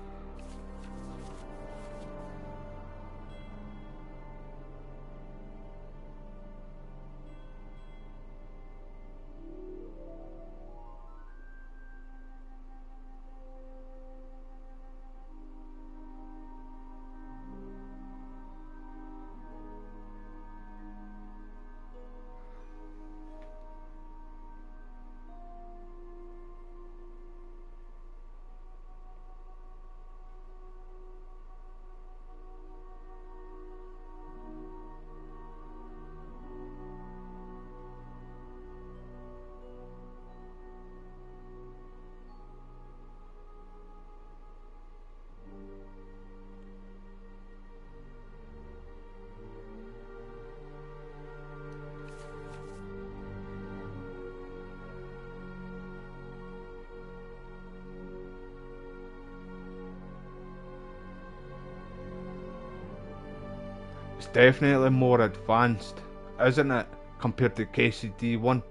It's definitely more advanced, isn't it, compared to KCD1?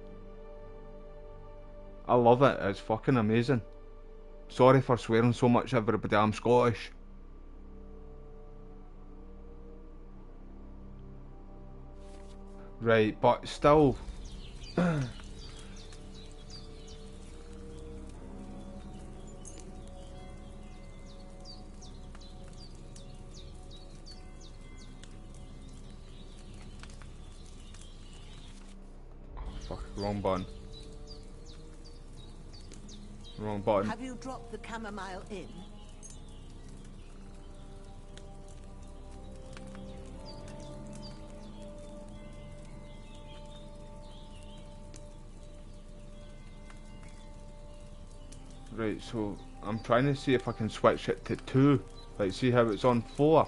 I love it, it's fucking amazing. Sorry for swearing so much, everybody, I'm Scottish. Right, but still... Fuck, wrong button. Wrong button. Have you dropped the chamomile in? Right, so I'm trying to see if I can switch it to 2. Like, see how it's on 4?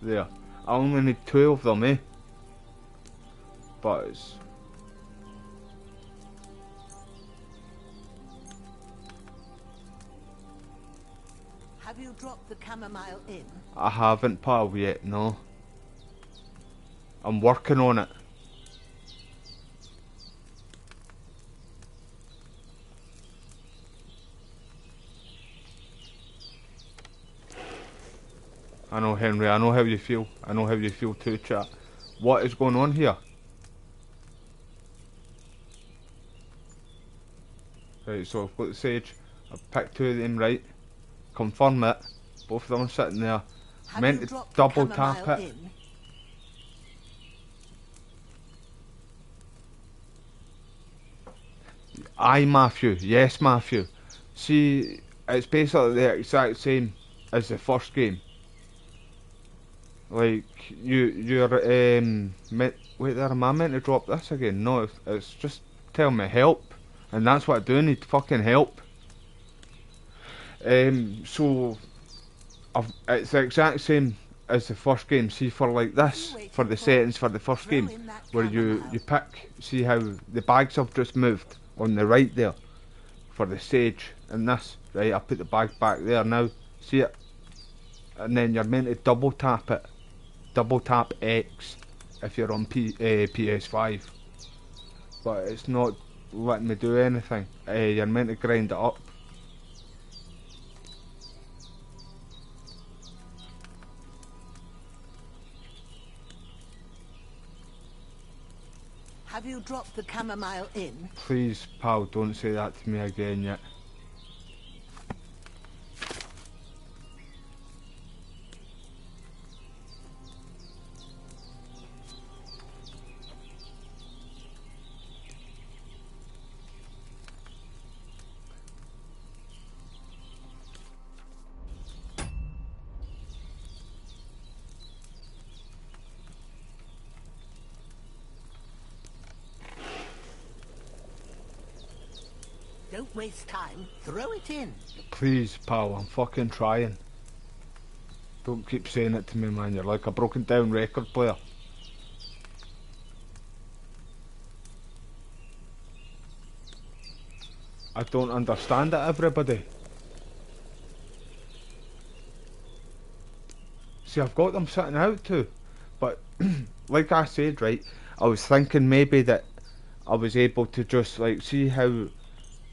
There. I only need 2 of them, eh? But it's... Have you dropped the chamomile in? I haven't, pal, yet, no. I'm working on it. I know, Henry, I know how you feel. I know how you feel too, chat. What is going on here? Right, so I've got the sage. I've picked 2 of them, right? Confirm it. Both of them are sitting there. Meant to double tap it. Aye, Matthew. Yes, Matthew. See, it's basically the exact same as the first game. Like, you're, wait there, am I meant to drop this again? No, it's just telling me help. And that's what I do, need fucking help. So, it's the exact same as the first game. See, for like this, for the settings for the first game, where you pick, see how the bags have just moved on the right there, for the sage, and this, right, I put the bag back there now, see it? And then you're meant to double tap it. Double tap X if you're on PS5, but it's not letting me do anything. You're meant to grind it up. Have you dropped the chamomile in? Please, pal, don't say that to me again yet. Don't waste time. Throw it in. Please, pal, I'm fucking trying. Don't keep saying it to me, man. You're like a broken down record player. I don't understand it, everybody. See, I've got them sitting out too. But, like I said, right, I was thinking maybe that I was able to just, like, see how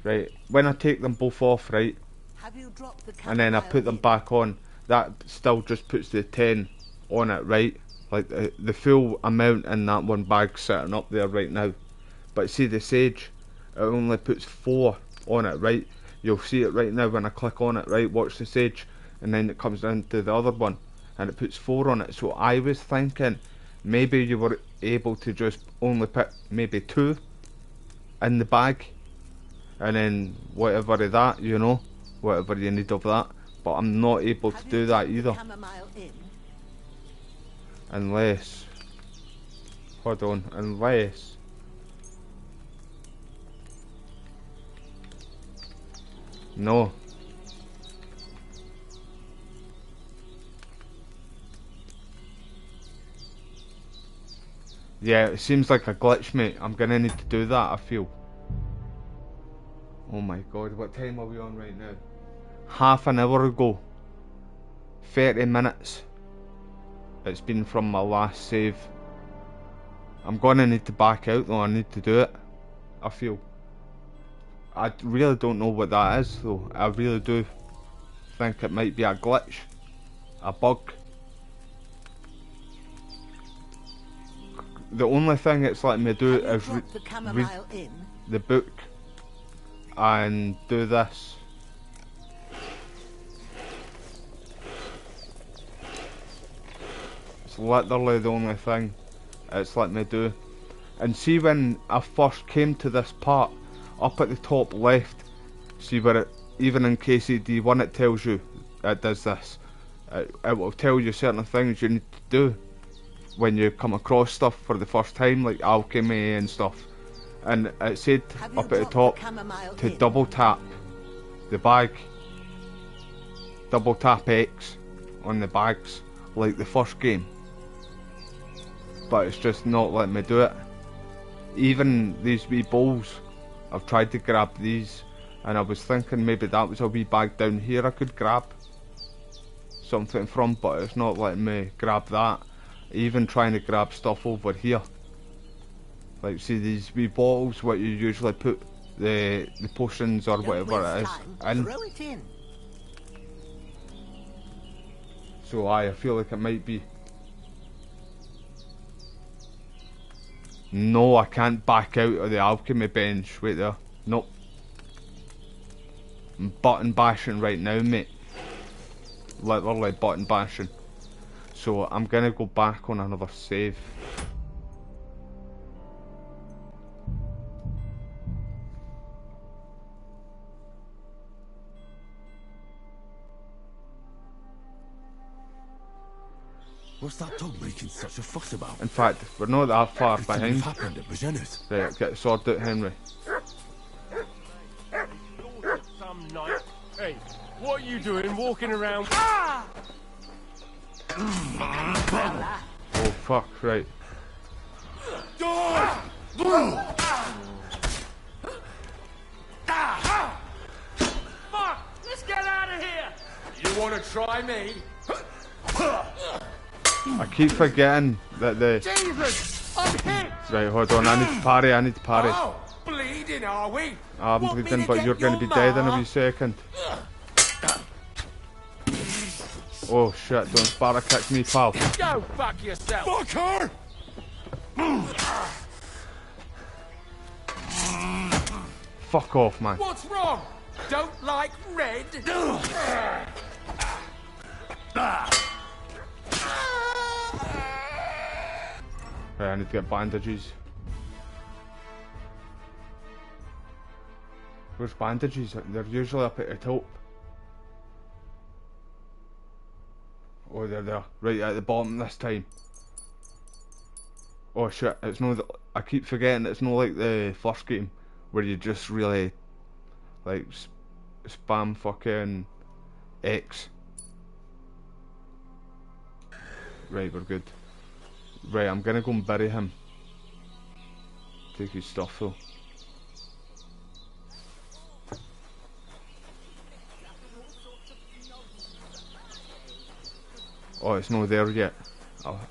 Right, when I take them both off, right, Have you dropped the and then I put them back on, that still just puts the 10 on it, right? Like the full amount in that one bag sitting up there right now. But see the sage, it only puts 4 on it, right? You'll see it right now when I click on it, right? Watch the sage, and then it comes down to the other one, and it puts 4 on it. So I was thinking maybe you were able to just only put maybe 2 in the bag, and then whatever of that, you know, whatever you need of that. But I'm not able to do that either. Unless, hold on, unless no. Yeah, it seems like a glitch, mate. I'm gonna need to do that, I feel. Oh my god, what time are we on right now? Half an hour ago. 30 minutes. It's been from my last save. I'm gonna need to back out though, I need to do it. I feel. I really don't know what that is though. I really do think it might be a glitch. A bug. The only thing it's letting me do is read the book and do this. It's literally the only thing it's letting me do. And see, when I first came to this part, up at the top left, see where it, even in KCD1 it tells you it does this. It will tell you certain things you need to do when you come across stuff for the first time, like alchemy and stuff. And it said up at the top to double tap the bag, double tap X on the bags like the first game, but it's just not letting me do it. Even these wee bowls, I've tried to grab these, and I was thinking maybe that was a wee bag down here I could grab something from, but it's not letting me grab that. Even trying to grab stuff over here, like see these wee bottles what you usually put the potions or whatever it is in. So I feel like it might be. No, I can't back out of the alchemy bench. Wait there. Nope. I'm button bashing right now, mate. Literally button bashing. So I'm gonna go back on another save. What's that dog making such a fuss about? In fact, we're not that far behind. Happened at Brigenna's. Right, get sorted out, Henry. Some night. Hey, what are you doing walking around? Oh fuck, right. Fuck! Let's get out of here! You want to try me? I keep forgetting that the... Jesus! I'm hit! Right, hold on, I need to parry, I need to parry. Oh, bleeding, are we? I'm bleeding, but you're going to be dead in a wee second. Oh shit, don't Sparta kick me, pal. Go fuck yourself! Fuck her! Fuck off, man. What's wrong? Don't like red? Right, I need to get bandages. Where's bandages? They're usually up at the top. Oh, they're there. Right at the bottom this time. Oh shit, it's no... I keep forgetting it's not like the first game where you just really like spam fucking X. Right, we're good. Right, I'm gonna go and bury him. Take his stuff though. Oh, it's not there yet.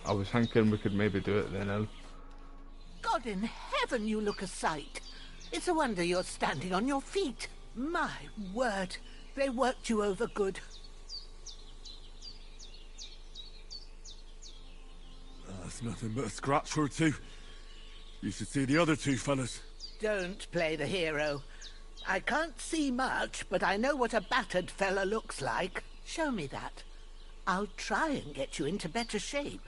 I was thinking we could maybe do it then now. God in heaven, you look a sight. It's a wonder you're standing on your feet. My word, they worked you over good. That's nothing but a scratch or two. You should see the other two fellas. Don't play the hero. I can't see much, but I know what a battered fella looks like. Show me that. I'll try and get you into better shape.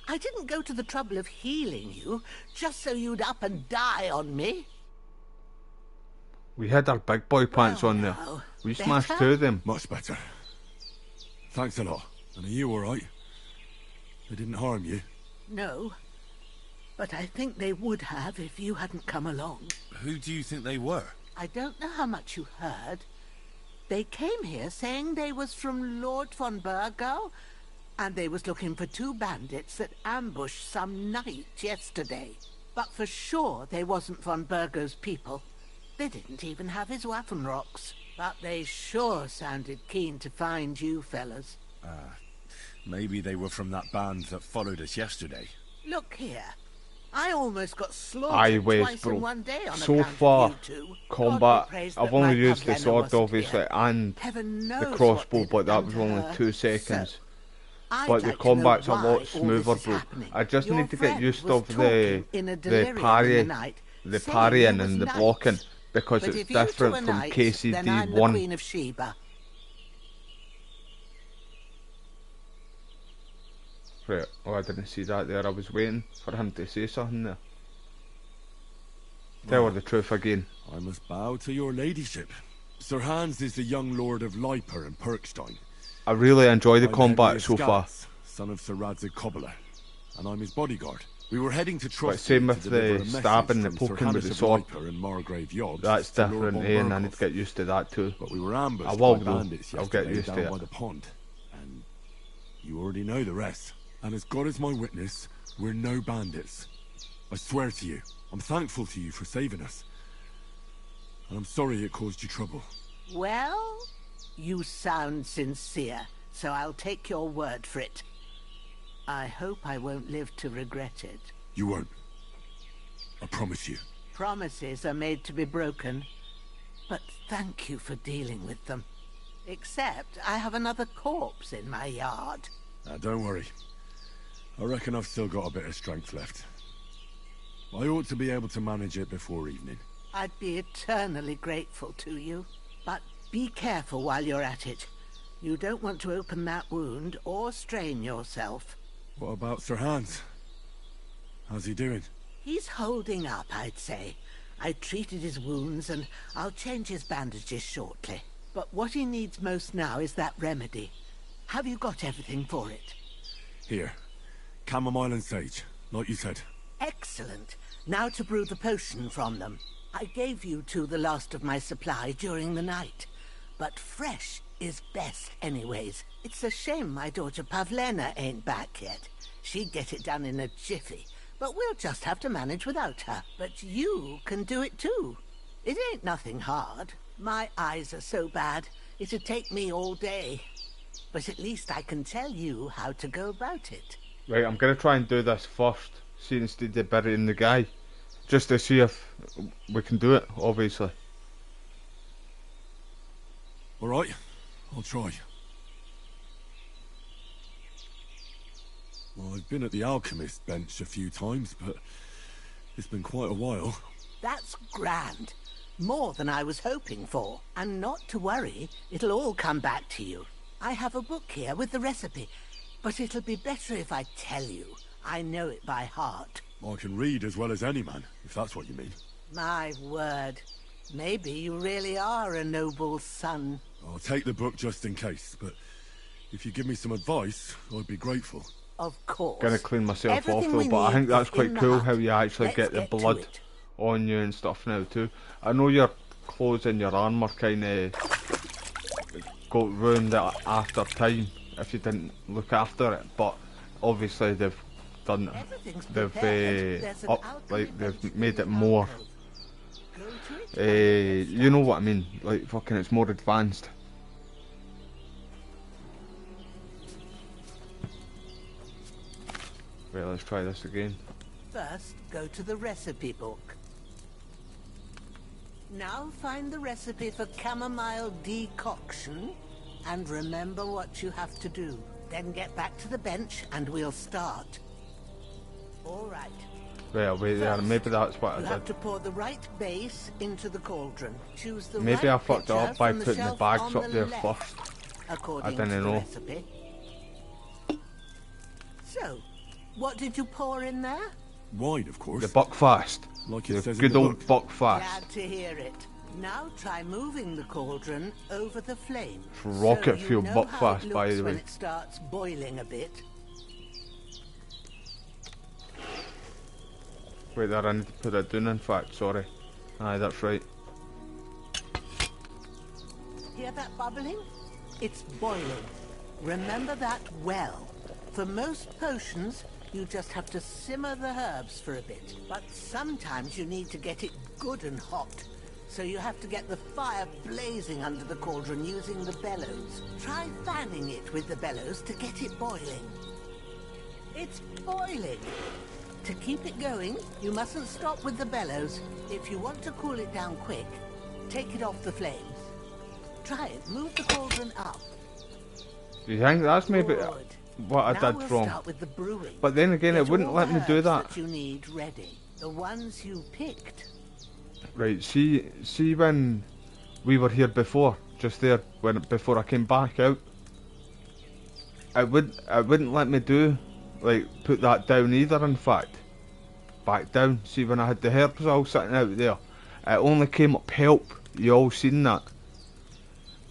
I didn't go to the trouble of healing you, just so you'd up and die on me. We had our big boy pants on there. We smashed two of them. Much better. Thanks a lot. And are you alright? They didn't harm you? No, but I think they would have if you hadn't come along. Who do you think they were? I don't know how much you heard. They came here saying they was from Lord von Burgo, and they was looking for two bandits that ambushed some knight yesterday. But for sure they wasn't von Burgo's people. They didn't even have his Waffenrocks. But they sure sounded keen to find you fellas. Maybe they were from that band that followed us yesterday. Look here. I almost got slaughtered twice in one day on so account far, of you two. combat, I've only used the Pavlena sword wasn't obviously here. and Heaven the knows crossbow, what but that they'd was done to only her. 2 seconds. I'd But the like to know combat's a why lot all smoother, this is bro. happening. I just Your need to get friend used was of the talking in a delirium in the parry, night, the saying parrying he was and the nice. blocking, because But it's if you two different are from knights, then I'm the KCD1. Queen of Sheba. Right, oh, I didn't see that there. I was waiting for him to say something there. Tell her the truth again. I must bow to your ladyship. Sir Hans is the young lord of Leiper and Perkstein. I really enjoy the I'm combat Henry of so far. Scats, son of Sir Radzig Cobbler, and I'm his bodyguard. We were heading to But Trusty same with to deliver the a message stabbing, the from Sir poking with Hannes the of sword. Leiper and Margrave Yobbs That's to Lord different, von and I Burghoff. need to get used to that too. But we were ambushed I will by though. bandits I'll yesterday get used down to it. by the pond, and you already know the rest. And as God is my witness, we're no bandits. I swear to you, I'm thankful to you for saving us. And I'm sorry it caused you trouble. Well, you sound sincere, so I'll take your word for it. I hope I won't live to regret it. You won't. I promise you. Promises are made to be broken, but thank you for dealing with them. Except I have another corpse in my yard. Don't worry. I reckon I've still got a bit of strength left. I ought to be able to manage it before evening. I'd be eternally grateful to you. But be careful while you're at it. You don't want to open that wound or strain yourself. What about Sir Hans? How's he doing? He's holding up, I'd say. I treated his wounds and I'll change his bandages shortly. But what he needs most now is that remedy. Have you got everything for it? Here. Chamomile and sage, like you said. Excellent. Now to brew the potion from them. I gave you two the last of my supply during the night. But fresh is best anyways. It's a shame my daughter Pavlena ain't back yet. She'd get it done in a jiffy. But we'll just have to manage without her. But you can do it too. It ain't nothing hard. My eyes are so bad, it'd take me all day. But at least I can tell you how to go about it. Right, I'm going to try and do this first, see instead of burying the guy. Just to see if we can do it, obviously. Alright, I'll try. Well, I've been at the alchemist bench a few times, but it's been quite a while. That's grand. More than I was hoping for. And not to worry, it'll all come back to you. I have a book here with the recipe, but it'll be better if I tell you. I know it by heart. I can read as well as any man, if that's what you mean. My word. Maybe you really are a noble son. I'll take the book just in case, but if you give me some advice, I'd be grateful. Of course. Gonna clean myself off Everything though, we but I need think that's is quite in the cool hut. how you actually Let's get the get to blood it. on you and stuff now too. I know your clothes and your armour kind of got ruined after time if you didn't look after it, but obviously they've done, they've made it more, you know what I mean, like fucking it's more advanced. Right, let's try this again. First, go to the recipe book. Now find the recipe for chamomile decoction and remember what you have to do. Then get back to the bench and we'll start. All right. Right, wait there. Maybe that's what I You have did. to pour the right base into the cauldron. Choose the Maybe right I fucked it pitcher up by from the putting the shelf bags on up the there left, first. I according didn't to the know. recipe. So, what did you pour in there? Wine, of course. The Buckfast. Like it The says in good the old book. Buckfast. Glad to hear it. Now try moving the cauldron over the flame. Rocket so fuel you know how it Buckfast, by looks the when way. it starts boiling a bit. Wait there, I need to put it down in fact, sorry. Aye, that's right. Hear that bubbling? It's boiling. Remember that well. For most potions, you just have to simmer the herbs for a bit. But sometimes you need to get it good and hot. So you have to get the fire blazing under the cauldron using the bellows. Try fanning it with the bellows to get it boiling. It's boiling. To keep it going, you mustn't stop with the bellows. If you want to cool it down quick, take it off the flames. Try it. Move the cauldron up. Do you think that's maybe Good. what I Now did we'll wrong? start with the brewing. But then again, it Get wouldn't all let the me do herbs that. you need ready. The ones you picked. Right, see when we were here before, just there, before I came back out, it wouldn't let me do, like, put that down either, in fact. Back down. See, when I had the herbs all sitting out there, it only came up help. You all seen that.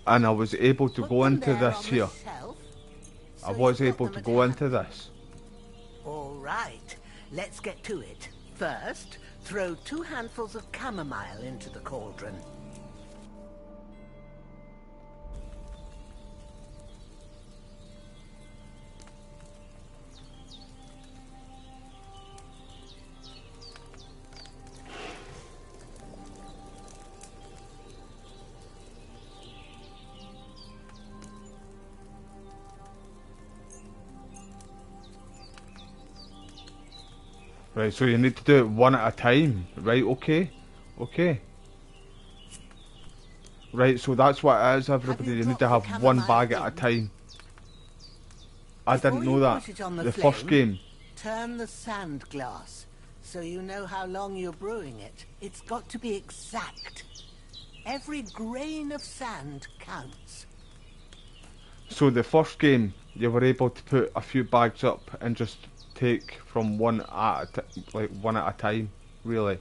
And I was able to go into this here. I was able to go into this. All right, let's get to it. First, throw 2 handfuls of chamomile into the cauldron. Right, so you need to do it one at a time. Right, okay. Okay. Right, so that's what it is, everybody. You need to have one bag at a time. I didn't know that. The first game. Turn the sand glass, so you know how long you're brewing it. It's got to be exact. Every grain of sand counts. So the first game, you were able to put a few bags up and just take from one at a time, really.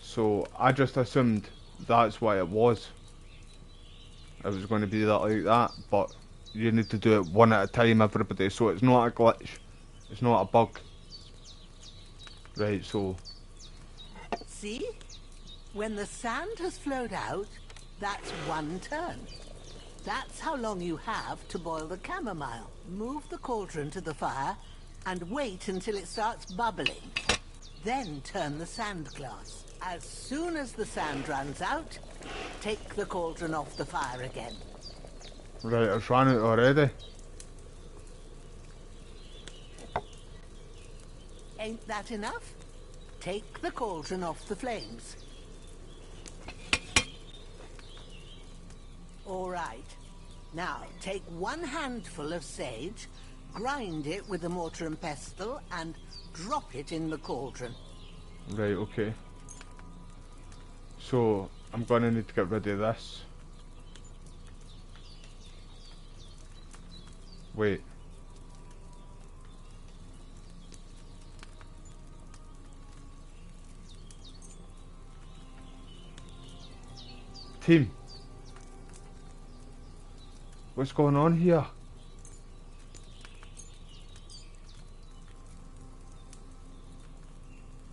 So I just assumed that's what it was. It was going to be that like that, but you need to do it one at a time, everybody. So it's not a glitch, it's not a bug. Right, so See? When the sand has flowed out, that's 1 turn. That's how long you have to boil the chamomile. Move the cauldron to the fire and wait until it starts bubbling. Then turn the sand glass. As soon as the sand runs out, take the cauldron off the fire again. right, it's run out already. Ain't that enough? Take the cauldron off the flames. All right. Now, take 1 handful of sage, grind it with a mortar and pestle, and drop it in the cauldron. Right, okay. So I'm gonna need to get rid of this. Wait. Team. What's going on here?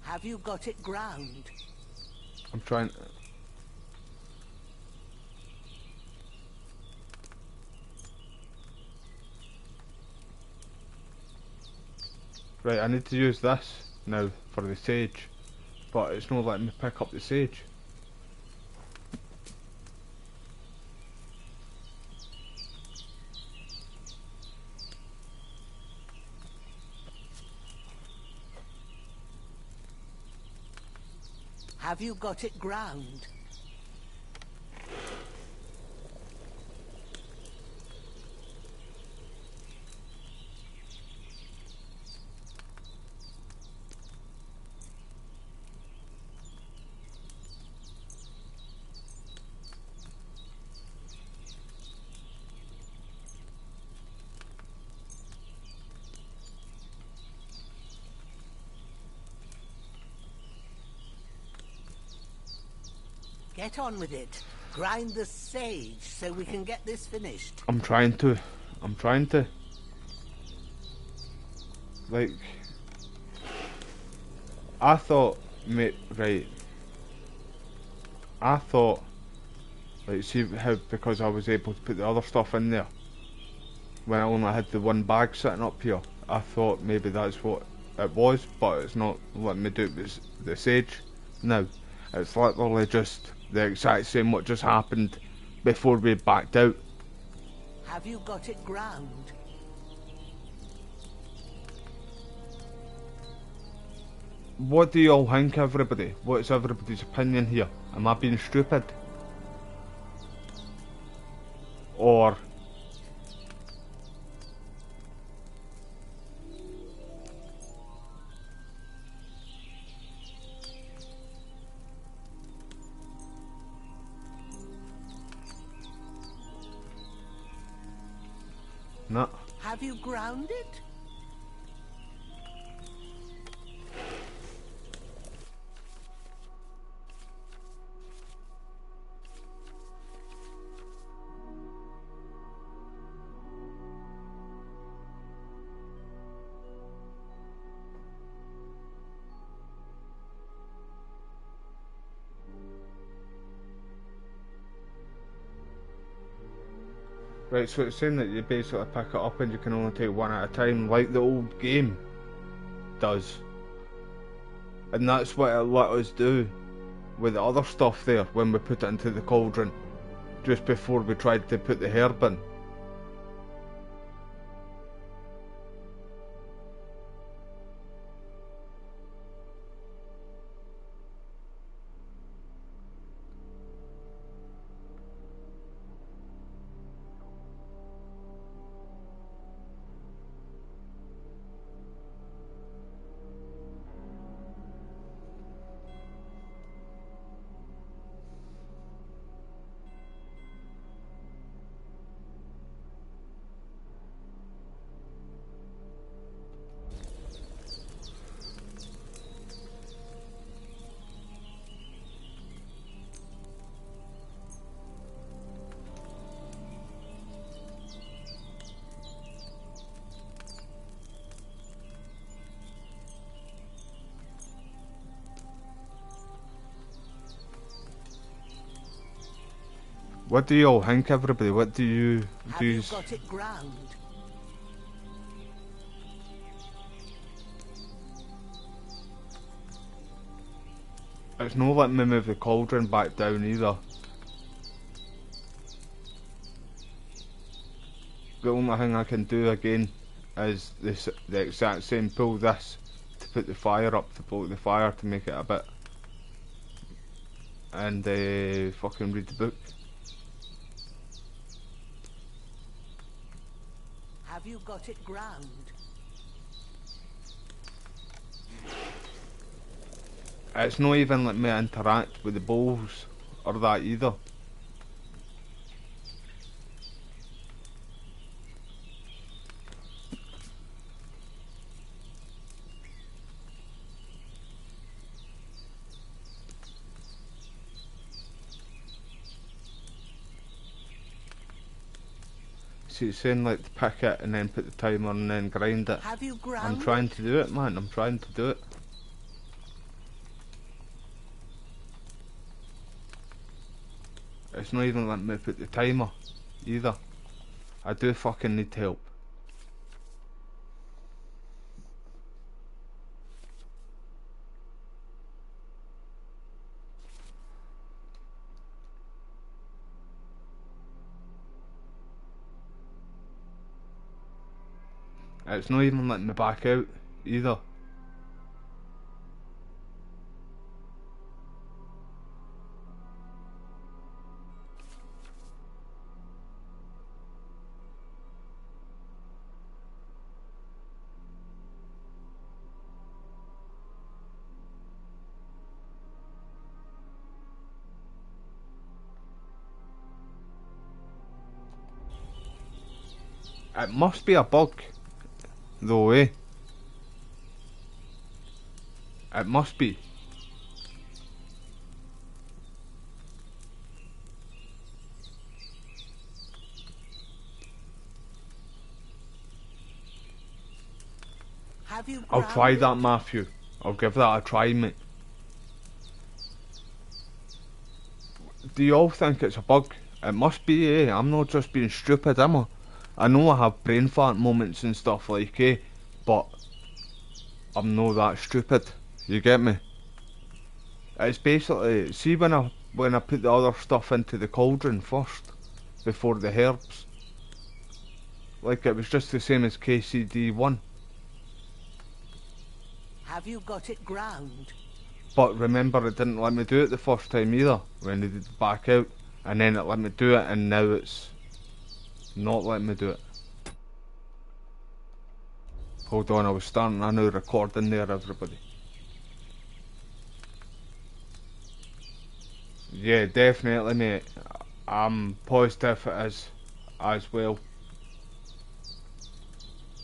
Have you got it ground? I'm trying. Right, I need to use this now for the sage, but it's not letting me pick up the sage. Have you got it ground? Get on with it. Grind the sage so we can get this finished. I'm trying to. Like, I thought, mate, right. I thought, like, see how, because I was able to put the other stuff in there when I only had the one bag sitting up here, I thought maybe that's what it was, but it's not letting me do it with the sage. No, it's literally just the exact same what just happened before we backed out. Have you got it ground? What do you all think, everybody? What's everybody's opinion here? Am I being stupid? Or... no. Have you ground it? Right, so it's saying that you basically pick it up and you can only take one at a time, like the old game does. And that's what it let us do with the other stuff there when we put it into the cauldron, just before we tried to put the herb in. What do you all think, everybody? What do you... Have you got it ground? It's no letting me move the cauldron back down either. The only thing I can do again is this, the exact same, pull this to put the fire up, to blow the fire to make it a bit, and fucking read the book. Have you got it ground? It's not even letting me interact with the bowls or that either. See, it's saying like to pick it and then put the timer and then grind it. Have you ground? I'm trying to do it, man. I'm trying to do it. It's not even letting me put the timer either. I do fucking need help. It's not even letting me back out either. It must be a bug, though, eh? It must be. Have you I'll try grounded? that, Matthew. I'll give that a try, mate. Do you all think it's a bug? It must be, eh? I'm not just being stupid, am I? I know I have brain fart moments and stuff like, eh? But I'm not that stupid. You get me? It's basically, see when I put the other stuff into the cauldron first, before the herbs. Like it was just the same as KCD1. Have you got it ground? But remember, it didn't let me do it the first time either, when they did back out. And then it let me do it, and now it's not letting me do it. Hold on, I was starting a new recording there, everybody. Yeah, definitely, mate. I'm positive it is as well.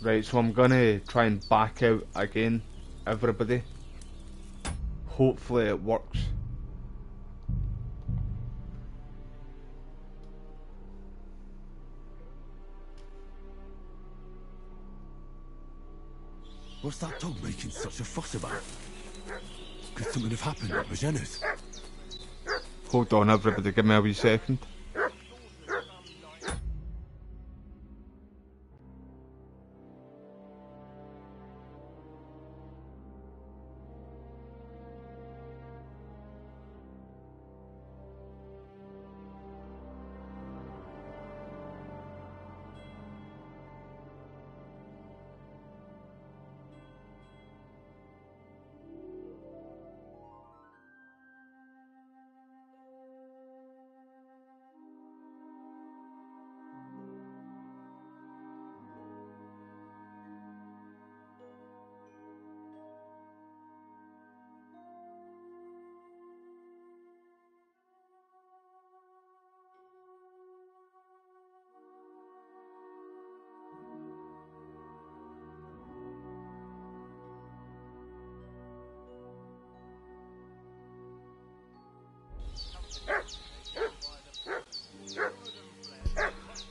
Right, so I'm gonna try and back out again, everybody. Hopefully it works. What's that dog making such a fuss about? Could something have happened at Magena's? Hold on, everybody, give me a wee second.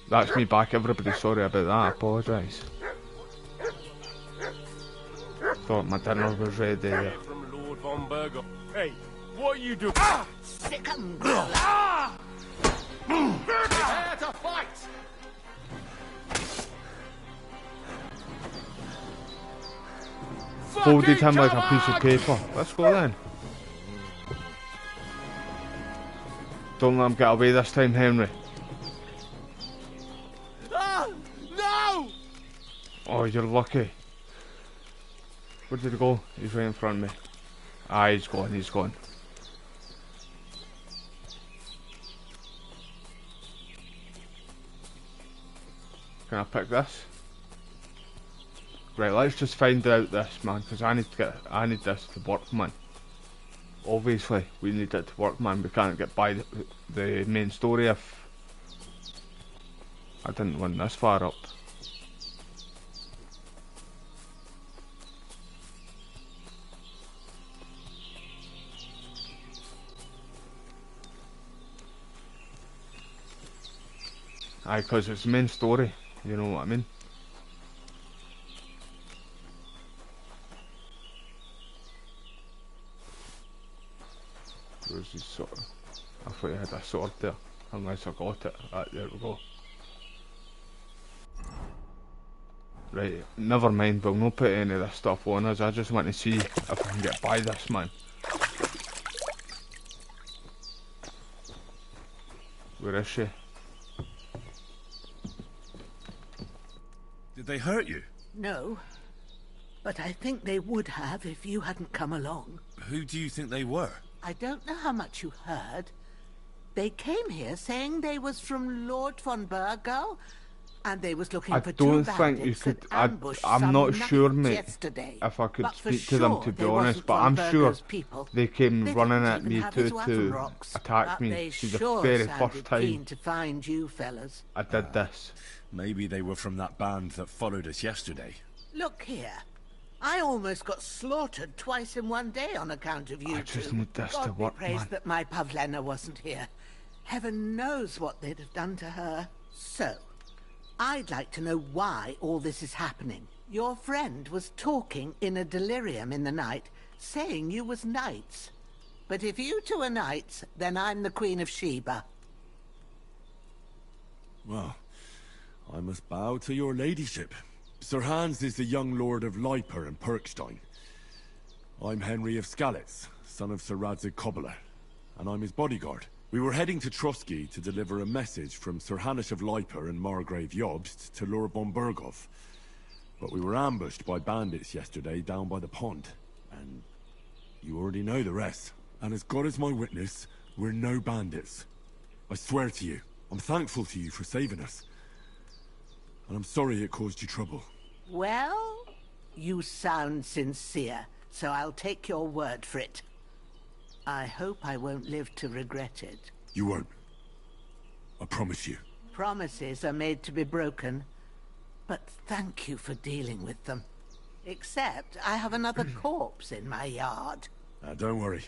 That's me back, everybody. Sorry about that. I apologise. Thought my dinner was ready there. From Lord von Burger. Hey, what are you doing? Sick 'em, Prepare to fight! Folded him like a piece of paper. Let's go then. Don't let him get away this time, Henry. No! Oh, you're lucky. Where did he go? He's right in front of me. Ah, he's gone, he's gone. Can I pick this? Right, let's just find out this, man, because I need this to work, man. Obviously, we need it to work, man. We can't get by the main story if I didn't run this far up. Aye, because it's the main story, you know what I mean? Where's his sword? I thought he had a sword there, unless I got it. There we go. Right, never mind, we'll not put any of this stuff on us. I just want to see if I can get by this, man. Where is she? Did they hurt you? No, but I think they would have if you hadn't come along. Who do you think they were? I don't know how much you heard. They came here saying they was from Lord von Burgo, and they was looking for two bandits that ambushed I'm not some sure, night mate, yesterday. if I could But for speak to them, sure to be they honest, wasn't but von I'm sure Burgo's people. they came They running didn't at even me have his weapon to rocks, attack but me. they See, the sure very sounded first time keen to find you fellas. I did this. Maybe they were from that band that followed us yesterday. Look here. I almost got slaughtered twice in one day on account of you I just two. need this God to be work, praised man. that my Pavlena wasn't here. Heaven knows what they'd have done to her. So, I'd like to know why all this is happening. Your friend was talking in a delirium in the night, saying you was knights. But if you two are knights, then I'm the Queen of Sheba. Well, I must bow to your ladyship. Sir Hans is the young lord of Leiper and Perkstein. I'm Henry of Skalitz, son of Sir Radzig Kobyla, and I'm his bodyguard. We were heading to Trotsky to deliver a message from Sir Hanush of Leiper and Margrave Jobst to Lord von Burgov. But we were ambushed by bandits yesterday down by the pond, and you already know the rest. And as God is my witness, we're no bandits. I swear to you, I'm thankful to you for saving us. And I'm sorry it caused you trouble. Well, you sound sincere, so I'll take your word for it. I hope I won't live to regret it. You won't. I promise you. Promises are made to be broken. But thank you for dealing with them. Except I have another corpse in my yard. Don't worry.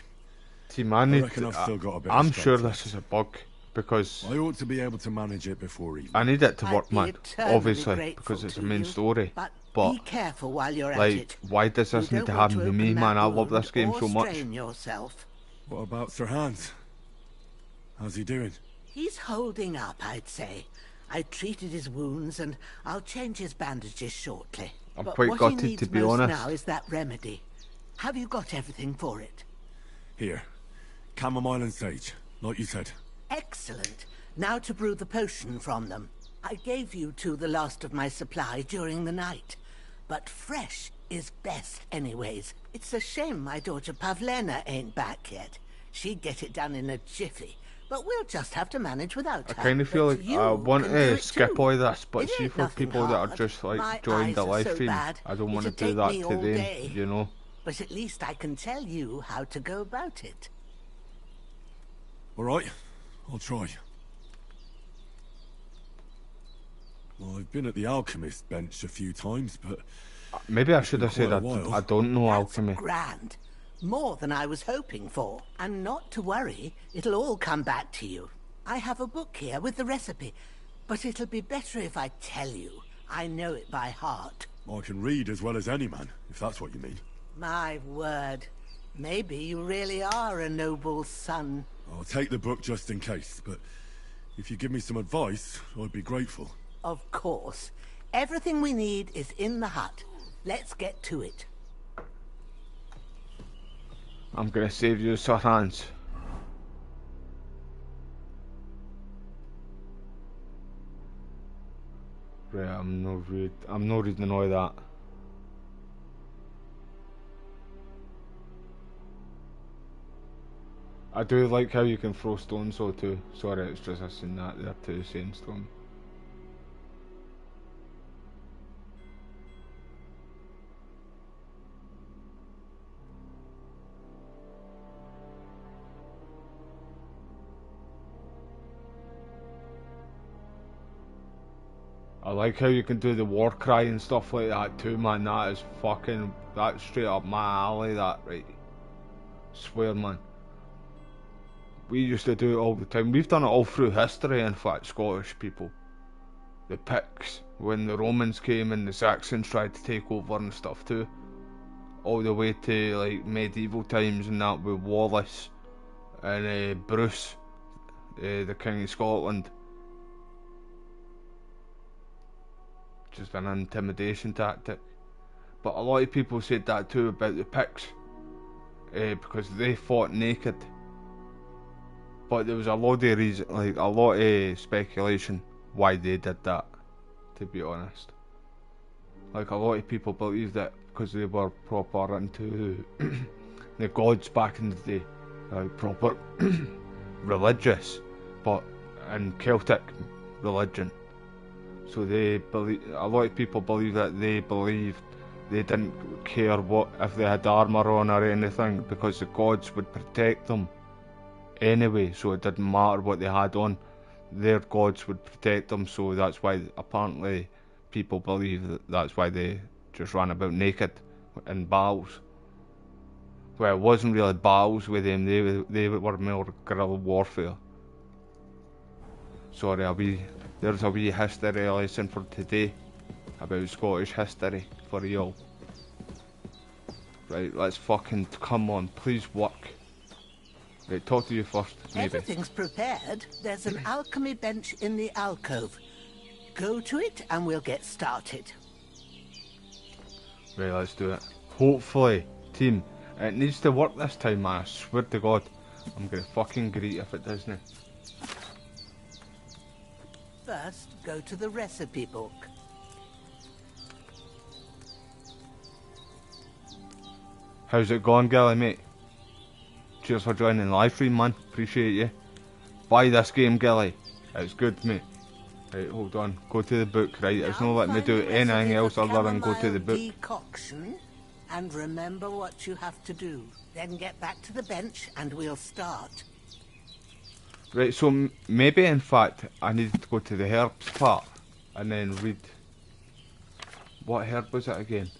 See, man, I reckon I've still got a bit I'm of sure strength this is a bug, because I ought to be able to manage it before evening. I need it to work, I'd be man. eternally Obviously, grateful because it's a to main you, story. But But be careful while you're at like, it. why does this You need to don't want happen to me, open man? that I love this wound game or so much. strain yourself. What about Sir Hans? How's he doing? He's holding up, I'd say. I treated his wounds, and I'll change his bandages shortly. I'm but quite what gutted, he needs to be most honest. now is that remedy. Have you got everything for it? Here. Chamomile and sage, like you said. Excellent. Now to brew the potion from them. I gave you two the last of my supply during the night. But fresh is best anyways. It's a shame my daughter Pavlena ain't back yet. She'd get it done in a jiffy. But we'll just have to manage without her. I kind of feel But like you I want can do to it skip too. all this, but It see, ain't for nothing people that are hard. just like My joined the eyes are live so stream, bad, I don't want to it'd do take that me to all them, day. you know. But at least I can tell you how to go about it. All right, I'll try. Well, I've been at the alchemist bench a few times, but Maybe I should have said quite a while. I don't know alchemy. Grand. More than I was hoping for. And not to worry, it'll all come back to you. I have a book here with the recipe, but it'll be better if I tell you. I know it by heart. I can read as well as any man, if that's what you mean. My word. Maybe you really are a noble son. I'll take the book just in case, but if you give me some advice, I'd be grateful. Of course. Everything we need is in the hut. Let's get to it. I'm gonna save you, Sir Hans. Right, I'm not reading all that. I do like how you can throw stones though too. Sorry, it's just I seen that there too, saying stone. I like how you can do the war cry and stuff like that too, man. That is fucking, that's straight up my alley, that, right? Swear, man. We used to do it all the time. We've done it all through history, in fact, Scottish people. The Picts, when the Romans came and the Saxons tried to take over and stuff too. All the way to like medieval times and that with Wallace and Bruce, the King of Scotland. Just an intimidation tactic. But a lot of people said that too about the Picts, because they fought naked. But there was a lot of reason, like a lot of speculation why they did that, to be honest. Like a lot of people believed that because they were proper into the gods back in the day, like proper religious, but in Celtic religion. So they believe, a lot of people believe that they believed they didn't care what if they had armour on or anything, because the gods would protect them anyway, so it didn't matter what they had on, their gods would protect them. So that's why apparently people believe that that's why they just ran about naked in battles. Well, it wasn't really battles with them, they were more guerrilla warfare. Sorry, there's a wee history lesson for today about Scottish history for y'all. Right, let's fucking, come on, please work. Right, talk to you first, maybe. Everything's prepared. There's an alchemy bench in the alcove. Go to it and we'll get started. Right, let's do it. Hopefully, team, it needs to work this time, man. I swear to God. I'm gonna fucking greet if it doesn't. First, go to the recipe book. How's it going, Gilly, mate? Cheers for joining the live stream, man. Appreciate you. Buy this game, Gilly. It's good, mate. Right, hold on. Go to the book, right? It's not letting me do anything else other than go to the book. Decoction, and remember what you have to do. Then get back to the bench and we'll start. Right, so maybe in fact I needed to go to the herbs part and then read. What herb was it again?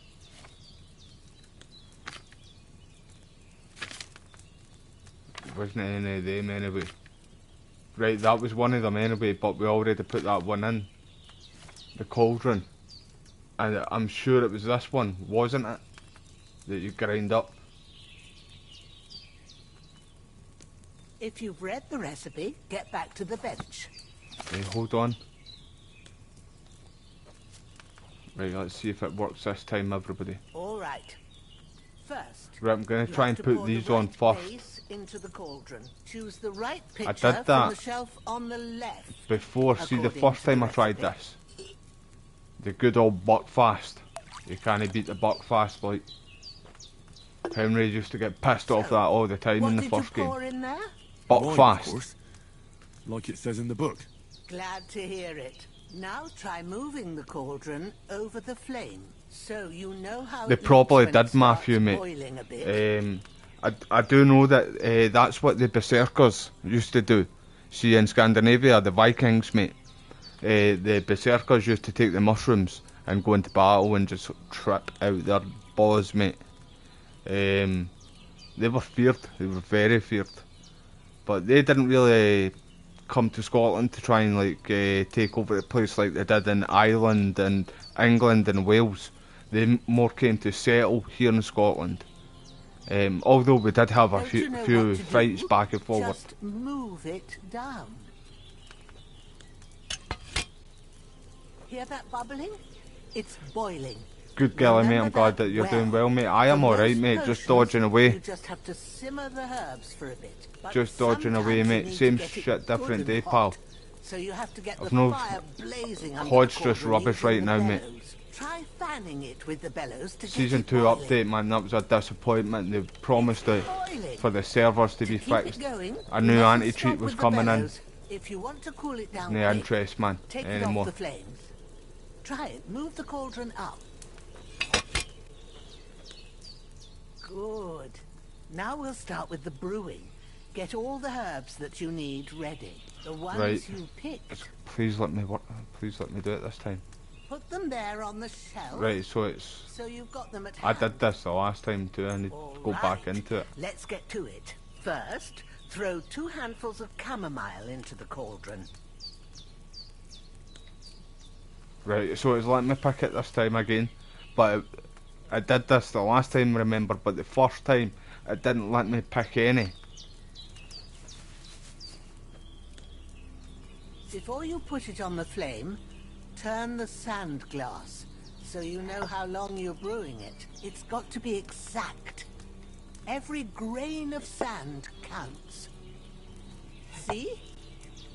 It wasn't any of them anyway. Right, that was one of them anyway, but we already put that one in. The cauldron. And I'm sure it was this one, wasn't it? That you grind up. If you've read the recipe, get back to the bench. Right, hold on. Right, let's see if it works this time, everybody. All right. First, right, I'm going to try and put these on first. Into the cauldron. Choose the right I picture did from the that shelf on the left. before. See, the first time I tried this, the good old Buckfast. You can't beat the Buckfast, like. Henry used to get pissed off that all the time in the first game. In there? Buckfast. Like it says in the book. Glad to hear it. Now try moving the cauldron over the flame, so you know how. They probably did, Matthew, mate. I do know that that's what the Berserkers used to do. See, in Scandinavia, the Vikings, mate, the Berserkers used to take the mushrooms and go into battle and just trip out their balls, mate. They were feared. They were very feared. But they didn't really come to Scotland to try and like take over the place like they did in Ireland and England and Wales. They more came to settle here in Scotland. Although we did have a few fights back and forward. Just move it down. Hear that bubbling? It's boiling. Good girl, mate. I'm glad that you're doing well, mate. I am alright, mate. Just dodging away. You just have to simmer the herbs for a bit. Just dodging away, mate. Same shit, different day, pal. So you have to get the I've no fire blazing under Hodge the just cauldron rubbish right using now, the mate. bellows. Try fanning it with the bellows to Season get it 2 boiling. update, man. That was a disappointment. They promised for the servers to be fixed. A new anti-cheat was coming in. If you want to cool it down, No interest, man, take anymore. it off the flames. Try it. Move the cauldron up. Good. Now we'll start with the brewing. Get all the herbs that you need ready. The ones Right. you picked. Please let me work. Please let me do it this time. Put them there on the shelf. Right, so it's. So you've got them at I hand. did this the last time too. I need to go back into it. Let's get to it. First, throw 2 handfuls of chamomile into the cauldron. Right, so it's letting me pick it this time again, but I did this the last time, remember, but the first time it didn't let me pick any. Before you put it on the flame, turn the sand glass so you know how long you're brewing it. It's got to be exact. Every grain of sand counts. See?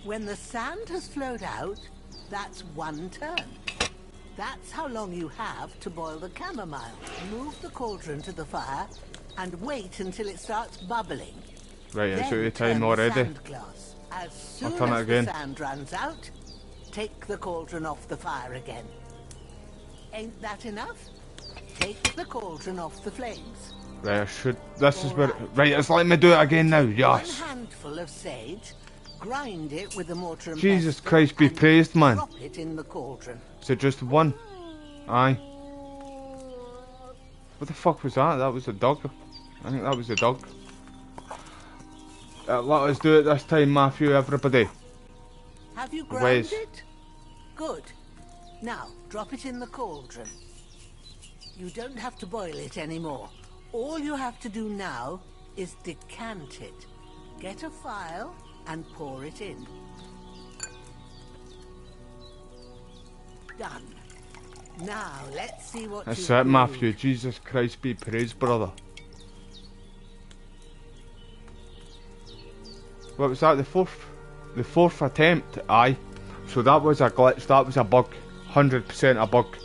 When the sand has flowed out, that's 1 turn. That's how long you have to boil the chamomile. Move the cauldron to the fire and wait until it starts bubbling. Right, it's out Then of time turn the already. sand glass. As soon turn it as again. the sand runs out, take the cauldron off the fire again. Ain't that enough? Take the cauldron off the flames. Right, I should. This is where. Right, it's letting me do it again now. Yes. 1 handful of sage, grind it with a mortar and Jesus pestle, Christ, be and praised, man. drop it in the cauldron. So just 1. Aye. What the fuck was that? That was a dog. I think that was a dog. Let us do it this time, Matthew, everybody. Have you ground Wes. it? Good. Now, drop it in the cauldron. You don't have to boil it anymore. All you have to do now is decant it. Get a phial and pour it in. Done. Now, let's see what That's you've it, Matthew. brewed. Jesus Christ be praised, brother. What was that, the fourth attempt? Aye. So that was a glitch, that was a bug. 100% a bug.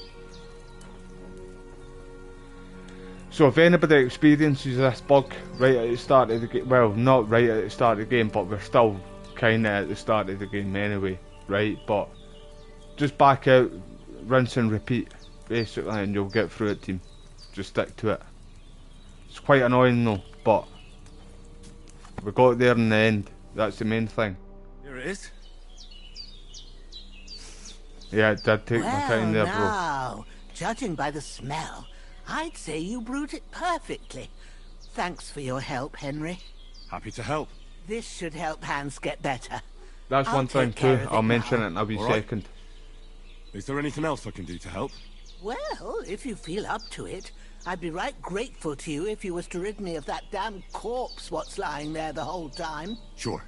So if anybody experiences this bug right at the start of the game, well, not right at the start of the game, but we're still kinda at the start of the game anyway, right? But just back out, rinse and repeat, basically, and you'll get through it, team. Just stick to it. It's quite annoying though, but we got there in the end. That's the main thing. Here it is. Yeah, it did take my time there, bro. Now, judging by the smell, I'd say you brewed it perfectly. Thanks for your help, Henry. Happy to help. This should help Hans get better. That's I'll one thing take care too. of I'll it mention now. it in a wee All right. second. Is there anything else I can do to help? Well, if you feel up to it, I'd be right grateful to you if you was to rid me of that damn corpse what's lying there the whole time. Sure.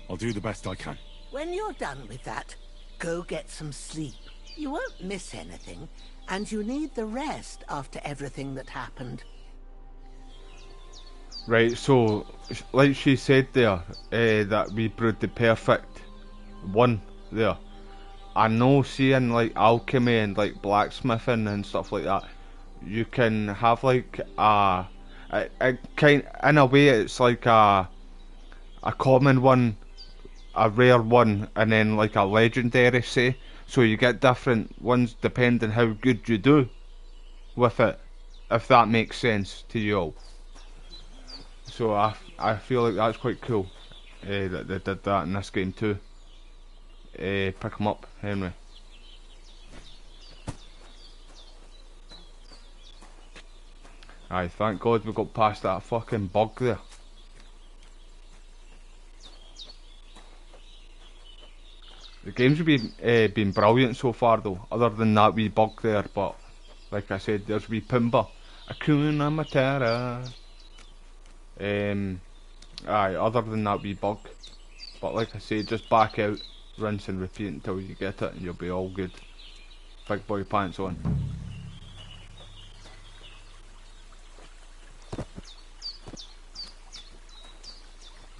I'll do the best I can. When you're done with that, go get some sleep. You won't miss anything, and you need the rest after everything that happened. Right, so like she said there, that we brewed the perfect one there. I know, seeing like alchemy and like blacksmithing and stuff like that, you can have like a kind, in a way it's like a common one, a rare one, and then like a legendary, say. So you get different ones depending how good you do with it, if that makes sense to you all. So I feel like that's quite cool that they did that in this game too. Pick 'em up, Henry. Aye, thank God we got past that fucking bug there. The game's been brilliant so far though, other than that wee bug there, but like I said, there's wee Pumbaa. Hakuna Matata. Aye, other than that wee bug. But like I say, just back out, rinse and repeat until you get it and you'll be all good. Big boy pants on.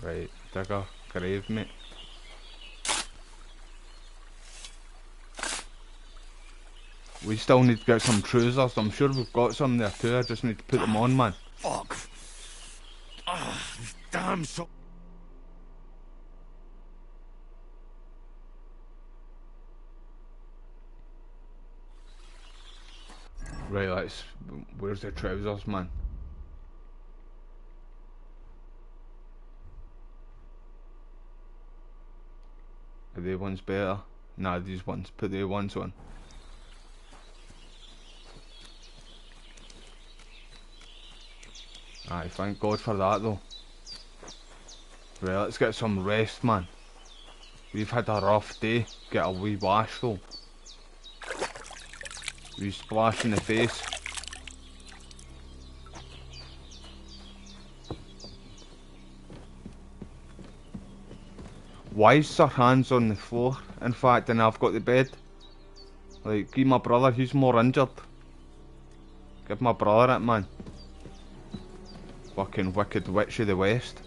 Right, digger, grave, mate. We still need to get some trousers. I'm sure we've got some there too. I just need to put them on, man. Fuck. Ah, this damn so. Right, let's. Where's the trousers, man? Are they ones better? Nah, these ones. Put the ones on. Aye, thank God for that though. Right, let's get some rest, man. We've had a rough day. Get a wee wash though. Wee splash in the face. Why is Sir Hans on the floor, in fact, and I've got the bed? Like, give my brother, he's more injured. Give my brother it, man. Fucking wicked witch of the west.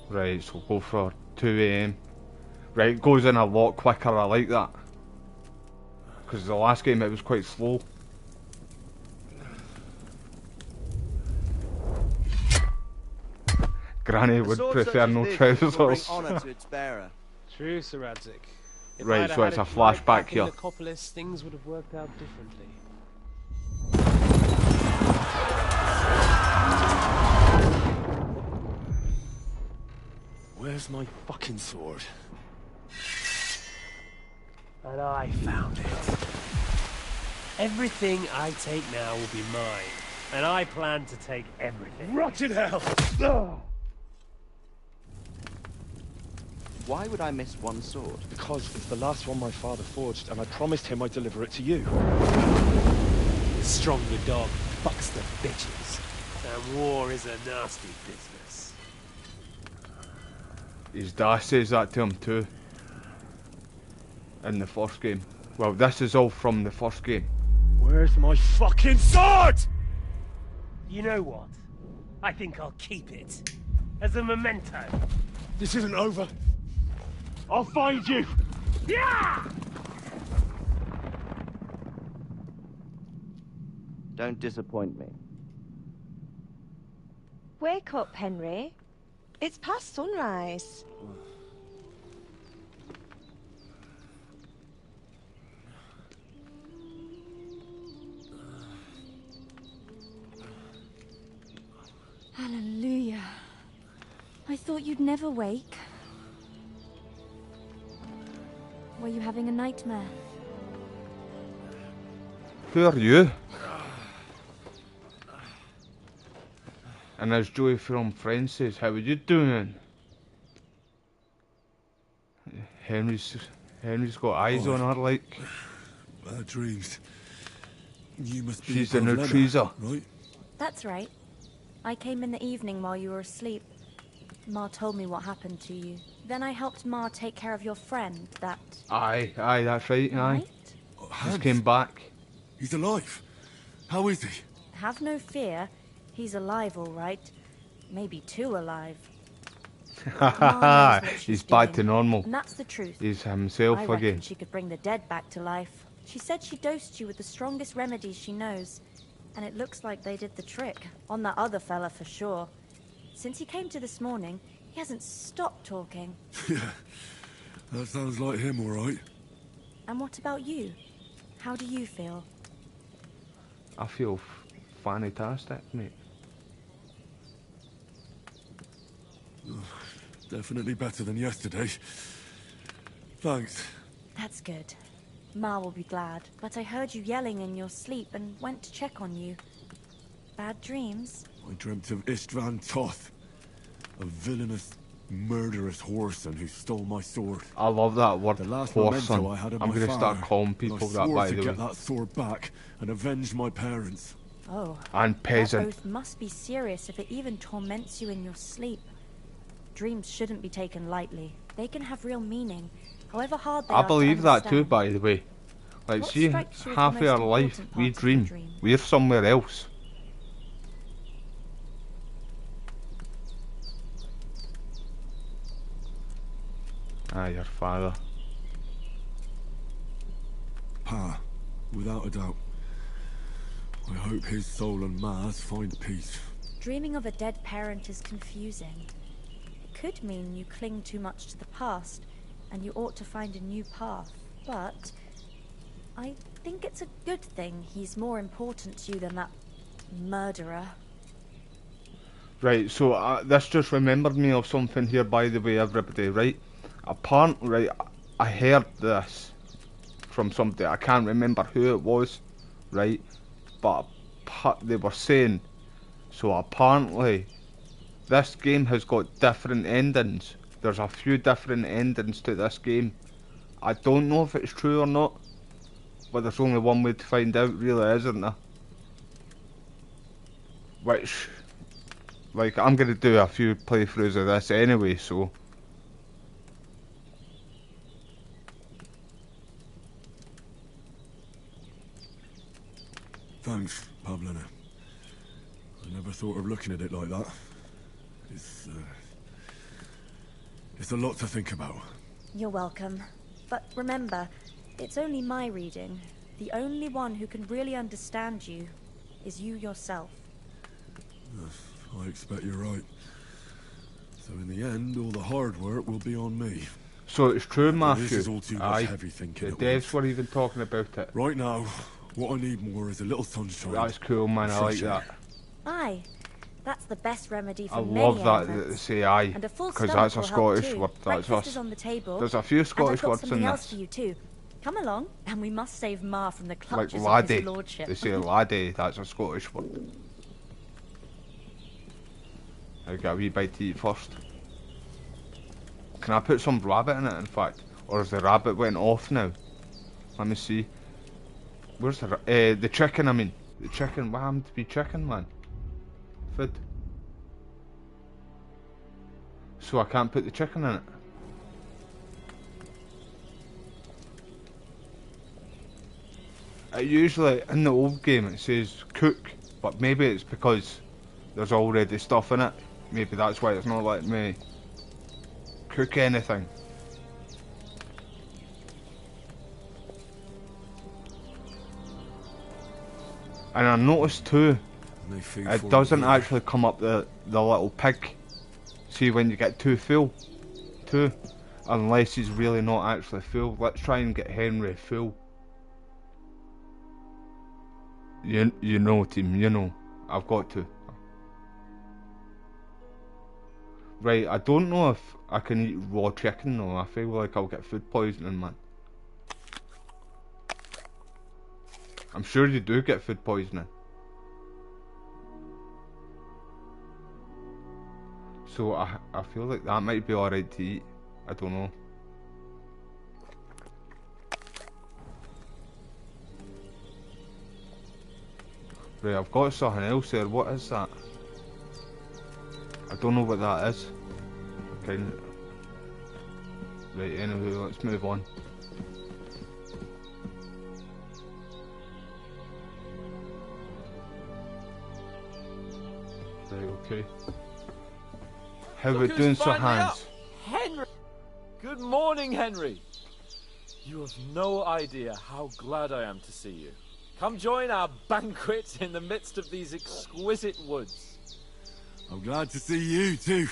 Right, so we'll go for 2 AM. Right, it goes in a lot quicker, I like that. Because the last game it was quite slow. Granny would prefer no trousers. Honor to its bearer. True, Sir Radzik. If Right, I'd so had it's a it right flashback back here. In the Copolis, things would have worked out differently. Where's my fucking sword? And I found it. Everything I take now will be mine. And I plan to take everything. Rotted hell! Why would I miss one sword? Because it's the last one my father forged, and I promised him I'd deliver it to you. The stronger dog fucks the bitches. And war is a nasty business. His dad says that to him too. In the first game. Well, this is all from the first game. Where's my fucking sword? You know what? I think I'll keep it. As a memento. This isn't over. I'll find you! Yeah! Don't disappoint me. Wake up, Henry. It's past sunrise. Hallelujah. I thought you'd never wake. Were you having a nightmare? Who are you? And as Joey from Friends says, how are you doing? Henry's got eyes on her like. Bad dreams. You must be She's the above Nutriza. right? That's right. I came in the evening while you were asleep. Ma told me what happened to you. Then I helped Ma take care of your friend, that... Aye, that's right, aye. Right? Just came back. He's alive. How is he? Have no fear. He's alive, all right. Maybe too alive. Ma knows what she's He's back to doing, normal. And that's the truth. He's himself I reckon again. she could bring the dead back to life. She said she dosed you with the strongest remedies she knows. And it looks like they did the trick. On that other fella for sure. Since he came to this morning, he hasn't stopped talking. Yeah, that sounds like him, all right. And what about you? How do you feel? I feel fantastic, mate. Definitely better than yesterday. Thanks. That's good. Ma will be glad. But I heard you yelling in your sleep and went to check on you. Bad dreams? I dreamt of Istvan Toth, a villainous, murderous whoreson who stole my sword. I love that word, The last memento whoreson. I had of I'm my going to start father, calling and people I that, swore by to the get way. that sword back and avenge my parents. Oh. And peasant. That oath must be serious if it even torments you in your sleep. Dreams shouldn't be taken lightly. They can have real meaning, however hard they are I to believe that too, understand. by the way. Like, What see, strikes you as half the of our most life, important we parts of your dream. dream? We're somewhere else. Your father. Pa, without a doubt. I hope his soul and Ma's find peace. Dreaming of a dead parent is confusing. It could mean you cling too much to the past, and you ought to find a new path. But I think it's a good thing he's more important to you than that murderer. Right, so this just remembered me of something here, by the way, everybody, right? Apparently, right, I heard this from somebody, I can't remember who it was, right? But they were saying, so apparently, this game has got different endings. There's a few different endings to this game. I don't know if it's true or not, but there's only one way to find out, really, isn't there? Which, like, I'm going to do a few playthroughs of this anyway, so... Thanks, Pavlina. I never thought of looking at it like that. It's a lot to think about. You're welcome. But remember, it's only my reading. The only one who can really understand you is you yourself. I expect you're right. So in the end, all the hard work will be on me. So it's true, Matthew. This is all too much heavy thinking. The devs were even talking about it. Right now, what I need more is a little sunshine. That's cool, man. I like that. Aye. That's the best remedy for I many love that ailments. they say aye, And a full because stomach that's a will help Scottish too. word. That's Breakfast us. is on the table. There's a few Scottish and I've got words in something else this. for you too. Come along, and we must save Ma from the Like clutches of laddie. his lordship. They say laddie. That's a Scottish word. I get a wee bite to eat first. Can I put some rabbit in it, in fact? Or is the rabbit went off now? Let me see. Where's the chicken, I mean. The chicken, what happened to be chicken, man? Food. So I can't put the chicken in it. Usually, in the old game, it says cook. But maybe it's because there's already stuff in it. Maybe that's why it's not letting me cook anything. And I noticed too, it doesn't actually come up the little pig. See when you get too full, too, unless he's really not actually full. Let's try and get Henry full. You know, team, you know, I've got to. Right, I don't know if I can eat raw chicken though. I feel like I'll get food poisoning, man. I'm sure you do get food poisoning. So I feel like that might be alright to eat. I don't know. Right, I've got something else there. What is that? I don't know what that is. Okay. Right, anyway, let's move on. Right, okay. How we doing, Sir Hans? Henry! Good morning, Henry. You have no idea how glad I am to see you. Come join our banquet in the midst of these exquisite woods. I'm glad to see you too.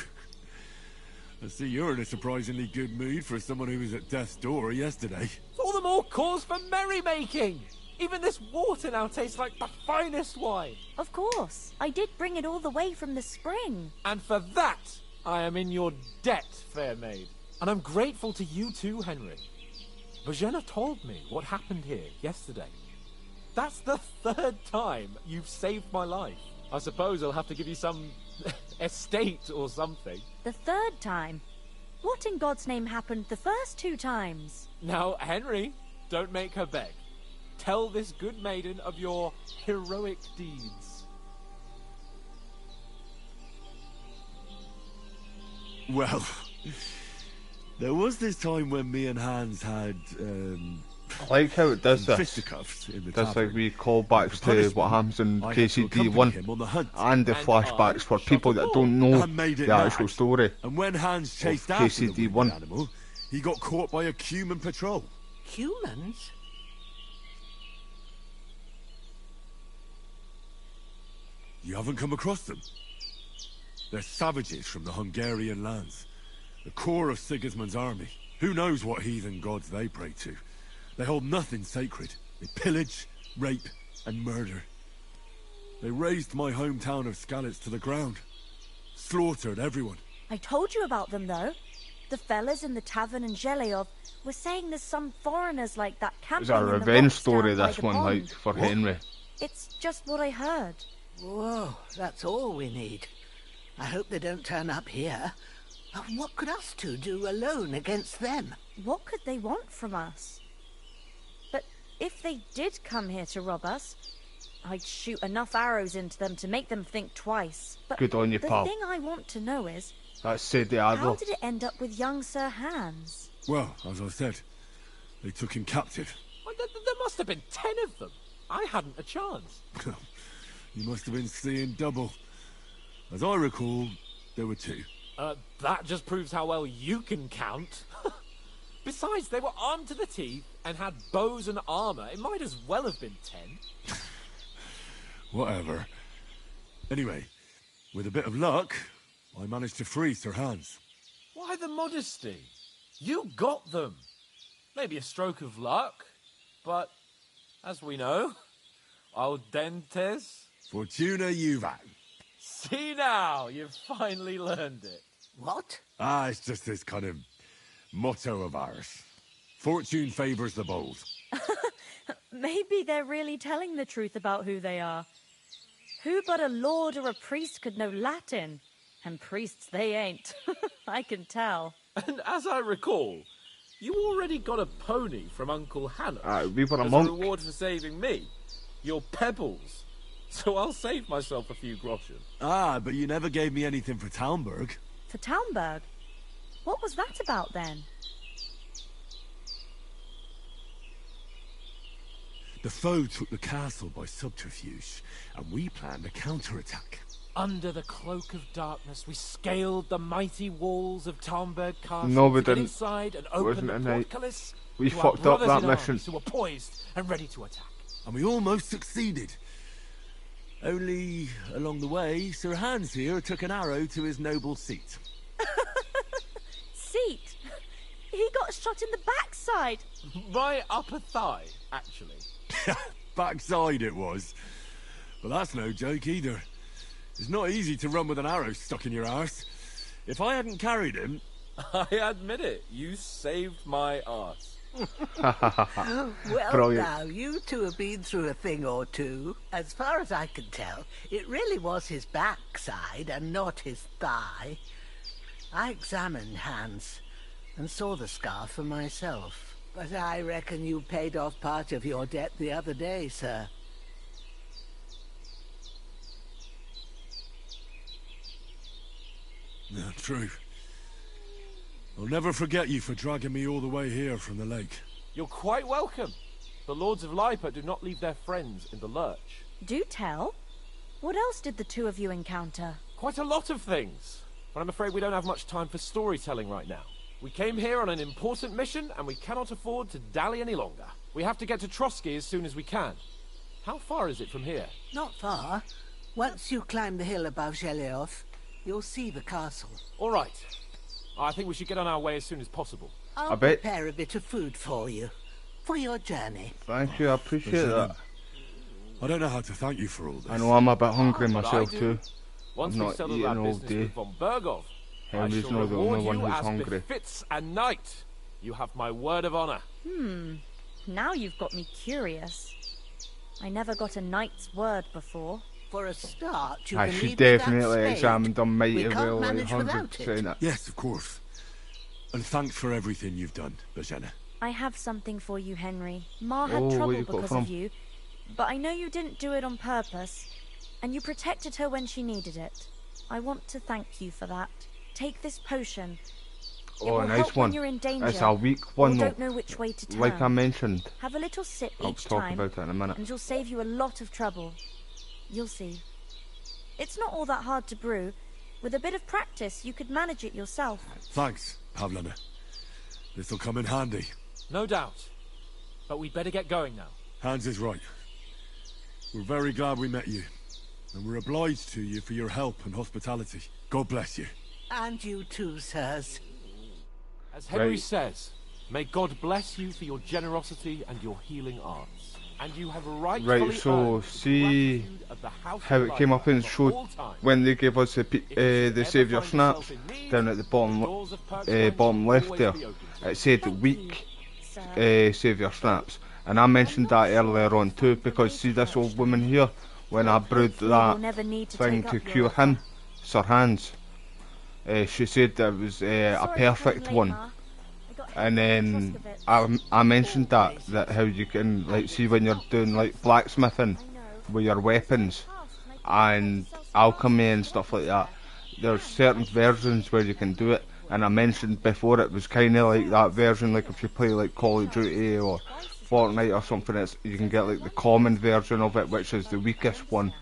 I see you're in a surprisingly good mood for someone who was at death's door yesterday. All the more cause for merrymaking. Even this water now tastes like the finest wine. Of course. I did bring it all the way from the spring. And for that, I am in your debt, fair maid. And I'm grateful to you too, Henry. Virginia told me what happened here yesterday. That's the 3rd time you've saved my life. I suppose I'll have to give you some estate or something. The 3rd time? What in God's name happened the first 2 times? Now, Henry, don't make her beg. Tell this good maiden of your heroic deeds. Well, there was this time when me and Hans had, I like how it does this. fisticuffs in the There's tavern. like wee callbacks to what happens in I had to accompany KCD1 him on the hunt. and the flashbacks for people that don't know And made it the actual back. story And when Hans of chased after the KCD1. wounded animal, he got caught by a human patrol. Humans? You haven't come across them? They're savages from the Hungarian lands. The core of Sigismund's army. Who knows what heathen gods they pray to? They hold nothing sacred. They pillage, rape, and murder. They razed my hometown of Skalitz to the ground. Slaughtered everyone. I told you about them, though. The fellas in the tavern in Zheleov were saying there's some foreigners like that camping It's a in the revenge rocks story, down by this the one, pond. like, for Henry. It's just what I heard. Whoa, that's all we need. I hope they don't turn up here. What could us two do alone against them? What could they want from us? But if they did come here to rob us, I'd shoot enough arrows into them to make them think twice. But Good on you, the pal. thing I want to know is, That's said the how Admiral. did it end up with young Sir Hans? Well, as I said, they took him captive. Well, there must have been 10 of them. I hadn't a chance. You must have been seeing double. As I recall, there were 2. That just proves how well you can count. Besides, they were armed to the teeth and had bows and armor. It might as well have been 10. Whatever. Anyway, with a bit of luck, I managed to free Sir Hans. Why the modesty? You got them. Maybe a stroke of luck, but as we know, al dentes. Fortuna juvat. See now, you've finally learned it. What? It's just this kind of motto of ours. Fortune favours the bold. Maybe they're really telling the truth about who they are. Who but a lord or a priest could know Latin? And priests they ain't. I can tell. And as I recall, you already got a pony from Uncle Hannah. We were a as monk. a reward for saving me. Your pebbles. So I'll save myself a few groschen. Ah, but you never gave me anything for Talmberg. For Talmberg? What was that about then? The foe took the castle by subterfuge, and we planned a counterattack. Under the cloak of darkness, we scaled the mighty walls of Talmberg Castle. No, we to get didn't. inside and It open wasn't the a night. portcullis We to our fucked up brothers that in mission. arms who were poised and ready to attack. And we almost succeeded. Only, along the way, Sir Hans here took an arrow to his noble seat. Seat? He got shot in the backside. My upper thigh, actually. Backside it was. But that's no joke either. It's not easy to run with an arrow stuck in your arse. If I hadn't carried him... I admit it, you saved my arse. Well, Brilliant. now, you two have been through a thing or two. As far as I can tell, it really was his backside and not his thigh. I examined Hans and saw the scar for myself. But I reckon you paid off part of your debt the other day, sir. No, true. I'll never forget you for dragging me all the way here from the lake. You're quite welcome. The Lords of Lipa do not leave their friends in the lurch. Do tell. What else did the two of you encounter? Quite a lot of things. But I'm afraid we don't have much time for storytelling right now. We came here on an important mission, and we cannot afford to dally any longer. We have to get to Trotsky as soon as we can. How far is it from here? Not far. Once you climb the hill above Zheleov, you'll see the castle. All right. I think we should get on our way as soon as possible. I'll bet. prepare a bit of food for you, for your journey. Thank you, I appreciate that. I don't know how to thank you for all this. I know I'm a bit hungry But myself I do. too. Once I've we've not settled eaten our all business day. with von Bergov, I Henry's shall not the reward only one you who's as hungry. befits a knight. You have my word of honor. Now you've got me curious. I never got a knight's word before. For a start, you I can should leave without definitely spade. examine them mighty We can't well, like manage without 100%. it. Yes, of course. And thanks for everything you've done, Bajena. I have something for you, Henry. Ma had Oh, where trouble you got because from? of you, but I know you didn't do it on purpose, and you protected her when she needed it. I want to thank you for that. Take this potion. It Oh, will a nice help one. when you're in danger. It's a weak or one though. don't know which way to turn. Like I mentioned. Have a little sip I'll each talk time, about it in a minute. and it'll save you a lot of trouble. You'll see. It's not all that hard to brew. With a bit of practice, you could manage it yourself. Thanks, Pavlana. This'll come in handy. No doubt. But we'd better get going now. Hans is right. We're very glad we met you. And we're obliged to you for your help and hospitality. God bless you. And you too, sirs. As Henry Right. says, may God bless you for your generosity and your healing arts. And you have rightfully Right, so earned the see gratitude of the House how of it came up and Lipa showed for all time. when they gave us the ever saviour find snaps yourself in need, down at the bottom doors of Perk's bottom will left always there. be open. It said weak saviour snaps, and I mentioned that earlier on too because see this old woman here when I brewed that never need to thing take to up your cure offer. him, Sir Hans. She said that it was a Sorry for perfect coming one. late, Ma. I got And then Troskovitz. I mentioned that how you can like see when you're doing like blacksmithing with your weapons and alchemy and stuff like that. There's certain versions where you can do it, and I mentioned before it was kind of like that version. Like if you play like Call of Duty or Fortnite or something, you can get like the common version of it, which is the weakest one,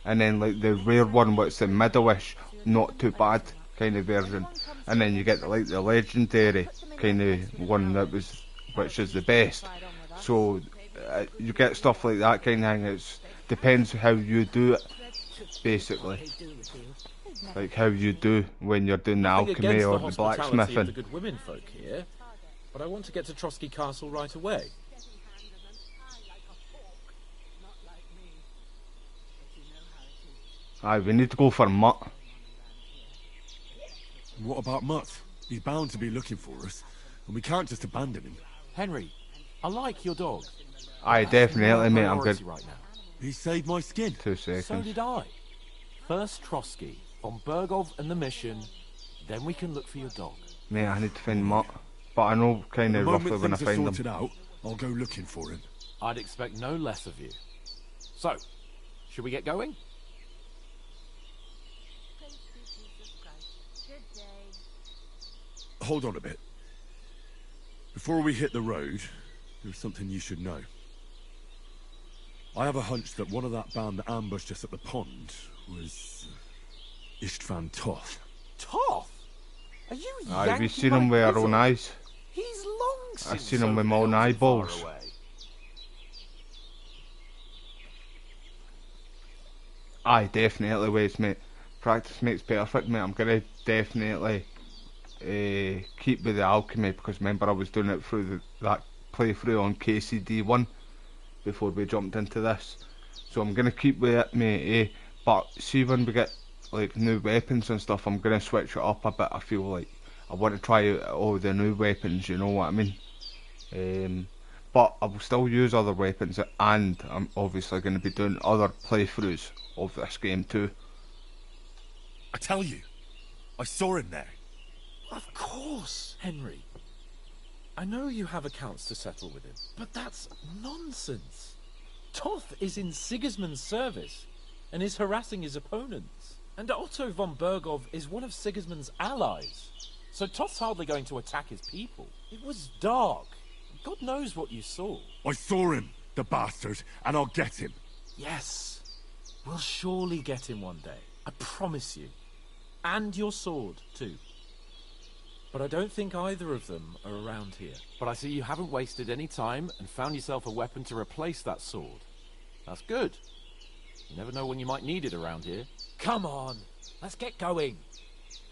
and then like the rare one, which is the middle-ish, not too bad kind of version, and then you get like the legendary kind of one which is the best. So you get stuff like that kind of thing. It depends how you do it, basically, like how you do when you're doing the Nothing alchemy against or the the hospitality of blacksmithing. the good women folk here, but I want to get to Trotsky Castle right away. Aye, we need to go for Mutt. What about Mutt? He's bound to be looking for us, and we can't just abandon him. Henry, I like your dog. Aye, definitely, mate. I'm good. Priority right now. He saved my skin. 2 So seconds. did I. First Trotsky, von Bergov and the mission, then we can look for your dog. Mate, I need to find Mutt, but I know kind The of moment roughly when I things are find sorted him. out, I'll go looking for him. I'd expect no less of you. So, should we get going? Hold on a bit. Before we hit the road, there's something you should know. I have a hunch that one of that band that ambushed us at the pond was Istvan Toth. Toth? Are you Aye, we've yanking seen my him with our whistle? own eyes. He's long since I've seen him with over my the own hills and far eyeballs. away. Aye, definitely ways, mate. Practice makes perfect, mate. I'm gonna definitely keep with the alchemy, because remember I was doing it through that playthrough on KCD1 before we jumped into this. So I'm gonna keep with it, mate. But see, when we get like new weapons and stuff, I'm gonna switch it up a bit. I feel like I want to try out all the new weapons, you know what I mean? But I will still use other weapons, and I'm obviously going to be doing other playthroughs of this game too. I tell you, I saw him there. Of course, Henry. I know you have accounts to settle with him, but that's nonsense. Toth is in Sigismund's service and is harassing his opponents. And Otto von Bergov is one of Sigismund's allies. So Toth's hardly going to attack his people. It was dark. God knows what you saw. I saw him, the bastard, and I'll get him. Yes. We'll surely get him one day. I promise you. And your sword, too. But I don't think either of them are around here. But I see you haven't wasted any time and found yourself a weapon to replace that sword. That's good. You never know when you might need it around here. Come on, let's get going.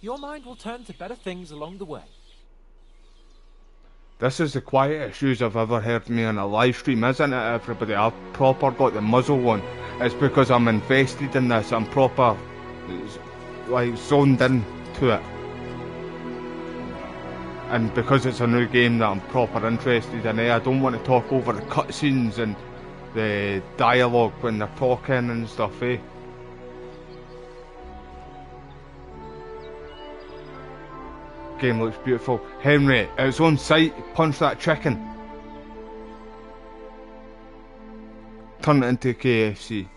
Your mind will turn to better things along the way. This is the quietest use I've ever heard me on a live stream, isn't it, everybody? I've proper got the muzzle on. It's because I'm invested in this. I'm proper, like, zoned in to it. And because it's a new game that I'm proper interested in, I don't want to talk over the cutscenes and the dialogue when they're talking and stuff, eh? Game looks beautiful. Henry, it's on sight. Punch that chicken. Turn it into KFC.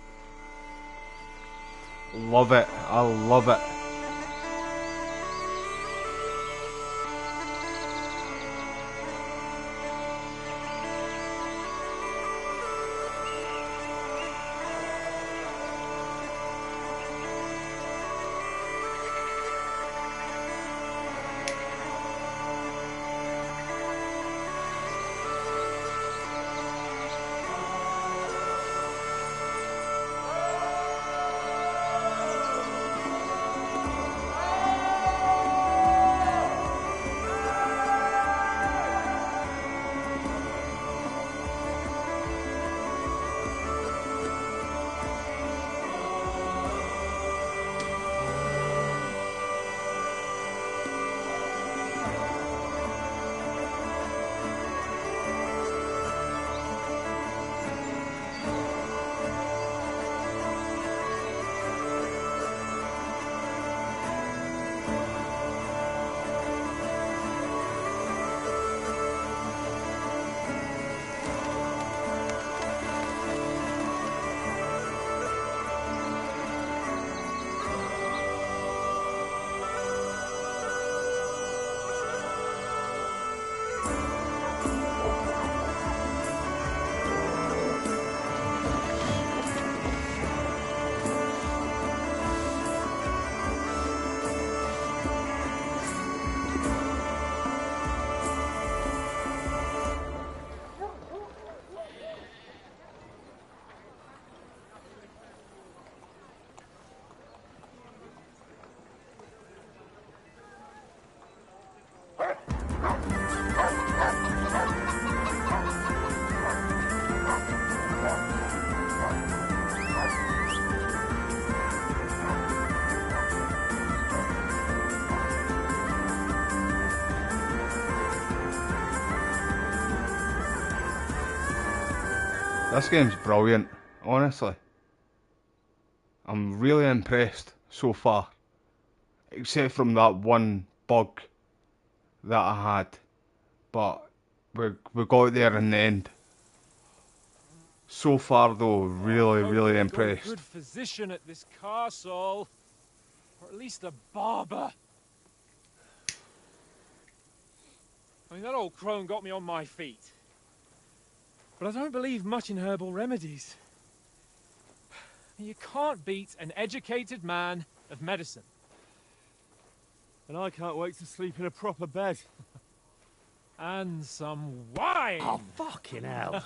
Love it. I love it. This game's brilliant, honestly. I'm really impressed so far. except from that one bug that I had. But we got there in the end. So far though, really, really We've got a impressed. good physician at this castle. Or at least a barber. I mean, that old crone got me on my feet. But I don't believe much in herbal remedies. You can't beat an educated man of medicine. And I can't wait to sleep in a proper bed. And some wine! Oh, fucking hell.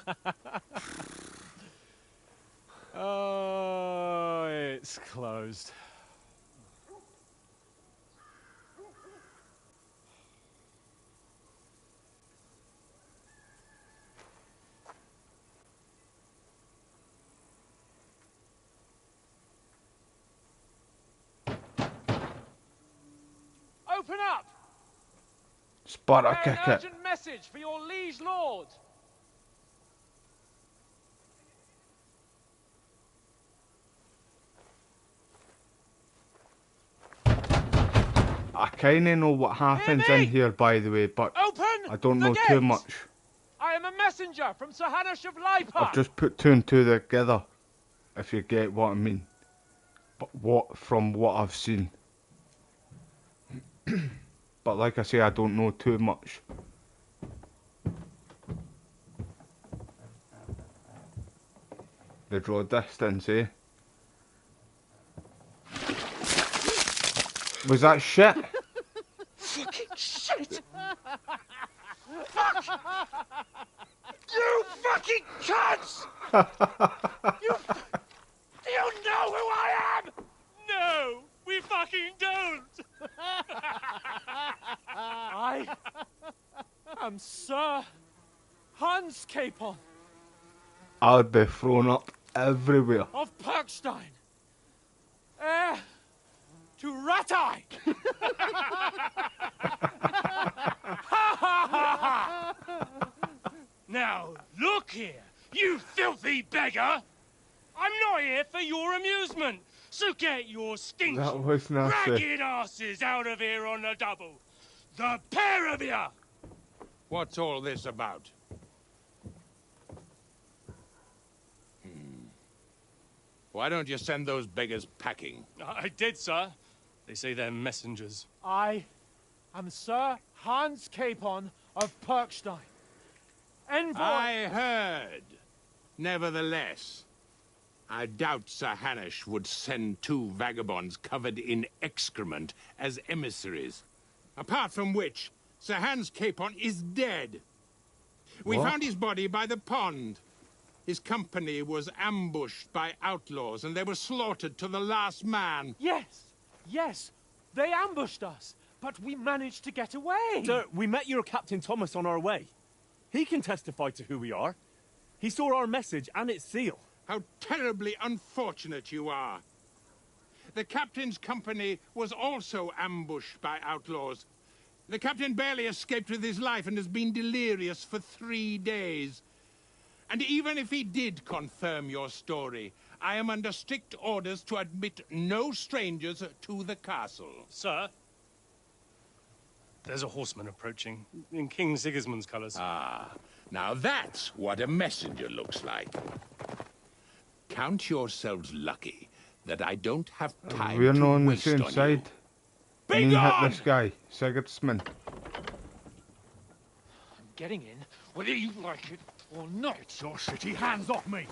Oh, it's closed. Open up! Sparta An kick it. urgent message for your liege lord. I kinda know what happens in here, by the way, but Open I don't the know too gate! much. I am a messenger from Sir Hanush of Lipa. I've just put two and two together, if you get what I mean. But from what I've seen. But like I say, I don't know too much. They draw distance, eh? Was that shit? Fucking shit! Fuck! You fucking cunts! Do you know who I am? No, we fucking don't. I am Sir Hans Capon I'll be thrown up everywhere. of Perkstein, heir to Ratai. Now, look here, you filthy beggar! I'm not here for your amusement, so get your stinky, That was nasty. ragged asses out of here on the double. The pair of you! What's all this about? Why don't you send those beggars packing? I did, sir. They say they're messengers. I am Sir Hans Capon of Perkstein, envoy. I heard. Nevertheless, I doubt Sir Hanush would send two vagabonds covered in excrement as emissaries. Apart from which, Sir Hans Capon is dead. We What? found his body by the pond. His company was ambushed by outlaws, and they were slaughtered to the last man. Yes, yes, they ambushed us, but we managed to get away. Sir, we met your Captain Thomas on our way. He can testify to who we are. He saw our message and its seal. How terribly unfortunate you are. The captain's company was also ambushed by outlaws. The captain barely escaped with his life and has been delirious for 3 days. And even if he did confirm your story, I am under strict orders to admit no strangers to the castle. Sir, there's a horseman approaching in King Sigismund's colours. Ah, now that's what a messenger looks like. Count yourselves lucky that I don't have time We're to not on the waste same on side. Be And he hit gone! this guy, Sigismund. I'm getting in, whether you like it or not. Get your shitty hands off me!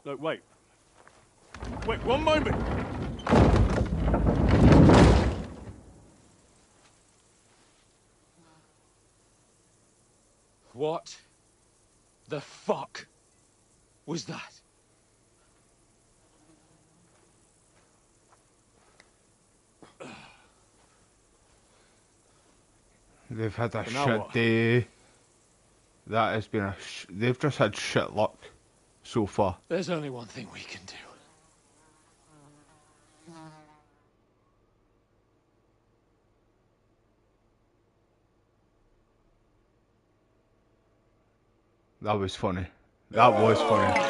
Look, wait. Wait, one moment! What the fuck was that? They've had a So now shit what? day. That has been a they've just had shit luck so far. There's only one thing we can do. That was funny. That was funny.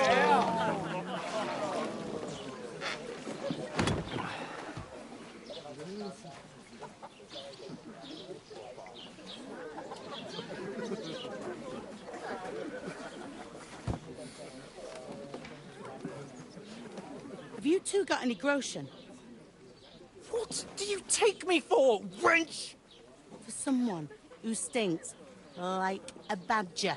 Have you two got any groschen? What do you take me for, wench? For someone who stinks like a badger.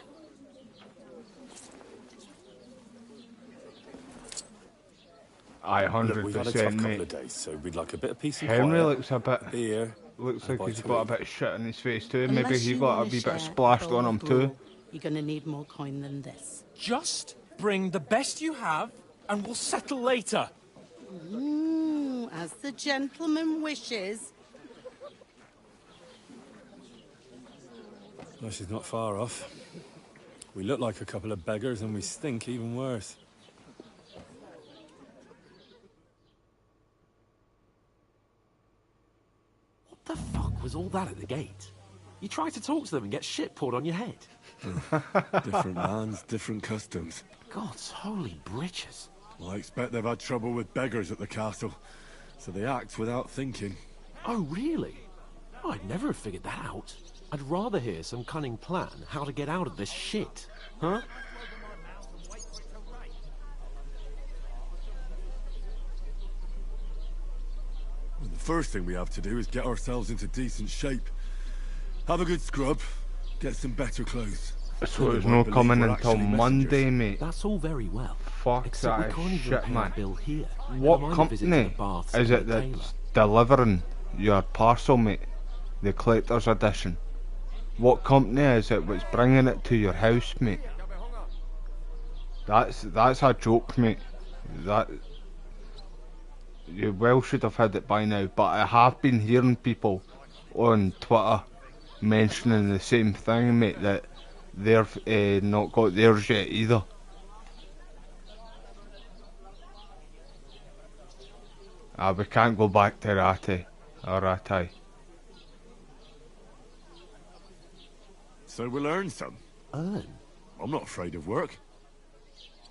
Aye, Look, we've had a tough 100%, couple mate. of days, so we'd like a bit of peace and Henry quiet. looks a bit... Beer. Looks like he's got a bit of shit in his face too. Unless Maybe he you got a wanna wee bit share splashed on him too. You're gonna need more coin than this. Just bring the best you have, and we'll settle later. As the gentleman wishes. Well, she's not far off. We look like a couple of beggars and we stink even worse. What the fuck was all that at the gate? You try to talk to them and get shit poured on your head. Different lands, different customs. God's holy britches. Well, I expect they've had trouble with beggars at the castle, so they act without thinking. Oh, really? I'd never have figured that out. I'd rather hear some cunning plan how to get out of this shit. Huh? Well, the first thing we have to do is get ourselves into decent shape. Have a good scrub, get some better clothes. So it's not coming until Monday, mate. That's all very well. Fuck Except that we can't even shit, pay man. a bill here. What Never mind a visit to company the baths is and it the tailor. that's delivering your parcel, mate? The collector's edition. What company is it that's bringing it to your house, mate? That's a joke, mate. That you well should have had it by now. But I have been hearing people on Twitter mentioning the same thing, mate. That they've not got theirs yet either. We can't go back to Ratty or Rattai. So we'll earn some. Earn? I'm not afraid of work.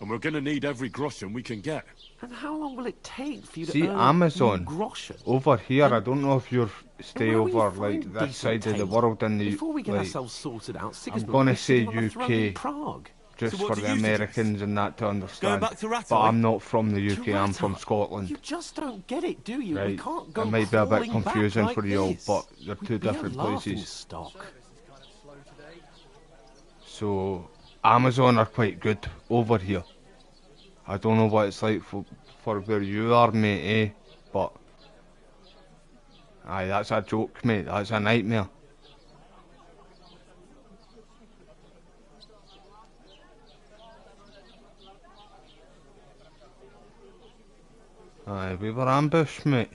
And we're gonna need every groschen we can get. And how long will it take for you to See, earn Amazon groschen? over here. I don't know if you stay where will you over like find this decent side of the tailor? world in the Before we get like, ourselves sorted out, I'm Sigismund gonna will be say sitting on the throne in UK Prague. just So what for do the you suggest? Americans and that to understand. back to But Rattai? I'm not from the UK. I'm from Rattai? Scotland. You just don't get it, do you? We Right. can't go It might be a bit crawling back confusing like for you, this. but they're two We'd be a different laughing places. stock. So Amazon are quite good over here. I don't know what it's like for where you are, mate, but aye, that's a joke, mate. That's a nightmare. Aye, we were ambushed, mate.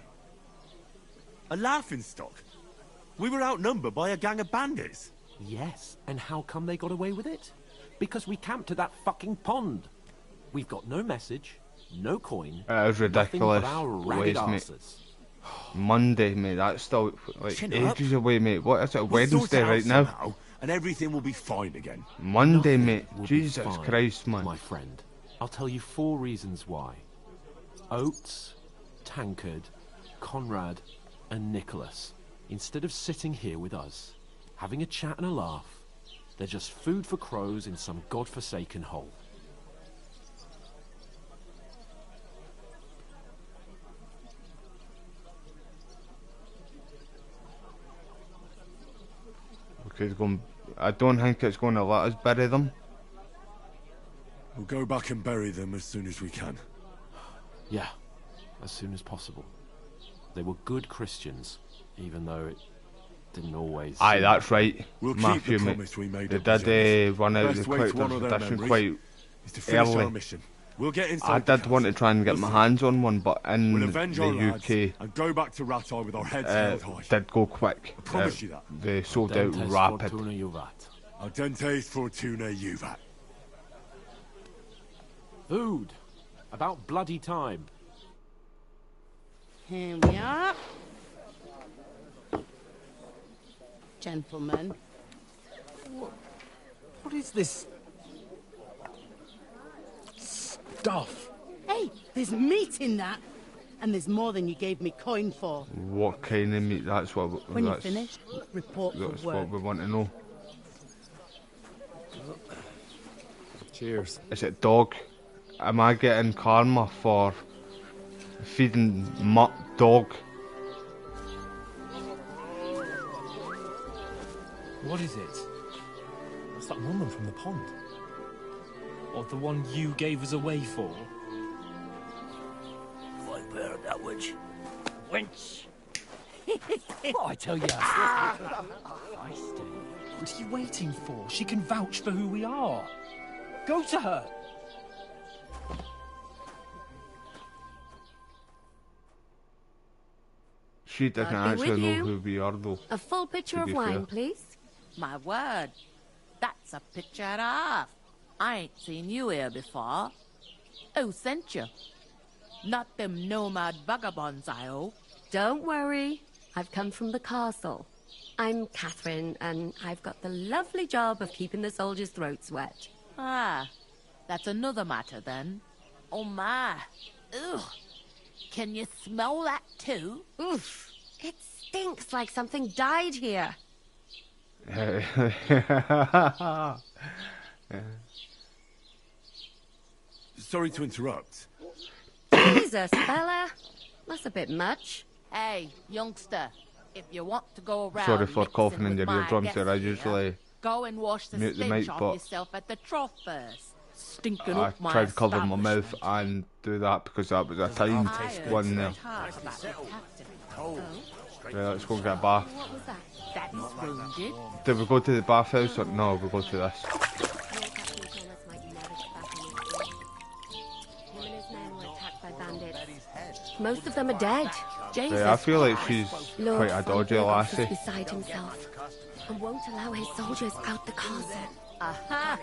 A laughing stock? We were outnumbered by a gang of bandits. Yes, and how come they got away with it? Because we camped at that fucking pond. We've got no message, no coin. It is nothing but ridiculous. our ways, ragged mate. arses. Monday, mate. That's still like Chin up. ages away, mate. What is it? We'll sort Wednesday it out right now. somehow, and everything will be fine again. Monday, Nothing mate. will be Jesus fine, Christ, man. my friend. I'll tell you 4 reasons why. Oates, Tankard, Conrad, and Nicholas, instead of sitting here with us, having a chat and a laugh, they're just food for crows in some godforsaken hole. Okay, I don't think it's going to let us bury them. We'll go back and bury them as soon as we can. Yeah, as soon as possible. They were good Christians, even though it didn't always... Aye, that's right. We'll keep Matthew, the mate. promise we made They at the did run out of Best the way to collector's honour their edition memories quite is to finish early. our mission. We'll get I inside the did want to try and get my hands on one, but in We'll avenge our the lads UK, and go back to Rattai with our heads held high. did go quick. I promise you that. They sold out Dentes rapid. fortuna juvat. Ardentes fortuna juvat. Food. About bloody time. Here we are. Gentlemen. What is this stuff? Hey, there's meat in that. And there's more than you gave me coin for. What kind of meat? That's what. When you finish, report for That's work. what we want to know. Cheers. Is it dog? Am I getting karma for feeding mutt dog? What is it? That's that woman from the pond. Or the one you gave us away for? I bear that witch. Wench! What I tell you? What are you waiting for? She can vouch for who we are. Go to her. She doesn't I'll be actually with know you. who we are, though. A full pitcher to of be wine, fair. please. My word. That's a picture and a half. I ain't seen you here before. Who sent you? Not them nomad vagabonds, I hope. Don't worry. I've come from the castle. I'm Catherine, and I've got the lovely job of keeping the soldiers' throats wet. Ah, that's another matter then. Oh my. Ugh. Can you smell that too? Oof. It stinks like something died here. Sorry to interrupt. Jesus, fella. That's a bit much. Hey, youngster. If you want to go around Sorry for mixing coughing in with your my eardrums guests there. I here, usually go and wash the mute the stench mic, off but yourself at the trough first. Stinking I up my tried to cover my establishment. mouth and do that because that was a timed one there. Right, let's go and get a bath. What was that? That's wounded. Did we go to the bathhouse or no? We go to this. Most of them are dead. Right, I feel like she's Lord quite a dodgy Warhorse is lassie. beside himself and won't allow his soldiers out the castle. Aha!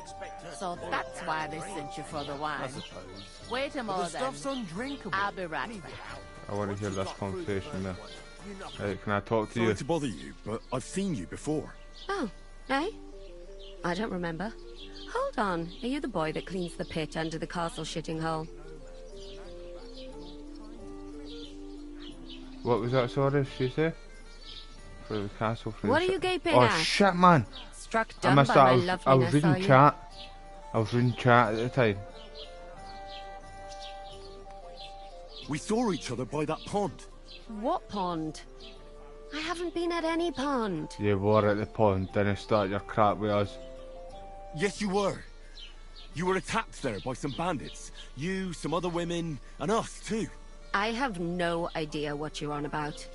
So that's why they sent you for the wine. Wait a But the moment. stuff's undrinkable. I'll be right back. I want to hear this conversation there. Right, can I talk to Sorry you? to bother you, but I've seen you before. Oh, eh? I don't remember. Hold on. Are you the boy that cleans the pit under the castle shitting hole? What was that, sorry, she said? For the castle for What the are you gaping Oh at? shit, man! Struck I dumb missed by that. my I was loveliness, reading are you? chat. I was reading chat at the time. We saw each other by that pond. What pond? I haven't been at any pond. You were at the pond, didn't start your crap with us. Yes, you were. You were attacked there by some bandits. You, some other women, and us too. I have no idea what you're on about.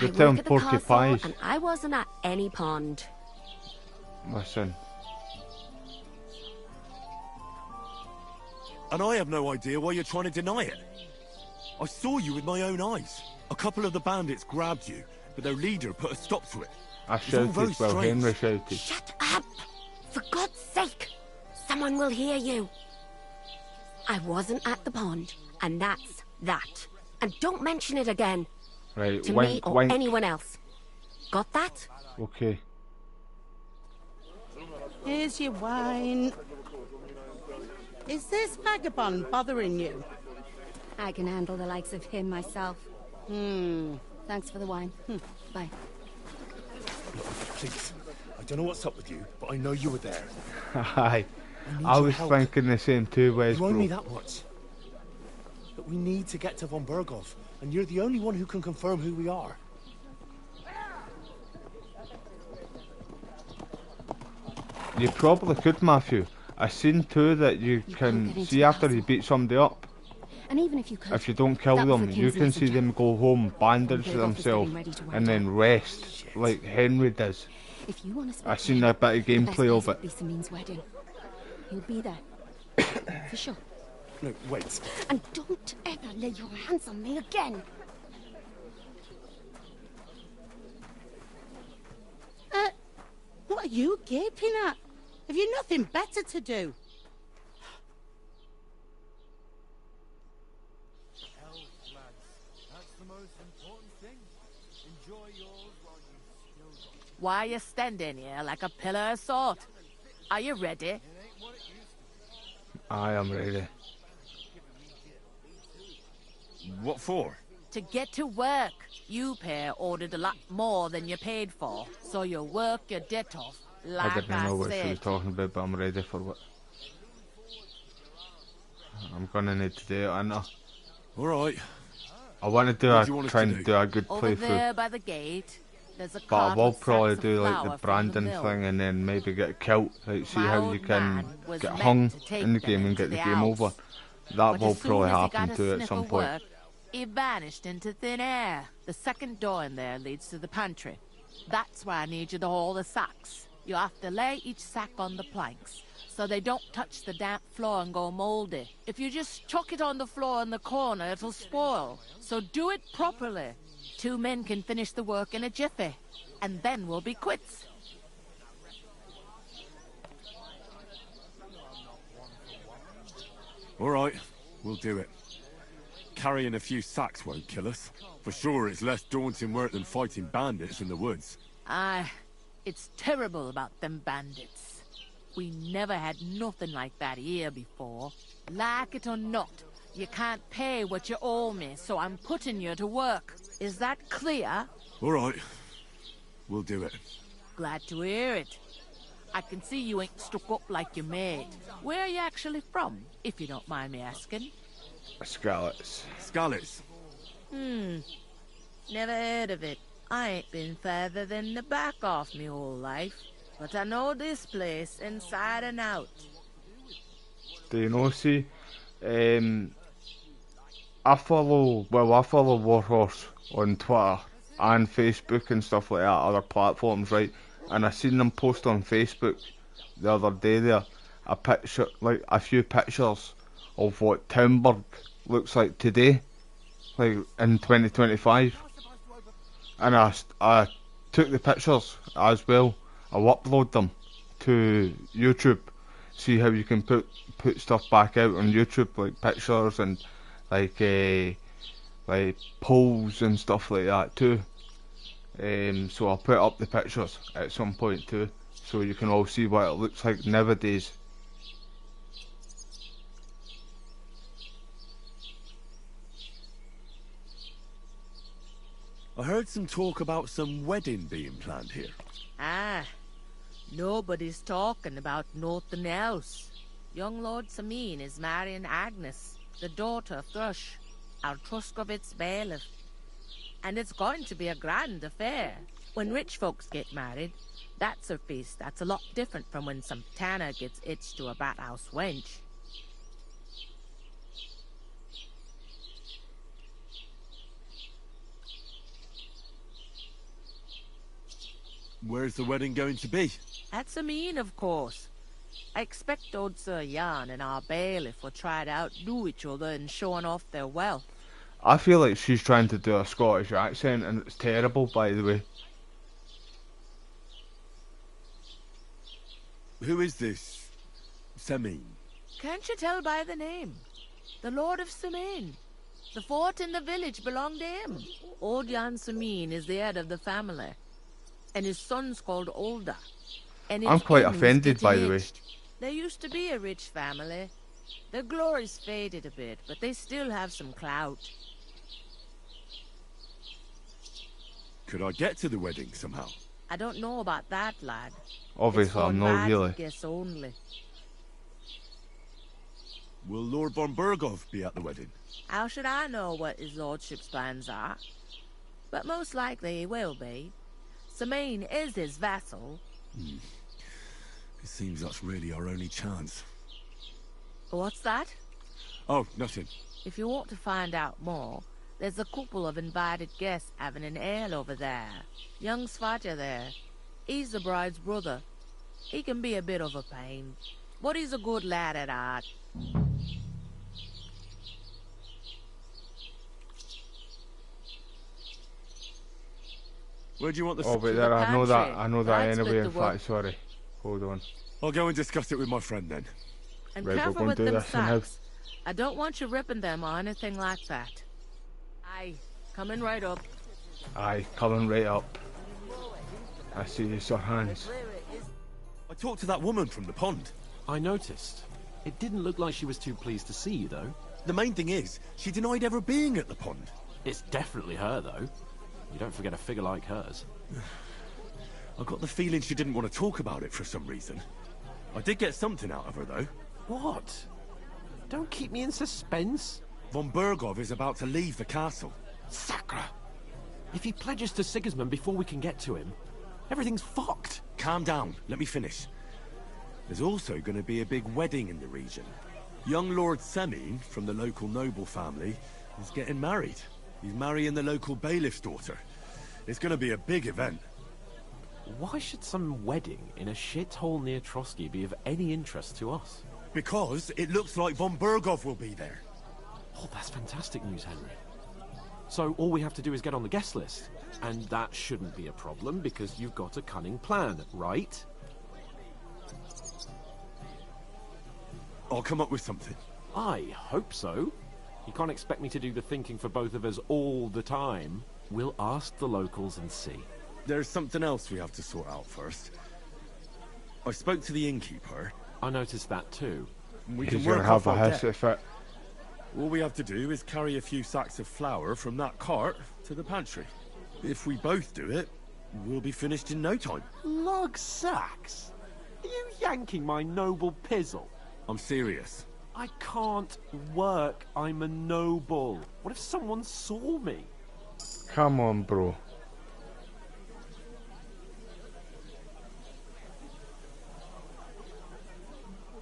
You're I telling work at the Porky castle, Pies. and I wasn't at any pond. Listen. And I have no idea why you're trying to deny it. I saw you with my own eyes. A couple of the bandits grabbed you, but their leader put a stop to it. I It's all very shouted while strange. Henry shouted. Shut up! For God's sake! Someone will hear you. I wasn't at the pond, and that's that. And don't mention it again. Right, To me wink, or wink. anyone else. Got that? Okay. Here's your wine. Is this vagabond bothering you? I can handle the likes of him myself. Thanks for the wine. Bye. Please. I don't know what's up with you, but I know you were there. Aye. need I your was help. thinking the same too, Wes, You owe bro. me that much. But we need to get to von Berghoff, and you're the only one who can confirm who we are. You probably could, Matthew. I seen too that you can get into see the after you beat somebody up. And even if you could, If you don't kill that was them, the you king's can see messenger. them go home, bandage Berghoff is themselves, getting ready to and then rest like Henry does. If you want to speak I to seen him, a bit of the best gameplay place of would it. be Samin's wedding. He'll be there. For sure. No, wait. And don't ever lay your hands on me again. What are you gaping at? Have you nothing better to do? That's the most important thing. Enjoy yours while you still got it. Why are you standing here like a pillar of salt? Are you ready? I am ready. What for? To get to work. You pair ordered a lot more than you paid for, so you work your debt off, like I didn't know what she said. was talking about, but I'm ready for what. I'm gonna need to do it, aren't I? Alright. I want to do What do you want us try to and do? do a good Over playthrough. there by the gate, there's a But I cart will with probably sacks of do like flour the from the branding mill. thing and then maybe get a kilt, like see My how old you can man was get meant hung to take in the them game and into get the the game house. over. That But will as soon probably as he happen got a too at sniff some of point. work, he vanished into thin air. The second door in there leads to the pantry. That's where I need you to haul the sacks. You have to lay each sack on the planks, so they don't touch the damp floor and go mouldy. If you just chuck it on the floor in the corner, it'll spoil. So do it properly. 2 men can finish the work in a jiffy, and then we'll be quits. Alright, we'll do it. Carrying a few sacks won't kill us. For sure, it's less daunting work than fighting bandits in the woods. Aye, it's terrible about them bandits. We never had nothing like that here before. Like it or not, you can't pay what you owe me, so I'm putting you to work. Is that clear? Alright, we'll do it. Glad to hear it. I can see you ain't stuck up like your mate. Where are you actually from, if you don't mind me asking? Scallops. Scallops? Never heard of it. I ain't been further than the back off me whole life. But I know this place inside and out. Do you know, see, I follow Warhorse on Twitter and Facebook and stuff like that, other platforms, right? And I seen them post on Facebook the other day there a picture, like a few pictures of what Townburg looks like today, like in 2025. And I took the pictures as well. I'll upload them to YouTube. See how you can put stuff back out on YouTube, like pictures and like polls and stuff like that too. So I'll put up the pictures at some point too, so you can all see what it looks like nowadays. I heard some talk about some wedding being planned here. Ah, nobody's talking about nothing else. Young Lord Samin is marrying Agnes, the daughter of Thrush, our Truskovitz bailiff. And it's going to be a grand affair. When rich folks get married, that's a feast that's a lot different from when some tanner gets hitched to a bathhouse wench. Where's the wedding going to be? At Samin, of course. I expect old Sir Jan and our bailiff will try to outdo each other in showing off their wealth. I feel like she's trying to do a Scottish accent and it's terrible, by the way. Who is this Samin? Can't you tell by the name? The Lord of Samin. The fort in the village belonged to him. Old Jan Samin is the head of the family, and his son's called Olda. And I'm it's quite him who's offended, getting by the way. hitched. There used to be a rich family. Their glory's faded a bit, but they still have some clout. Could I get to the wedding somehow? I don't know about that, lad. Obviously, It's for I'm not invited really. guests only. Will Lord von Berghoff be at the wedding? How should I know what his lordship's plans are? But most likely he will be. Samin is his vassal. It seems that's really our only chance. What's that? Oh, nothing. If you want to find out more, there's a couple of invited guests having an ale over there. Young Svatja there. He's the bride's brother. He can be a bit of a pain, but he's a good lad at heart. Where do you want the... Oh, but there, I know that anyway, in fact, sorry. Hold on. I'll go and discuss it with my friend then. And Right, we're careful going with to do them this now. sacks. I don't want you ripping them or anything like that. Aye, coming right up. Aye, coming right up. I see you, Sir Hans. I talked to that woman from the pond. I noticed. It didn't look like she was too pleased to see you, though. The main thing is, she denied ever being at the pond. It's definitely her, though. You don't forget a figure like hers. I got the feeling she didn't want to talk about it for some reason. I did get something out of her, though. What? Don't keep me in suspense. Von Bergov is about to leave the castle. Sacra! If he pledges to Sigismund before we can get to him, everything's fucked. Calm down. Let me finish. There's also going to be a big wedding in the region. Young Lord Semine, from the local noble family, is getting married. He's marrying the local bailiff's daughter. It's going to be a big event. Why should some wedding in a shithole near Trotsky be of any interest to us? Because it looks like von Bergov will be there. Oh, that's fantastic news, Henry. So all we have to do is get on the guest list. And that shouldn't be a problem because you've got a cunning plan, right? I'll come up with something. I hope so. You can't expect me to do the thinking for both of us all the time. We'll ask the locals and see. There's something else we have to sort out first. I spoke to the innkeeper. I noticed that too. We can work off our debt. All we have to do is carry a few sacks of flour from that cart to the pantry. If we both do it, we'll be finished in no time. Lug sacks? Are you yanking my noble pizzle? I'm serious. I can't work. I'm a noble. What if someone saw me? Come on, bro.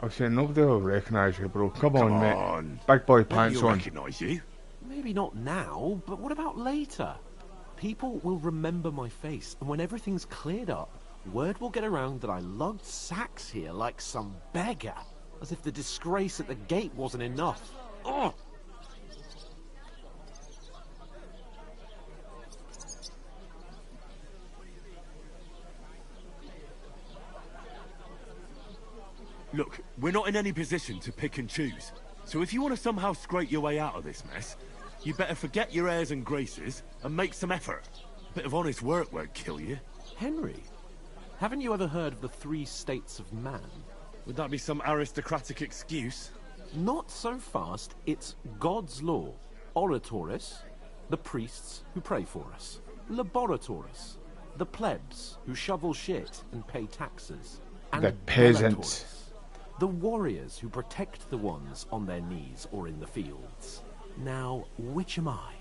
I was saying nobody will recognise you, bro. Come on, mate. Big boy pants on. Recognise you? Maybe not now, but what about later? People will remember my face, and when everything's cleared up, word will get around that I lugged sacks here like some beggar, as if the disgrace at the gate wasn't enough. Ugh! Look, we're not in any position to pick and choose. So if you want to somehow scrape your way out of this mess, you better forget your airs and graces and make some effort. A bit of honest work won't kill you. Henry, haven't you ever heard of the 3 states of man? Would that be some aristocratic excuse? Not so fast. It's God's law. Oratoris, the priests who pray for us. Laboratoris, the plebs who shovel shit and pay taxes. And the peasants. The warriors who protect the ones on their knees or in the fields. Now, which am I?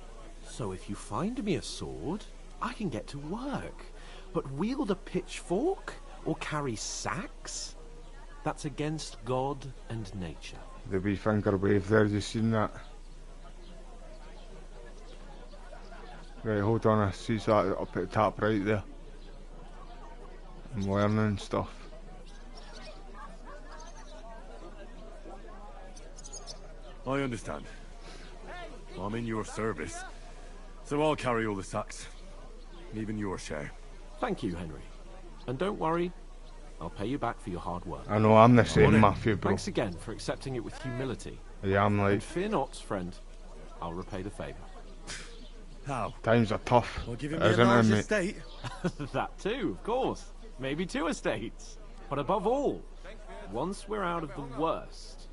So if you find me a sword, I can get to work. But wield a pitchfork or carry sacks? That's against God and nature. The wee finger wave there, you seen that? Right, hold on, I see that up at the top right there. I'm learning stuff. I understand. I'm in your service, so I'll carry all the sacks. Even your share. Thank you, Henry. And don't worry, I'll pay you back for your hard work. I know, I'm the same, Matthew, bro. Thanks again for accepting it with humility. Yeah, I'm like... And fear not, friend. I'll repay the favour. How? Times are tough. Well, give him a large estate. That too, of course. Maybe 2 estates. But above all, once we're out of the worst,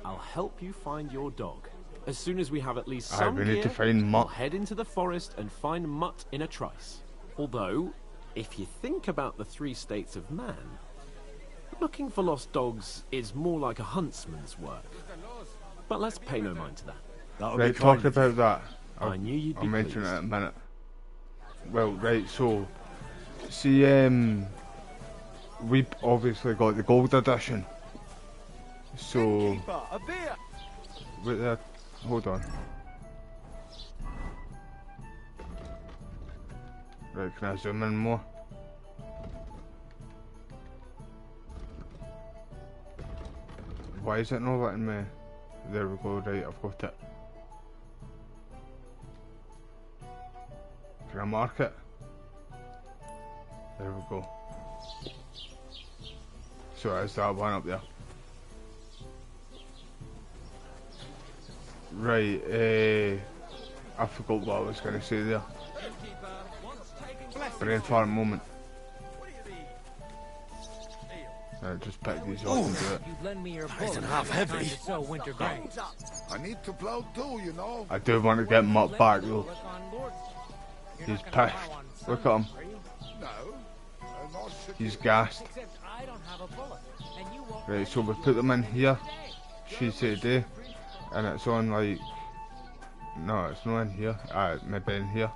I'll help you find your dog. As soon as we have at least some we need gear, to find Mutt. we'll head into the forest and find Mutt in a trice. Although, if you think about the 3 states of man, looking for lost dogs is more like a huntsman's work. But let's pay no mind to that. Right, talking about that. I knew you'd be I'll mention pleased. it in a minute. Well, right, so... See, we've obviously got the gold edition. So... Wait there, hold on. Right, can I zoom in more? Why is it not letting me? There we go, right, I've got it. Can I mark it? There we go. So it's that one up there. Right, I forgot what I was going to say there. Brain fart moment. Just pick these up and do it. You lend me your Nice book. and half heavy. So winter grain. I need to plow too, you know. I do want to get him up back though. He's pissed. Look at him. No. He's gassed. Right, so we put them in here. She said day. And it's on like... No, it's not in here. Maybe in here.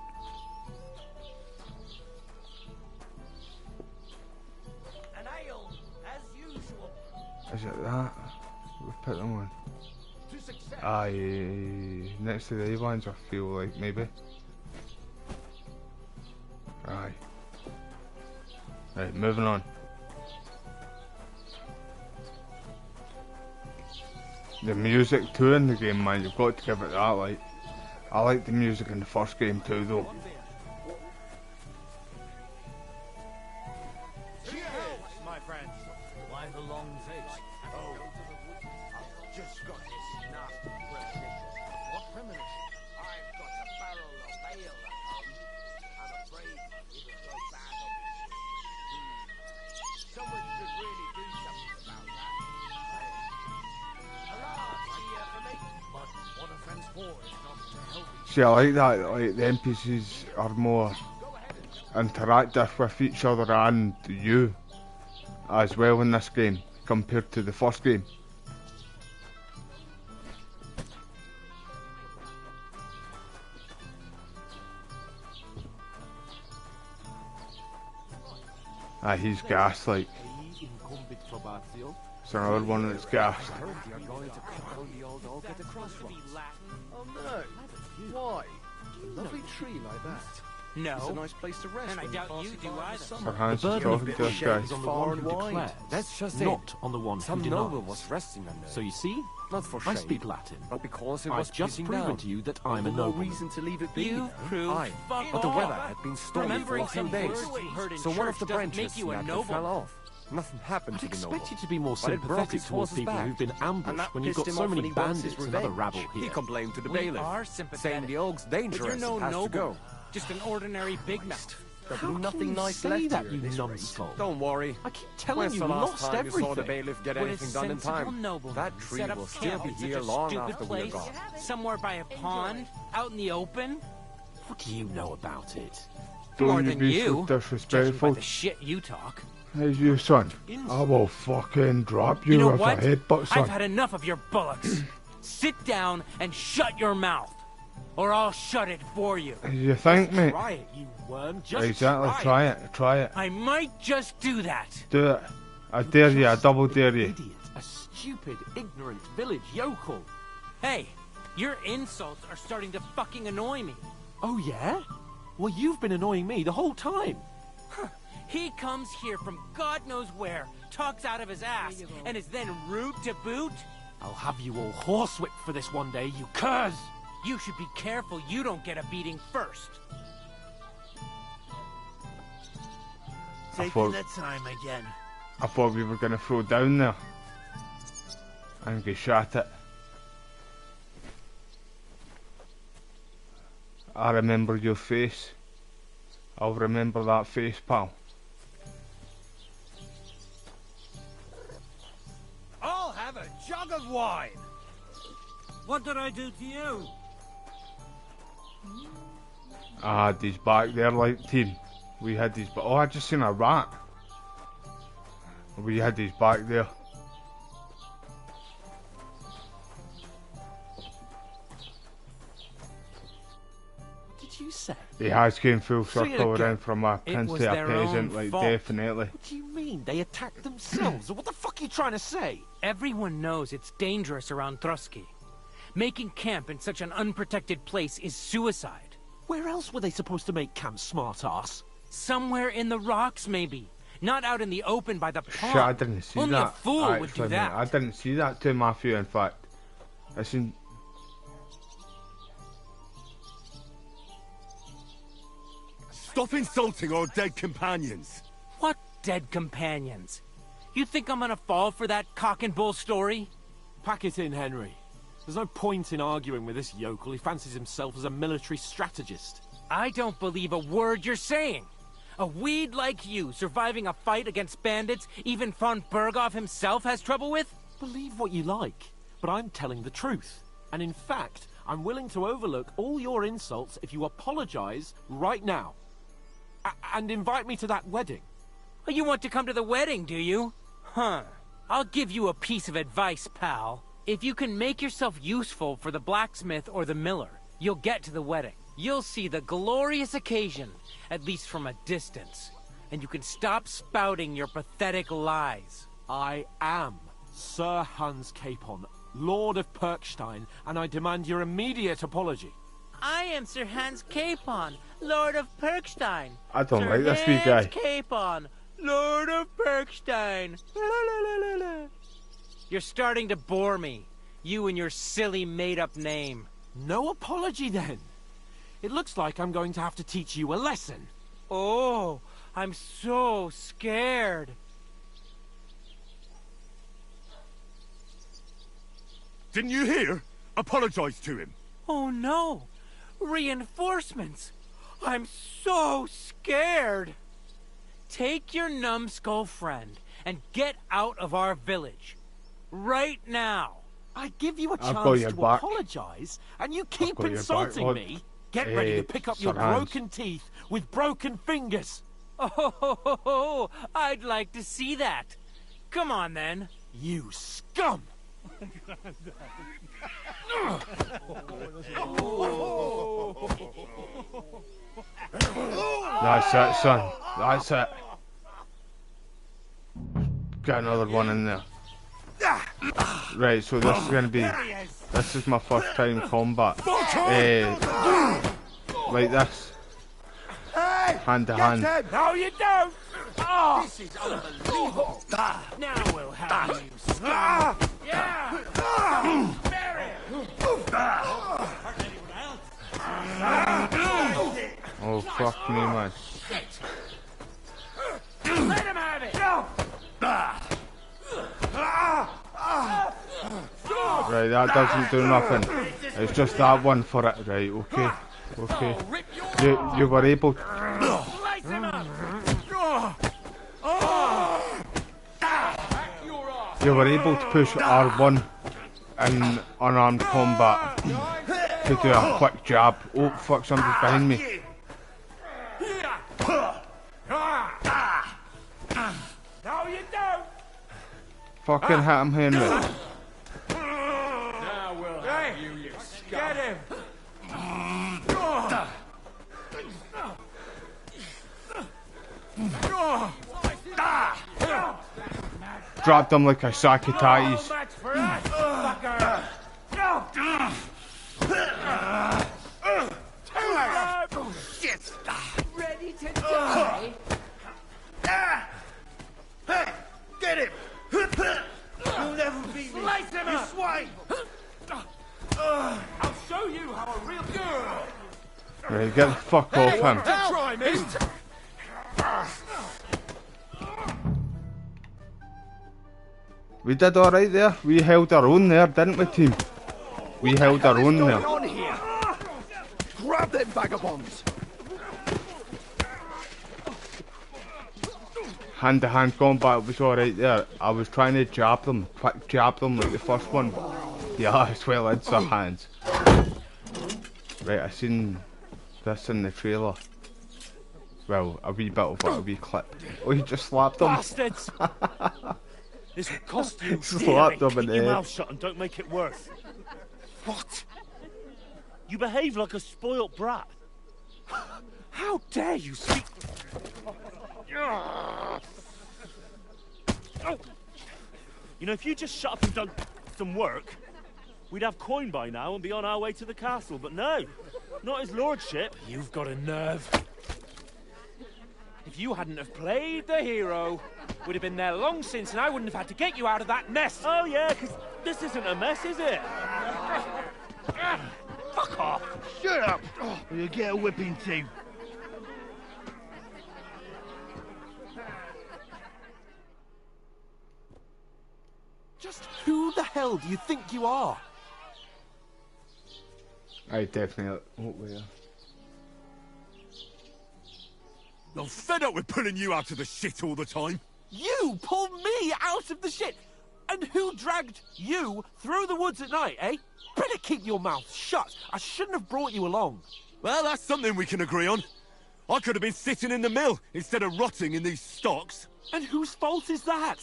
Is it that? We put them on. Aye, next to the ones I feel like maybe. Aye. Right, moving on. The music too in the game, man, you've got to give it that, like. I like the music in the first game too though. Cheers, my friends. Why the long face? Oh, I've just got this nasty premonition. What premonition? I've got a barrel of ale at home. I'm afraid it'll go bad on me. Someone should really do something about that. Hurrah, cheer for me. But what a friend's for is not to help each See, I like that, like the NPCs are more interactive with each other and you as well in this game compared to the first game. He's gassed, like. It's another one that's gassed. Oh no! Why? A lovely tree like that. No. It's a nice place to rest. And I doubt you do either. Sir Hans is talking to this guy. On the one who declares, That's just not on the one Some who noble denies. was resting under. So you see, Not for I shame, speak Latin. but because it was I've just beating proven down. to you that I'm a No nobleman. reason to leave it be. You proved Aye, fuck but the all. weather had been stormy for Remembering a few some days. words you heard in So one of church the doesn't branches make you a snapped and noble. fell off. Nothing happened I'd to the expect noble. you to be more But it broke sympathetic his towards horse's people back. who've been And ambushed that when you've pissed got him so off many and he wants his bandits and other revenge. rabble He here. complained to the We bailiff, are saying sympathetic. the og's But dangerous you're no and has to noble. go. Just an ordinary big mouth. There'll How be can nothing you nice say left that, here you at this numbskull? rate. Don't worry. I keep telling When's you, the last lost time you saw the everything. bailiff get Would a anything done in sensible time? nobleman That tree set up will still camp be in here such a long stupid after we're place, gone. somewhere by a pond, out in the open? What do you know about it? More Don't you than be you, so judging by disrespectful. the shit you talk. Hey you, son. I will fucking drop you, You know with what? a headbutt, son. I've had enough of your bullocks. Sit down and shut your mouth, or I'll shut it for you. You think, mate? Try it, you worm. Just Exactly, try it. I might just do that. Do it. I dare you, I double dare you. Idiot, a stupid, ignorant village yokel. Hey, your insults are starting to fucking annoy me. Oh yeah? Well, you've been annoying me the whole time. He comes here from God knows where, talks out of his ass, and is then rude to boot? I'll have you all horsewhipped for this one day, you curs! You should be careful you don't get a beating first. Taking the time again. I thought we were going to throw down there and get shot at. I remember your face. I'll remember that face, pal. I'll have a jug of wine. What did I do to you? I had these back there, like, team. We had these back. Oh, I just seen a rat. We had these back there. What did you say? He has came full Say it circle again. around from a It prince was to a their peasant, own like, fault. definitely. What do you mean? They attacked themselves? What the fuck are you trying to say? Everyone knows it's dangerous around Trotsky. Making camp in such an unprotected place is suicide. Where else were they supposed to make camp, smart-ass? Somewhere in the rocks, maybe. Not out in the open by the pond. Shit, I didn't see Only that. a fool would actually, do that. mate. I didn't see that too, Matthew, in fact. I seen... Stop insulting our dead companions. What dead companions? You think I'm gonna fall for that cock and bull story? Pack it in, Henry. There's no point in arguing with this yokel. He fancies himself as a military strategist. I don't believe a word you're saying. A weed like you, surviving a fight against bandits, even von Berghoff himself has trouble with? Believe what you like, but I'm telling the truth. And in fact, I'm willing to overlook all your insults if you apologize right now. And invite me to that wedding. Oh, you want to come to the wedding, do you? Huh. I'll give you a piece of advice, pal. If you can make yourself useful for the blacksmith or the miller, you'll get to the wedding. You'll see the glorious occasion, at least from a distance. And you can stop spouting your pathetic lies. I am Sir Hans Capon, Lord of Perkstein, and I demand your immediate apology. I am Sir Hans Capon, Lord of Perkstein. I don't Sir like this wee guy. Hans Capon, Lord of Perkstein. La, la, la, la. You're starting to bore me. You and your silly made-up name. No apology, then. It looks like I'm going to have to teach you a lesson. Oh, I'm so scared. Didn't you hear? Apologize to him. Oh no! Reinforcements! I'm so scared! Take your numbskull friend and get out of our village. Right now! I give you a I've got chance your to back. apologize, and you keep got your insulting back, me. Get ready to pick up your Sir Hans. broken teeth with broken fingers. Oh, I'd like to see that. Come on, then. You scum! That's it, son. That's it. Get another one in there. Right, so this is gonna be. This is my first time combat. Like this. Hand to hand. No, you don't! Oh. This is unbelievable. Now we'll have you, scum. Yeah! Bury Oh, fuck me, man. Let him have it! Right, that doesn't do nothing. It's just that one for it. Right, okay. Okay. You were able. Slice him up! You were able to push R1 in unarmed combat to do a quick jab. Oh fuck, somebody's behind me. No, you don't! Fucking hit him, Henry. Now we'll have you, you scum. Get him! Dropped him like a sack of tatties. Match for us, fucker! Shit! Ready to die? Hey, get him! You'll never beat me, Slice him you up! swine! I'll show you how a real girl. Right, get the fuck off him. Try me. We did alright there. We held our own there, didn't we, team? We held our own there. on here? Grab them vagabonds! Hand to hand combat was alright there. I was trying to jab them, quick jab them like the first one. Yeah, it's well in Sir Hans. Right, I seen this in the trailer. Well, a wee bit of it, a wee clip. Oh, he just slapped him. Bastards! This will cost you. Slapped him in Keep the your head. mouth shut and don't make it worse. What? You behave like a spoilt brat. How dare you speak? You know, if you just shut up and done some work, we'd have coin by now and be on our way to the castle. But no, not his lordship. You've got a nerve. If you hadn't have played the hero, we'd have been there long since and I wouldn't have had to get you out of that mess. Oh yeah, because this isn't a mess, is it? Fuck off! Shut up! Or you'll get a whipping too. Just who the hell do you think you are? I definitely. Oh, where? I'm fed up with pulling you out of the shit all the time. You pulled me out of the shit! And who dragged you through the woods at night, eh? Better keep your mouth shut. I shouldn't have brought you along. Well, that's something we can agree on. I could have been sitting in the mill instead of rotting in these stocks. And whose fault is that?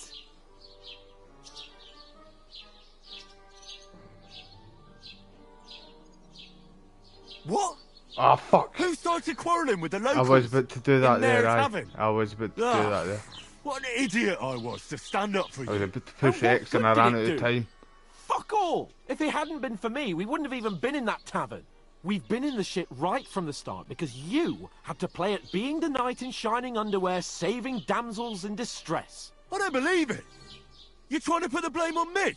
What? Ah, fuck. Who started quarrelling with the locals? I was about to do that in there, their aye. tavern? I was about to do Ah, that there. What an idiot I was to stand up for you. I was about to push And what X and good I did ran it out of do? time. Fuck all! If it hadn't been for me, we wouldn't have even been in that tavern. We've been in the shit right from the start because you had to play at being the knight in shining underwear, saving damsels in distress. I don't believe it. You're trying to put the blame on me?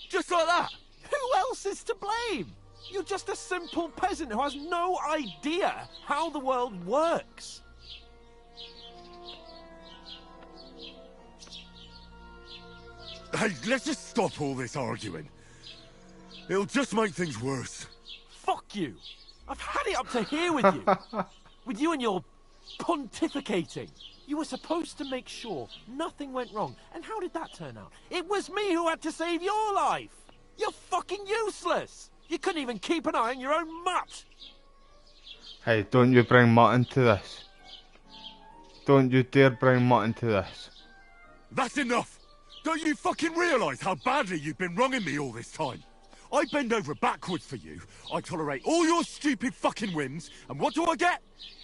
Just like that? Who else is to blame? You're just a simple peasant who has no idea how the world works. Hey, let's just stop all this arguing. It'll just make things worse. Fuck you. I've had it up to here with you. With you and your pontificating. You were supposed to make sure nothing went wrong. And how did that turn out? It was me who had to save your life. You're fucking useless. You couldn't even keep an eye on your own mutt. Hey, don't you bring mutt into this. Don't you dare bring mutt into this. That's enough! Don't you fucking realise how badly you've been wronging me all this time? I bend over backwards for you, I tolerate all your stupid fucking whims, and what do I get?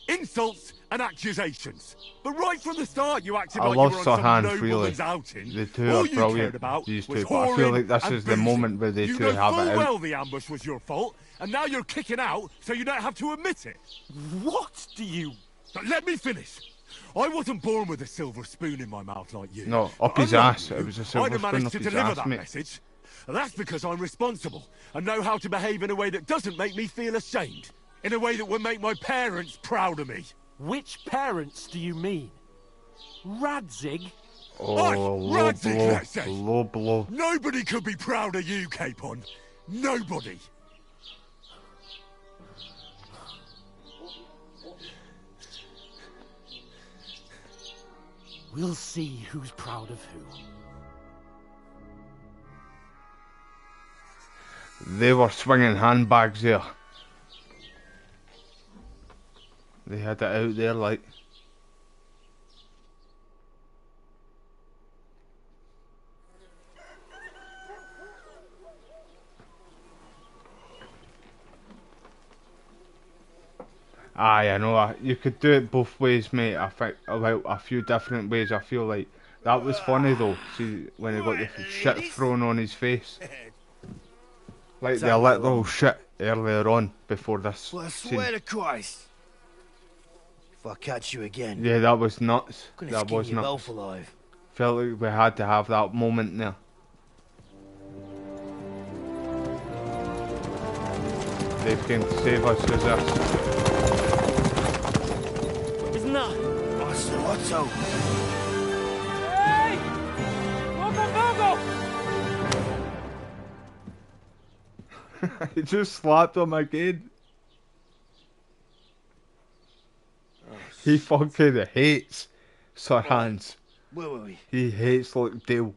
Insults and accusations. But right from the start you acted I like love you were Sir on some Hans, nobleman's really. outing. The two All are you brilliant, cared about these was two, but I feel whoring like this and is the boozing. moment where they You two know have full it out. well the ambush was your fault, and now you're kicking out so you don't have to admit it. What do you... But let me finish. I wasn't born with a silver spoon in my mouth like you. No, up But his unlike ass. you, It was a I'd silver have spoon managed up to his deliver ass, that mate. message. That's because I'm responsible and know how to behave in a way that doesn't make me feel ashamed. In a way that would make my parents proud of me. Which parents do you mean? Radzig? Oh, Aye, low Radzig, blow, let's say. low blow. Nobody could be proud of you, Capon. Nobody. We'll see who's proud of who. They were swinging handbags there. They had it out there like... Aye, I know. You could do it both ways, mate. I think about a few different ways. I feel like that was funny though. See when he got the shit thrown on his face, like the literal shit earlier on before this Well, I scene. swear to Christ, if I catch you again, Yeah, that was nuts. I'm gonna That skin was you nuts. both alive. Felt like we had to have that moment there. They came to save us as this. Isn't that? Otto. Hey! Logo! He just slapped him again. He fucking hates Sir Hans. Where were we? He hates like Dale.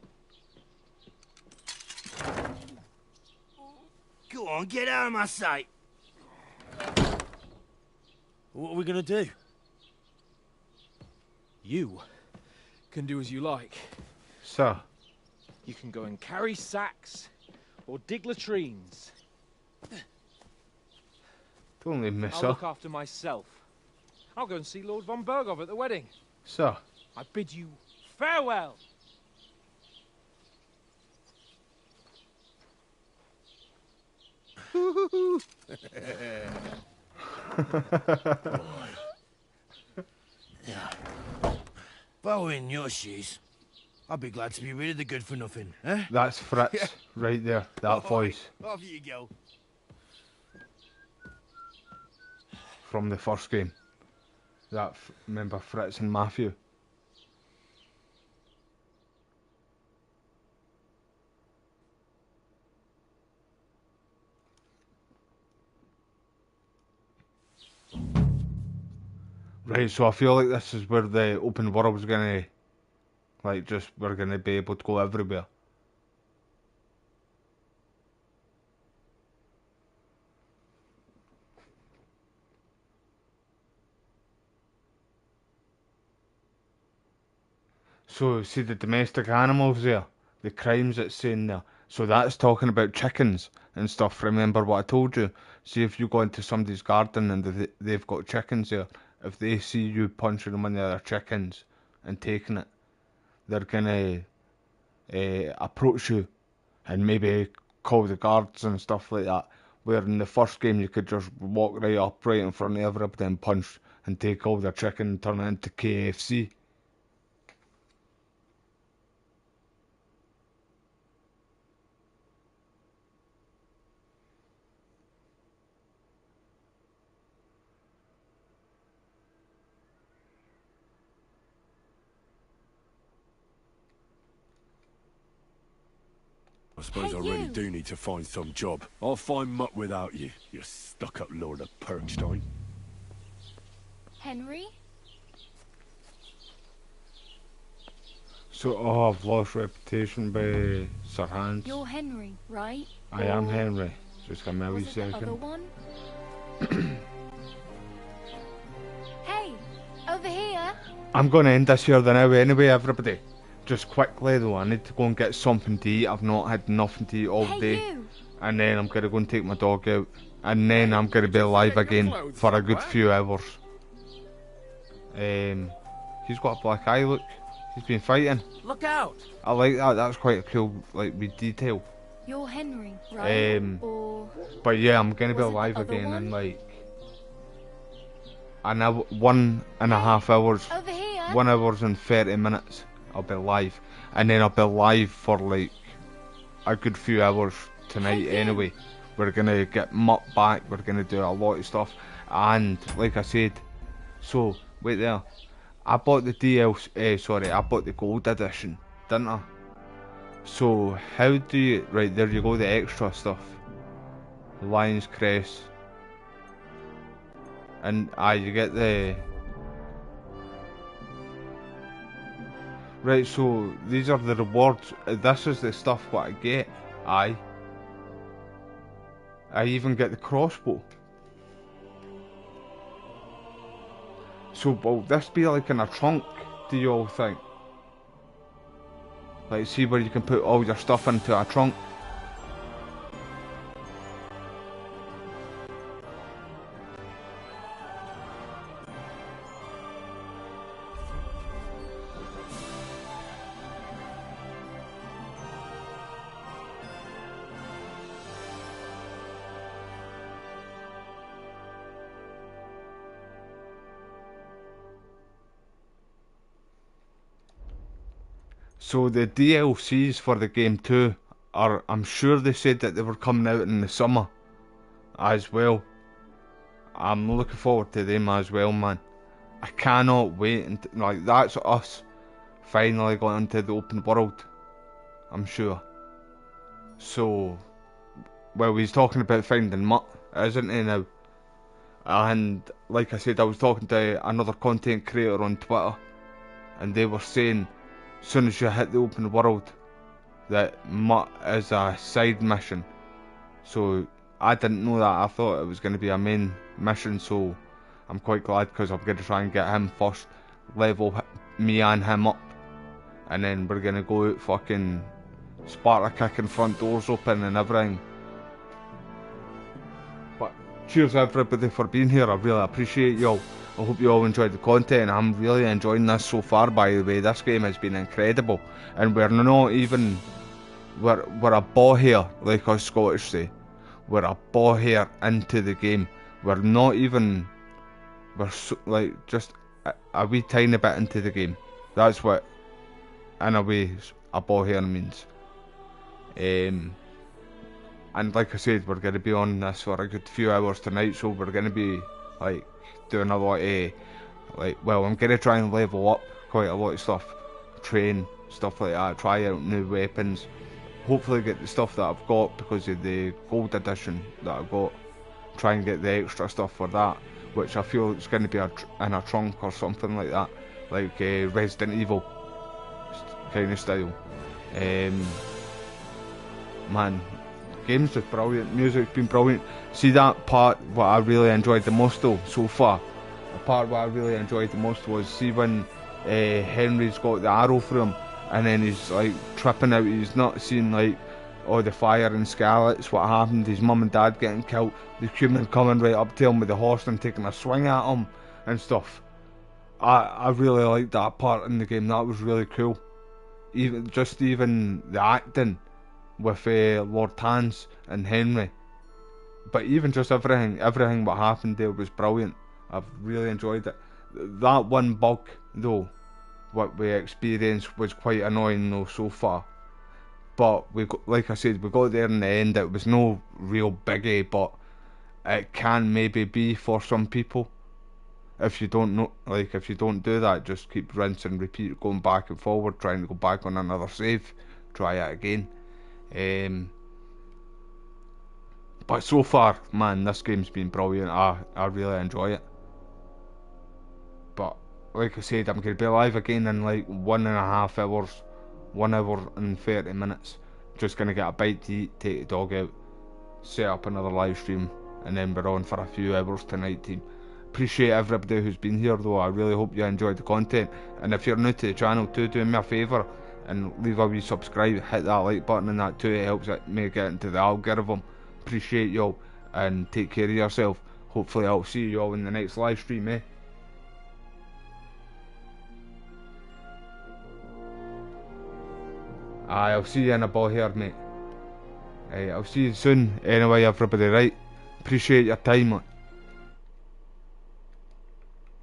Go on, get out of my sight. What are we gonna do? You can do as you like. Sir. You can go and carry sacks or dig latrines. Don't leave me, I'll sir. look after myself. I'll go and see Lord von Bergov at the wedding. Sir. I bid you farewell. If I were in your shoes, I'd be glad to be rid of the good for nothing, eh? That's Fritz right there. That voice Off you go. from the first game. That remember Fritz and Matthew. Right, so I feel like this is where the open world's gonna, like, just, we're gonna be able to go everywhere. So, see the domestic animals there, the crimes it's saying there. So that's talking about chickens and stuff. Remember what I told you? See if you go into somebody's garden and they've got chickens there, if they see you punching one of their chickens and taking it, they're gonna approach you and maybe call the guards and stuff like that. Where in the first game you could just walk right up right in front of everybody and punch and take all their chicken and turn it into KFC. I suppose I really do need to find some job. I'll find mutt without you, you stuck-up Lord of Perkstein. Henry? So, oh, I've lost reputation by Sir Hans. You're Henry, right? I am Henry. Just give me a wee Was it the other second. one? Hey, over here. I'm going to end this here now anyway, everybody. Just quickly though, I need to go and get something to eat. I've not had nothing to eat all day. You. And then I'm going to go and take my dog out. And then I'm going to be alive again for a good few hours. He's got a black eye, look. He's been fighting. Look out! I like that, that's quite a cool, like, wee detail. You're Henry, right? Or But yeah, I'm going to be was it the alive other again one? in like... an hour, 1.5 hours. over here. 1 hour and 30 minutes. I'll be live, and then I'll be live for like a good few hours tonight anyway. We're gonna get Mutt back, we're gonna do a lot of stuff, and like I said, so wait there, I bought the DLC, I bought the gold edition, didn't I? So how do you, right there you go, the extra stuff, the Lion's Crest, and you get the... Right, so these are the rewards. This is the stuff what I get. I even get the crossbow. So will this be like in a trunk, do you all think? Like, see where you can put all your stuff into a trunk? So the DLCs for the game too are, I'm sure they said that they were coming out in the summer as well. I'm looking forward to them as well, man. I cannot wait, and like, that's us finally going into the open world, I'm sure. So, well, he's talking about finding Mutt, isn't he now? And like I said, I was talking to another content creator on Twitter, and they were saying, as soon as you hit the open world, that Mutt is a side mission. So I didn't know that. I thought it was going to be a main mission, so I'm quite glad, because I'm going to try and get him first, level me and him up, and then we're going to go out fucking Sparta kicking front doors open and everything. But cheers everybody for being here, I really appreciate y'all. I hope you all enjoyed the content. I'm really enjoying this so far, by the way. This game has been incredible, and we're not even, we're a ball hair, like us Scottish say. We're a ball hair into the game. We're not even, we're so, like, just a wee tiny bit into the game. That's what, in a way, a ball hair means. And like I said, we're going to be on this for a good few hours tonight, so we're going to be like doing a lot of, like, well, I'm going to try and level up quite a lot of stuff, train, stuff like that, try out new weapons, hopefully get the stuff that I've got because of the gold edition that I got, try and get the extra stuff for that. which I feel it's going to be in a trunk or something like that, like Resident Evil kind of style. Man, game's just brilliant, music's been brilliant. See that part, what I really enjoyed the most though, so far, the part what I really enjoyed the most was, see when Henry's got the arrow through him, and then he's like tripping out, he's not seeing like all the fire and scarlets, what happened, his mum and dad getting killed, the human coming right up to him with the horse and taking a swing at him and stuff. I really liked that part in the game, that was really cool. Even the acting with Lord Hans and Henry, but even just everything what happened there was brilliant. I've really enjoyed it. That one bug though, what we experienced, was quite annoying though so far, but like I said, we got there in the end. It was no real biggie, but it can maybe be for some people. If you don't know, like if you don't do that, just keep rinse and repeat, going back and forward, trying to go back on another save, try it again. But so far, man, this game's been brilliant. I really enjoy it. But like I said, I'm going to be live again in like 1.5 hours, 1 hour and 30 minutes. Just going to get a bite to eat, take the dog out, set up another live stream, and then we're on for a few hours tonight, team. Appreciate everybody who's been here though. I really hope you enjoyed the content, and if you're new to the channel, do me a favour and leave a wee subscribe, hit that like button and that too, it helps me get into the algorithm. Appreciate y'all, and take care of yourself. Hopefully I'll see you all in the next live stream, eh? I'll see you in a ball here, mate. I'll see you soon anyway, everybody, right? Appreciate your time,